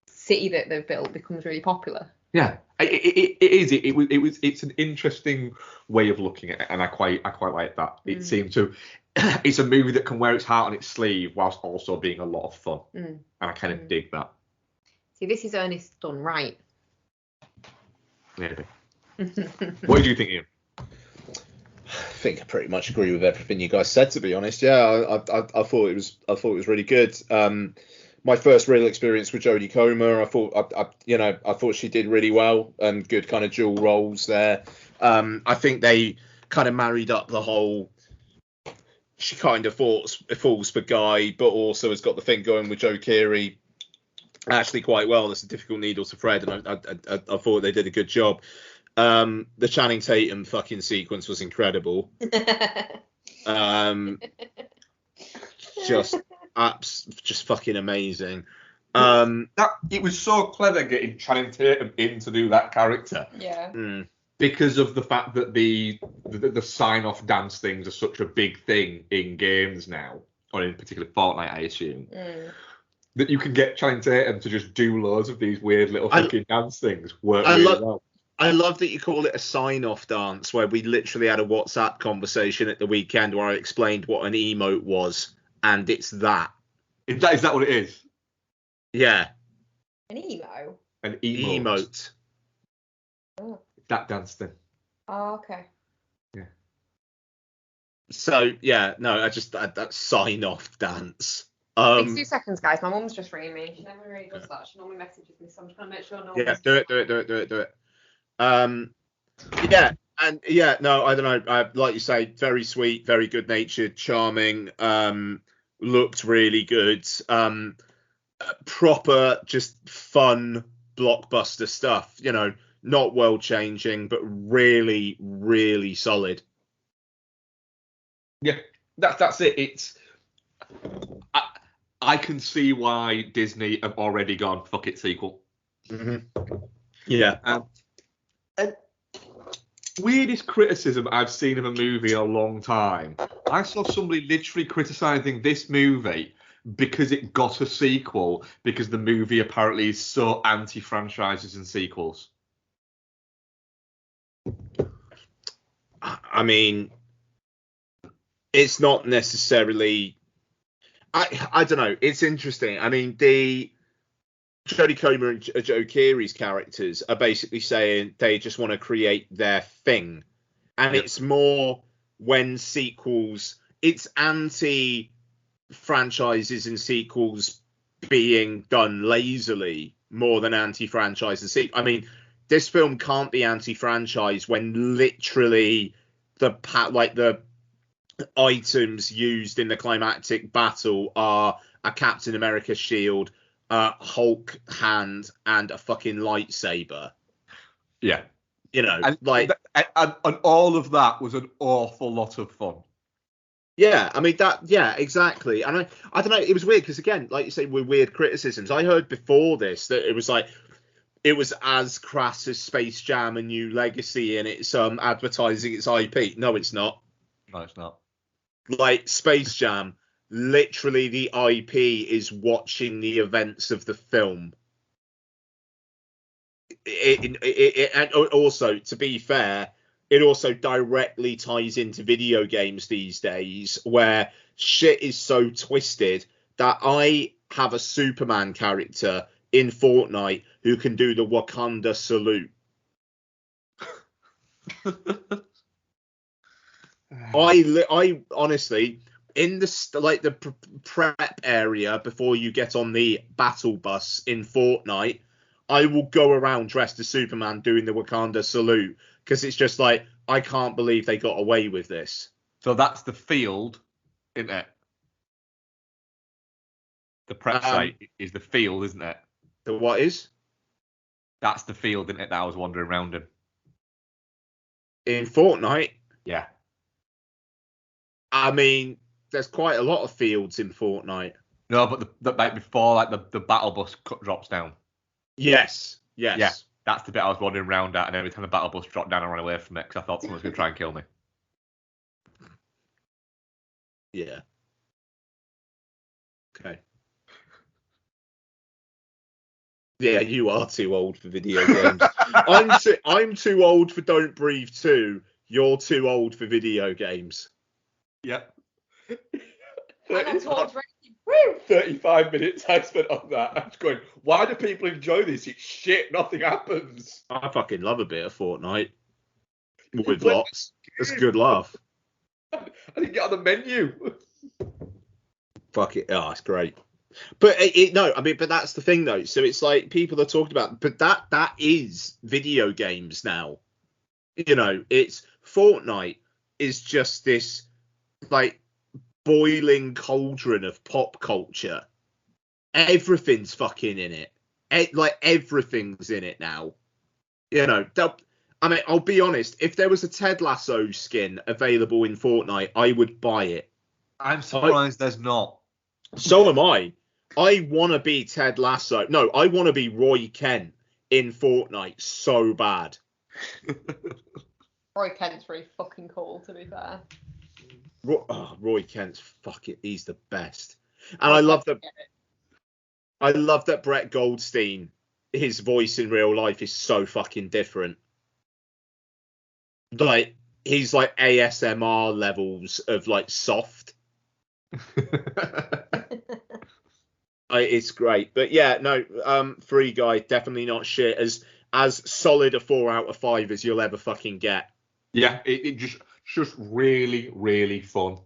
city that they've built becomes really popular. Yeah, it is. It's an interesting way of looking at it, and I quite like that. It seemed to. It's a movie that can wear its heart on its sleeve whilst also being a lot of fun, and I kind of dig that. See, this is Ernest done right. Maybe. What did you think, Ian? I think I pretty much agree with everything you guys said. To be honest, yeah, I thought it was really good. My first real experience with Jodie Comer, I thought she did really well and good kind of dual roles there. I think they kind of married up the whole. She kind of falls for Guy, but also has got the thing going with Joe Keery actually quite well. It's a difficult needle to thread, and I thought they did a good job. The Channing Tatum fucking sequence was incredible. Just fucking amazing. It was so clever getting Channing Tatum in to do that character. Yeah. Because of the fact that the sign-off dance things are such a big thing in games now, or in particular Fortnite, I assume. That you can get Channing Tatum to just do loads of these weird little fucking dance things work really well. I love that you call it a sign-off dance, where we literally had a WhatsApp conversation at the weekend where I explained what an emote was, and it's that. Is that what it is? Yeah. An emo? An emote. Oh. That dance thing. Oh, okay. Yeah. So, yeah, no, I just that sign-off dance. 2 seconds, guys. My mum's just ringing me. She never really does that. She normally messages me, so I'm just going to make sure no one... Yeah, do it. Yeah, and yeah, no, I don't know. Like you say, very sweet, very good-natured, charming. Looked really good. Proper, just fun blockbuster stuff. You know, not world-changing, but really, really solid. Yeah, that's it. It's I can see why Disney have already gone fuck it sequel. Yeah. And weirdest criticism I've seen of a movie in a long time. I saw somebody literally criticising this movie because it got a sequel because the movie apparently is so anti-franchises and sequels. I mean, it's not necessarily... I don't know. It's interesting. I mean, the Jodie Comer and Joe Keery's characters are basically saying they just want to create their thing. And it's more when sequels... It's anti-franchises and sequels being done lazily more than anti-franchises. I mean, this film can't be anti-franchise when literally the items used in the climactic battle are a Captain America shield, a Hulk hand, and a fucking lightsaber. Yeah. You know, and all of that was an awful lot of fun. Yeah, I mean exactly. And I don't know, it was weird because again, like you say, with weird criticisms, I heard before this that it was like it was as crass as Space Jam: A New Legacy, and it's advertising its IP. No, it's not. No, it's not. Like Space Jam, literally the IP is watching the events of the film. And also, to be fair, it also directly ties into video games these days, where shit is so twisted that I have a Superman character in Fortnite who can do the Wakanda salute. I honestly, in the prep area before you get on the battle bus in Fortnite, I will go around dressed as Superman doing the Wakanda salute, because it's just like, I can't believe they got away with this. So that's the field, isn't it? The prep site is the field, isn't it? The what is? That's the field, isn't it, that I was wandering around In Fortnite? Yeah. I mean, there's quite a lot of fields in Fortnite. No, but like before, like the battle bus drops down. Yes. Yeah, that's the bit I was wandering around at, and every time the battle bus dropped down, I ran away from it because I thought someone was going to try and kill me. Yeah. Okay. Yeah, you are too old for video games. I'm too old for Don't Breathe 2. You're too old for video games. Yeah. I'm too old for 35 minutes I spent on that. I was going, why do people enjoy this? It's shit. Nothing happens. I fucking love a bit of Fortnite. With lots. It's a good laugh. I didn't get on the menu. Fuck it. Oh, it's great. But but that's the thing though. So it's like people are talking about, but that is video games now. You know, it's Fortnite is just this like boiling cauldron of pop culture. Everything's fucking in it. Like everything's in it now. You know, I mean, I'll be honest. If there was a Ted Lasso skin available in Fortnite, I would buy it. I'm surprised there's not. So am I. I want to be Ted Lasso. No, I want to be Roy Kent in Fortnite so bad. Roy Kent's really fucking cool, to be fair. Roy Kent's he's the best. And I love that Brett Goldstein, his voice in real life is so fucking different. Like, he's like ASMR levels of like soft. It's great. But yeah, no, Free Guy, definitely not shit. As solid a 4 out of 5 as you'll ever fucking get. Yeah, it just really, really fun.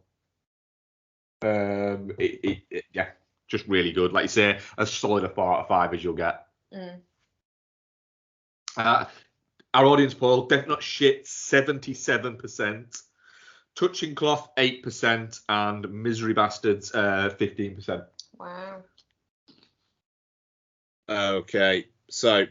Yeah, just really good. Like you say, as solid a 4 out of 5 as you'll get. Our audience poll, definitely not shit, 77%. Touching Cloth, 8%. And Misery Bastards, 15%. Wow. Okay, so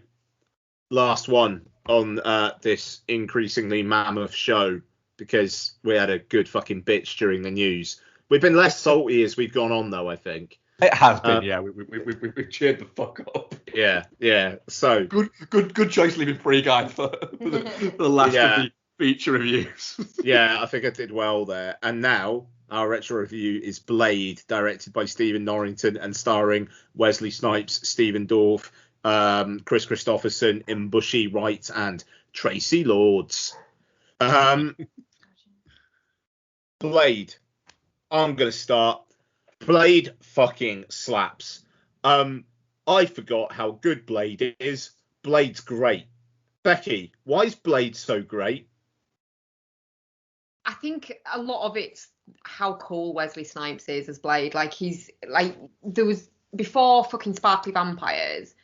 last one on this increasingly mammoth show, because we had a good fucking bitch during the news. We've been less salty as we've gone on, though, I think. It has been, yeah. We've cheered the fuck up. Yeah. So good choice leaving Free Guy for the last of the feature reviews. Yeah, I think I did well there. And now our retro review is Blade, directed by Stephen Norrington and starring Wesley Snipes, Stephen Dorff, Chris Christopherson, Imbushi Wright, and Tracy Lords. Blade. I'm going to start. Blade fucking slaps. I forgot how good Blade is. Blade's great. Becky, why is Blade so great? I think a lot of it's how cool Wesley Snipes is as Blade. Like, he's like, there was before fucking sparkly vampires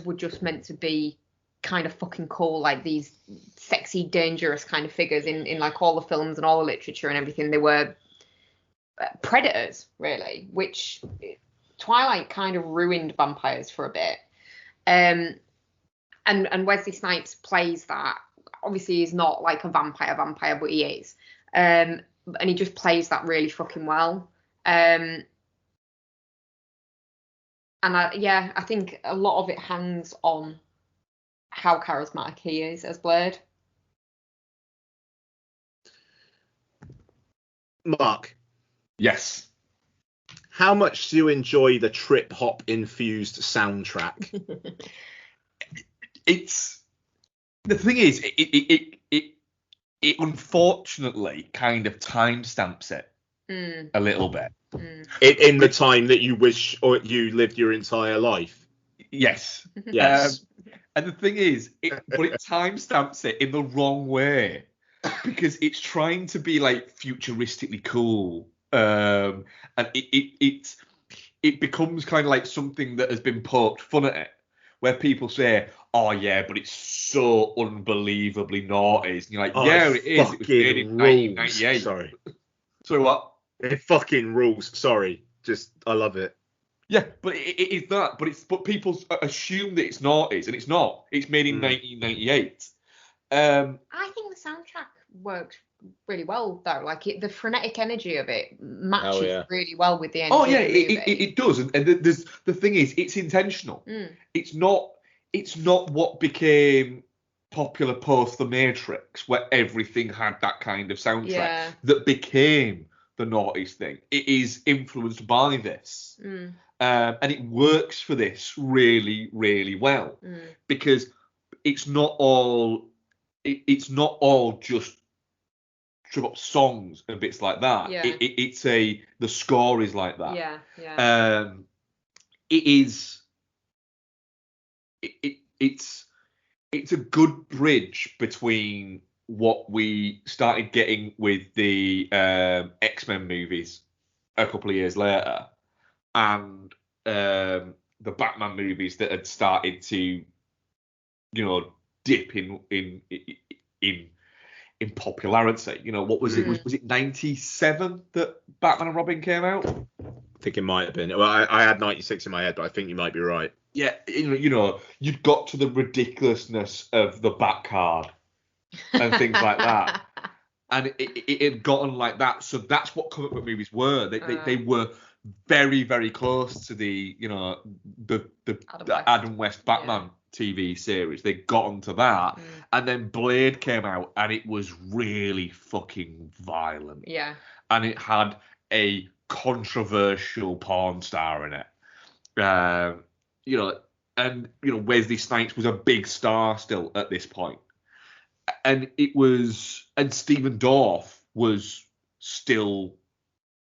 were just meant to be kind of fucking cool, like these sexy, dangerous kind of figures in like all the films and all the literature and everything. They were predators, really, which Twilight kind of ruined vampires for a bit. And Wesley Snipes plays that. Obviously, he's not like a vampire, but he is. And he just plays that really fucking well. And I think a lot of it hangs on how charismatic he is as Blade. Mark, Yes. how much do you enjoy the trip hop infused soundtrack? It's the thing is, it unfortunately kind of timestamps it a little bit. In the time that you wish or you lived your entire life. Yes. Yes. And the thing is, it timestamps it in the wrong way because it's trying to be like futuristically cool, and it becomes kind of like something that has been poked fun at it, where people say, "Oh yeah, but it's so unbelievably naughty," and you're like, "Yeah, it is. It was made in 1998." Sorry. So what? It fucking rules. Sorry. Just, I love it. Yeah, but it is that. But people assume that it's naughties, and it's not. It's made in 1998. I think the soundtrack worked really well though. Like the frenetic energy of it matches really well with the energy. Oh yeah, of the movie. it does. And there's the thing is, it's intentional. It's not what became popular post The Matrix, where everything had that kind of soundtrack that became the naughtiest thing. It is influenced by this. And it works for this really, really well because it's not all just trip up songs and bits like that. Yeah. The score is like that. Yeah. It's a good bridge between what we started getting with the X-Men movies a couple of years later and the Batman movies that had started to, dip in popularity. What was it? Was it 97 that Batman and Robin came out? I think it might have been. Well, I had 96 in my head, but I think you might be right. Yeah, you'd got to the ridiculousness of the Bat card and things like that. And it had gotten like that. So that's what comic book movies were. They were very, very close to the Adam West Batman TV series. They got onto that. And then Blade came out and it was really fucking violent. Yeah. And it had a controversial porn star in it. Wesley Snipes was a big star still at this point. And Stephen Dorff was still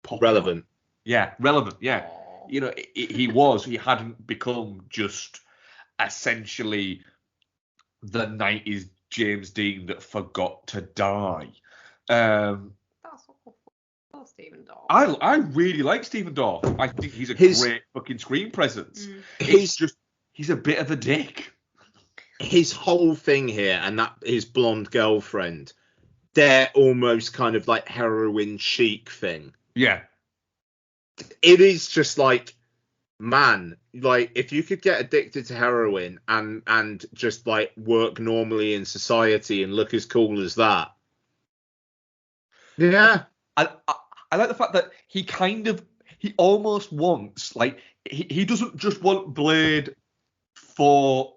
popular. Relevant. Yeah, relevant, yeah. He hadn't become just essentially the 90s James Dean that forgot to die. That's awful, Stephen Dorff. I really like Stephen Dorff. I think he's a great fucking screen presence. He's a bit of a dick. His whole thing here and that his blonde girlfriend, they're almost kind of like heroin chic thing. Yeah. It is just like, man, like if you could get addicted to heroin and just like work normally in society and look as cool as that. Yeah. I like the fact that he almost wants, like, he doesn't just want Blade to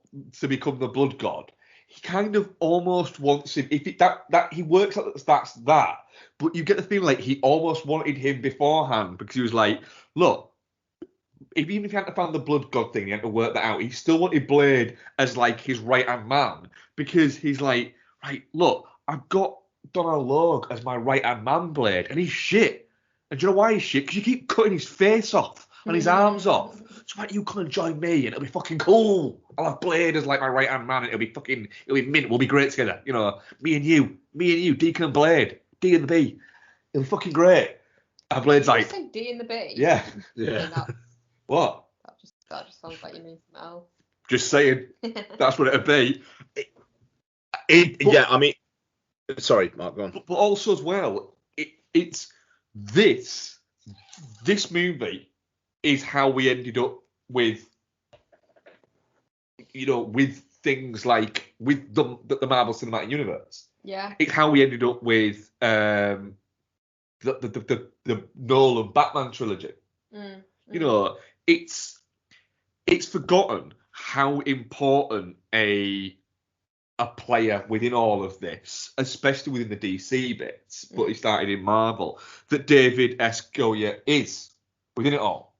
become the blood god. He kind of almost wants him. That he works out that's that, but you get the feeling like he almost wanted him beforehand because he was like, look, even if he hadn't found the blood god thing, he had to work that out. He still wanted Blade as like his right hand man because he's like, right, look, I've got Donald Logue as my right hand man, Blade, and he's shit. And do you know why he's shit? Because you keep cutting his face off and his arms off. So why don't you come and join me and it'll be fucking cool. I'll have Blade as like my right hand man and it'll be mint. We'll be great together. Me and you, Deacon and Blade, D and the B. It'll be fucking great. And Blade's like, say D and the B? Yeah. What? That just sounds like you mean something else. Just saying. That's what it'll be. I mean, sorry, Mark, go on. But also as well, it's this movie is how we ended up with things like with the Marvel Cinematic Universe. Yeah. It's how we ended up with the Nolan Batman trilogy. It's forgotten how important a a player within all of this, especially within the DC bits, but he started in Marvel, that David S. Goyer is within it all.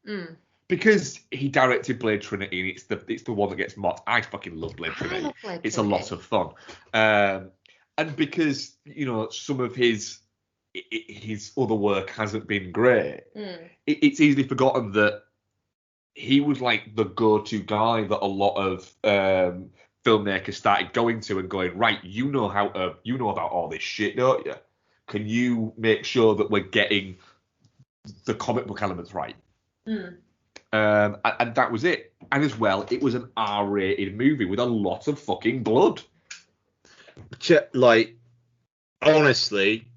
Because he directed Blade Trinity, and it's the one that gets mocked. I fucking love Blade Trinity. love Blade It's Trinity. a lot of fun. And because, some of his other work hasn't been great, it's easily forgotten that he was like the go-to guy that a lot of filmmakers started going to and going, right, you know about all this shit, don't you? Can you make sure that we're getting the comic book elements right? And that was it. And as well, it was an R-rated movie with a lot of fucking blood. Like, honestly,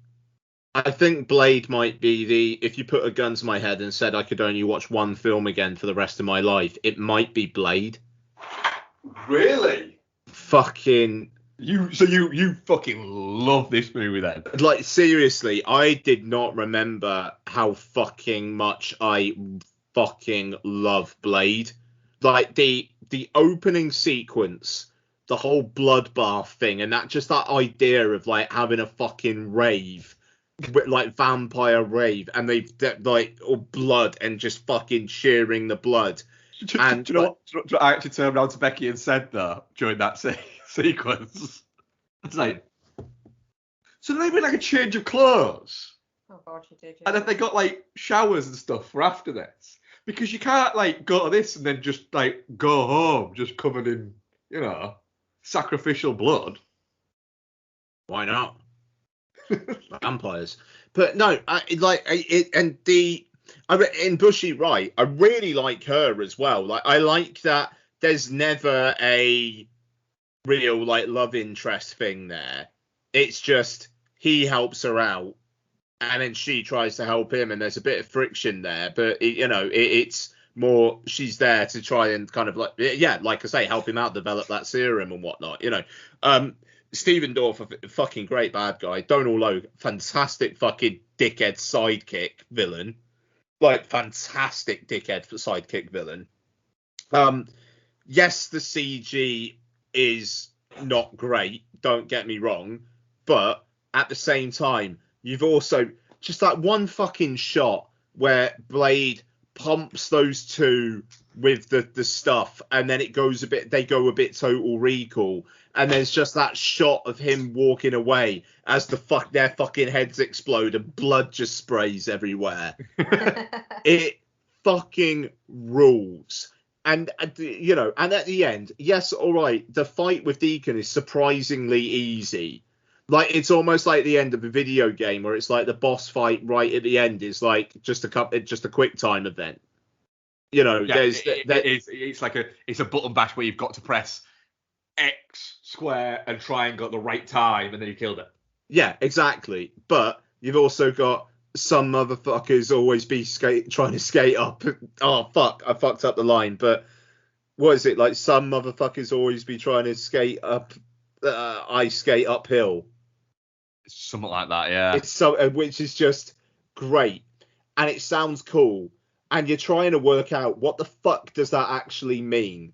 I think Blade might be if you put a gun to my head and said I could only watch one film again for the rest of my life, it might be Blade. Really? Fucking. You fucking love this movie then? Like, seriously, I did not remember how fucking much I fucking love Blade. Like, the opening sequence, the whole bloodbath thing, and that idea of like having a fucking rave, like vampire rave, and they've like all blood and just fucking cheering the blood. Do you know what I actually turned around to Becky and said though during that sequence? It's like, so they made like a change of clothes. Oh god, you did. And then they got like showers and stuff for after this. Because you can't like go to this and then just like go home just covered in, sacrificial blood. Why not? Vampires. But no, in Bushy Right, I really like her as well. Like, I like that there's never a real like love interest thing there. It's just he helps her out, and then she tries to help him, and there's a bit of friction there. But it's more she's there to try and kind of like I say, help him out, develop that serum and whatnot. Stephen Dorff, a fucking great bad guy. Donal Logue, fantastic fucking dickhead sidekick villain. Like, fantastic dickhead sidekick villain. Yes, the CG is not great, don't get me wrong, but at the same time, you've also just that one fucking shot where Blade pumps those two with the stuff, and then they go a bit Total Recall, and there's just that shot of him walking away as their fucking heads explode and blood just sprays everywhere. It fucking rules. And and at the end, yes, all right, the fight with Deacon is surprisingly easy. Like, it's almost like the end of a video game where it's like the boss fight right at the end is like just a quick time event. It's a button bash where you've got to press X, square, and triangle at the right time, and then you killed it. Yeah, exactly. But you've also got some motherfuckers always be trying to skate up. Oh fuck, I fucked up the line. But what is it like? Some motherfuckers always be trying to skate up. I skate uphill. Something like that, yeah. It's so, which is just great, and it sounds cool. And you're trying to work out what the fuck does that actually mean.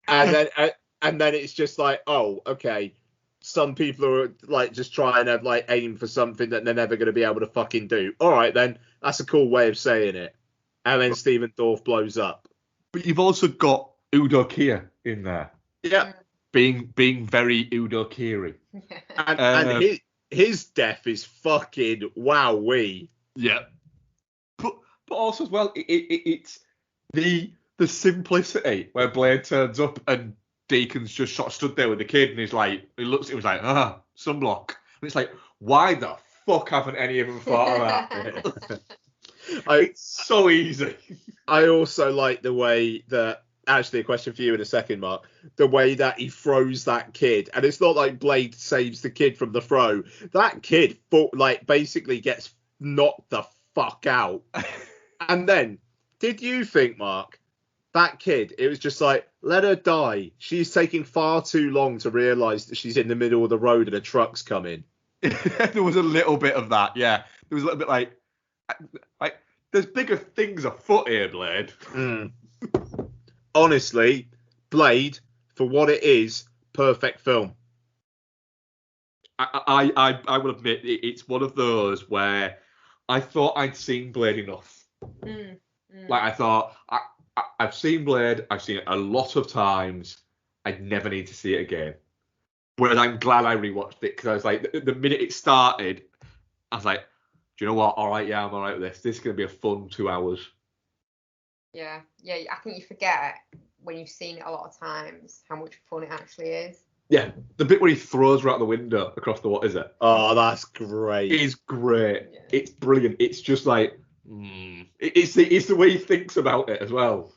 and then it's just like, oh, okay. Some people are like just trying to like aim for something that they're never going to be able to fucking do. All right, then that's a cool way of saying it. And then Stephen Dorff blows up. But you've also got Udo Kier in there. Yeah. Being very Udo Kier. And his death is fucking wowee. Yeah. But also as well, it's the simplicity where Blade turns up and Deacon's just sort of stood there with the kid, and he was like, sunblock. And it's like, why the fuck haven't any of them thought of that? It's so easy. I also like the way that, actually a question for you in a second, Mark, the way that he throws that kid, and it's not like Blade saves the kid from the throw. That kid basically gets knocked the fuck out. And then, did you think, Mark, that kid, it was just like, let her die. She's taking far too long to realise that she's in the middle of the road and a truck's coming. There was a little bit of that, yeah. There was a little bit like there's bigger things afoot here, Blade. Honestly, Blade, for what it is, perfect film. I will admit it's one of those where I thought I'd seen Blade enough. Like I thought I've seen Blade, I've seen it a lot of times. I'd never need to see it again. Whereas I'm glad I rewatched it because I was like, the minute it started, I was like, do you know what? All right, yeah, I'm all right with this. This is gonna be a fun 2 hours. Yeah. I think you forget when you've seen it a lot of times how much fun it actually is. Yeah, the bit where he throws her out the window across the what is it? Oh, that's great. It is great. Yeah. It's brilliant. It's just like it's the way he thinks about it as well.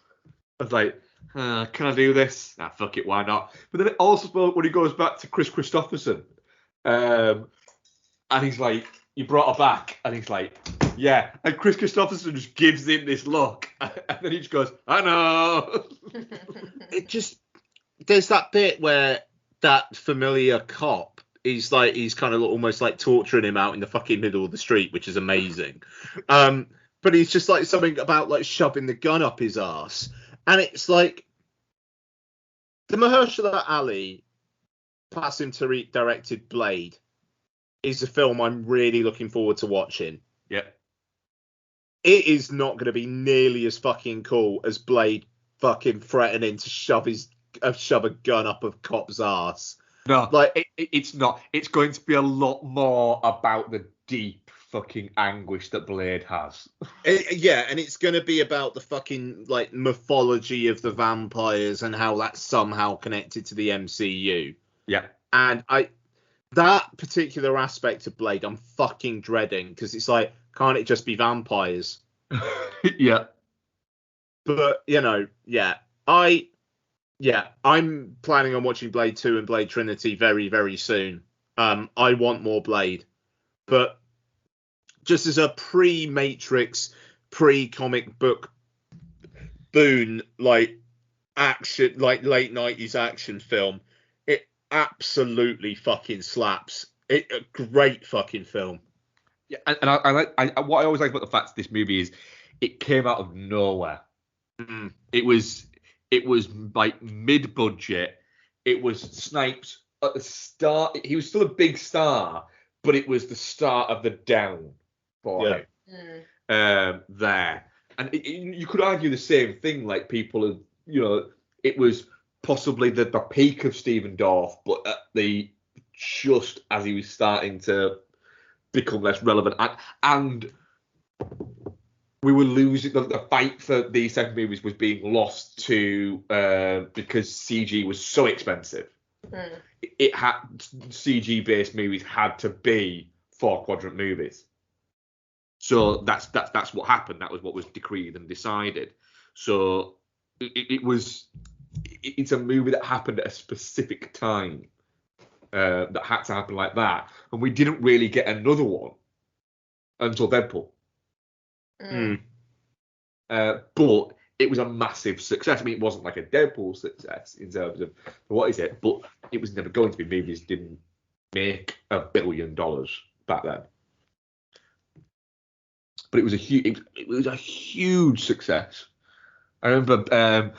It's like, can I do this? Fuck it, why not? But then it also when he goes back to Chris Christopherson, and he's like, you brought her back, and he's like, yeah, and Chris Christopherson just gives him this look, and then he just goes, I know. It just there's that bit where that familiar cop is like he's kind of almost like torturing him out in the fucking middle of the street, which is amazing. But he's just like something about like shoving the gun up his ass, and it's like the Mahershala Ali, Qasim Tariq directed Blade is a film I'm really looking forward to watching. Yeah. It is not going to be nearly as fucking cool as Blade fucking threatening to shove a gun up a cop's ass. No, like it's not. It's going to be a lot more about the deep fucking anguish that Blade has. Yeah, and it's going to be about the fucking like mythology of the vampires and how that's somehow connected to the MCU. Yeah, and that particular aspect of Blade, I'm fucking dreading because it's like, can't it just be vampires? Yeah, but you know, I'm planning on watching Blade 2 and Blade Trinity very, very soon. I want more Blade. But just as a pre-Matrix, pre-comic book boon, like action, like late 90s action film, it absolutely fucking slaps. A great fucking film. Yeah, and I like what I always like about the fact of this movie is it came out of nowhere. It was like mid-budget. It was Snipes at the start. He was still a big star, but it was the start of the down for him there. And you could argue the same thing. Like people have, it was possibly the peak of Stephen Dorff, but at just as he was starting to become less relevant, and we were losing the fight for these second movies was being lost to because CG was so expensive. It had CG based movies had to be 4-quadrant movies. So that's what happened. That was what was decreed and decided. So it's a movie that happened at a specific time that had to happen like that, and we didn't really get another one until Deadpool. But it was a massive success. I mean, it wasn't like a Deadpool success in terms of what is it, but it was never going to be. Movies didn't make $1 billion back then. But it was a huge success. I remember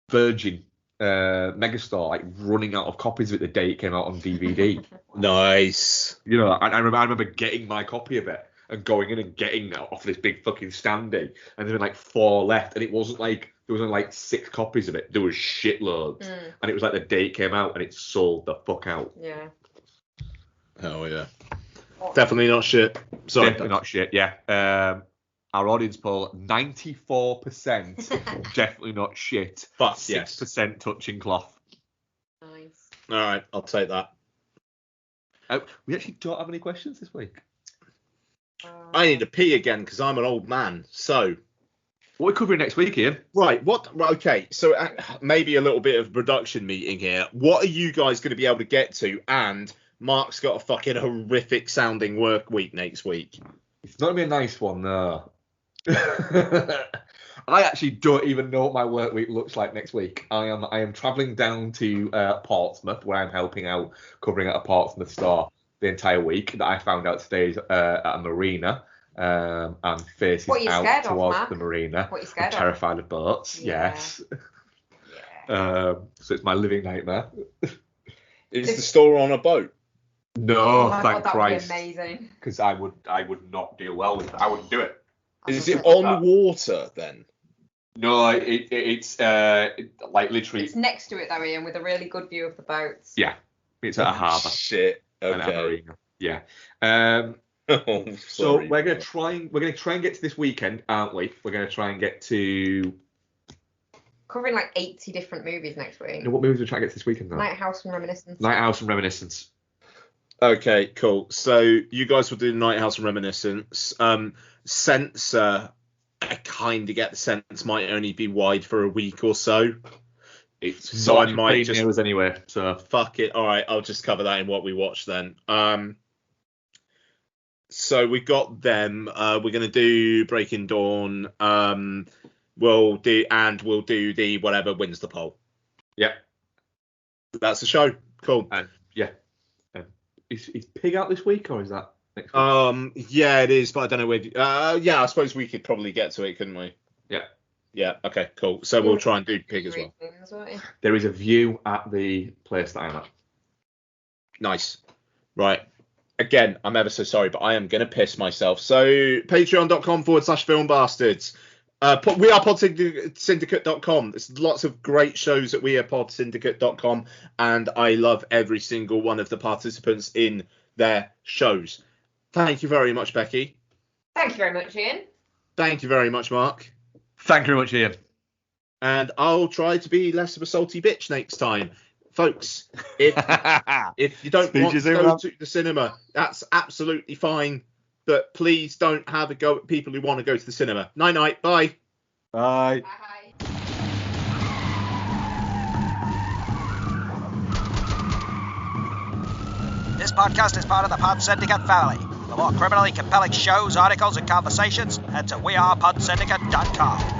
Virgin Megastore like running out of copies of it the day it came out on DVD. Nice. I remember getting my copy of it and going in and getting it off this big fucking standee, and there were like 4 left, and it wasn't like there was only like 6 copies of it. There was shitloads, and it was like the day it came out, and it sold the fuck out. Yeah. Oh yeah. Definitely not shit. Sorry. Definitely not shit. Yeah. Our audience poll: 94% definitely not shit. But 6% touching cloth. Nice. All right, I'll take that. We actually don't have any questions this week. I need to pee again because I'm an old man. So, what are we covering next week, Ian? Right. Okay. So maybe a little bit of production meeting here. What are you guys going to be able to get to? And Mark's got a fucking horrific sounding work week next week. It's not gonna be a nice one, no. I actually don't even know what my work week looks like next week. I am travelling down to Portsmouth, where I'm helping out, covering at a Portsmouth store the entire week. That I found out today is at a marina, and faces out towards the marina. What are you scared I'm terrified of boats. Yeah. Yes. So it's my living nightmare. Is the store on a boat? No, Oh my thank God, that Christ. would be amazing. Because I would not deal well with it. I wouldn't do it. Is it on water then? No, it's like literally. It's next to it though, Ian, with a really good view of the boats. Yeah, it's at a harbour. Shit. An Okay. marina. Yeah. Oh, So sorry. we're gonna try and get to this weekend, aren't we? We're gonna try and get to. Covering like 80 different movies next week. What movies are we trying to get to this weekend? Though? Night House and Reminiscence. Night House and Reminiscence. Okay, cool. So you guys will do Night House and Reminiscence. Censor, I kind of get the sense might only be wide for a week or so. It's So not I might just news anyway. So fuck it. All right, I'll just cover that in what we watch then. So we got them. We're gonna do Breaking Dawn. We'll do the whatever wins the poll. yeah, That's the show. Cool. and yeah. Is Pig out this week or is that next week? Yeah, it is, but I don't know where. Yeah, I suppose we could probably get to it, couldn't we? Yeah. Yeah. Okay. Cool. So we'll try and do Pig as well. There is a view at the place that I'm at. Nice. Right. Again, I'm ever so sorry, but I am going to piss myself. So, patreon.com/filmbastards. We are podsyndicate.com. There's lots of great shows at wearepodsyndicate.com, and I love every single one of the participants in their shows. Thank you very much, Becky. Thank you very much, Ian. Thank you very much, Mark. Thank you very much, Ian. And I'll try to be less of a salty bitch next time. Folks, if you don't want to go to the cinema, that's absolutely fine. But please don't have a go at people who want to go to the cinema. Night-night. Bye. Bye. Bye. This podcast is part of the Pod Syndicate family. For more criminally compelling shows, articles, and conversations, head to wearepodsyndicate.com.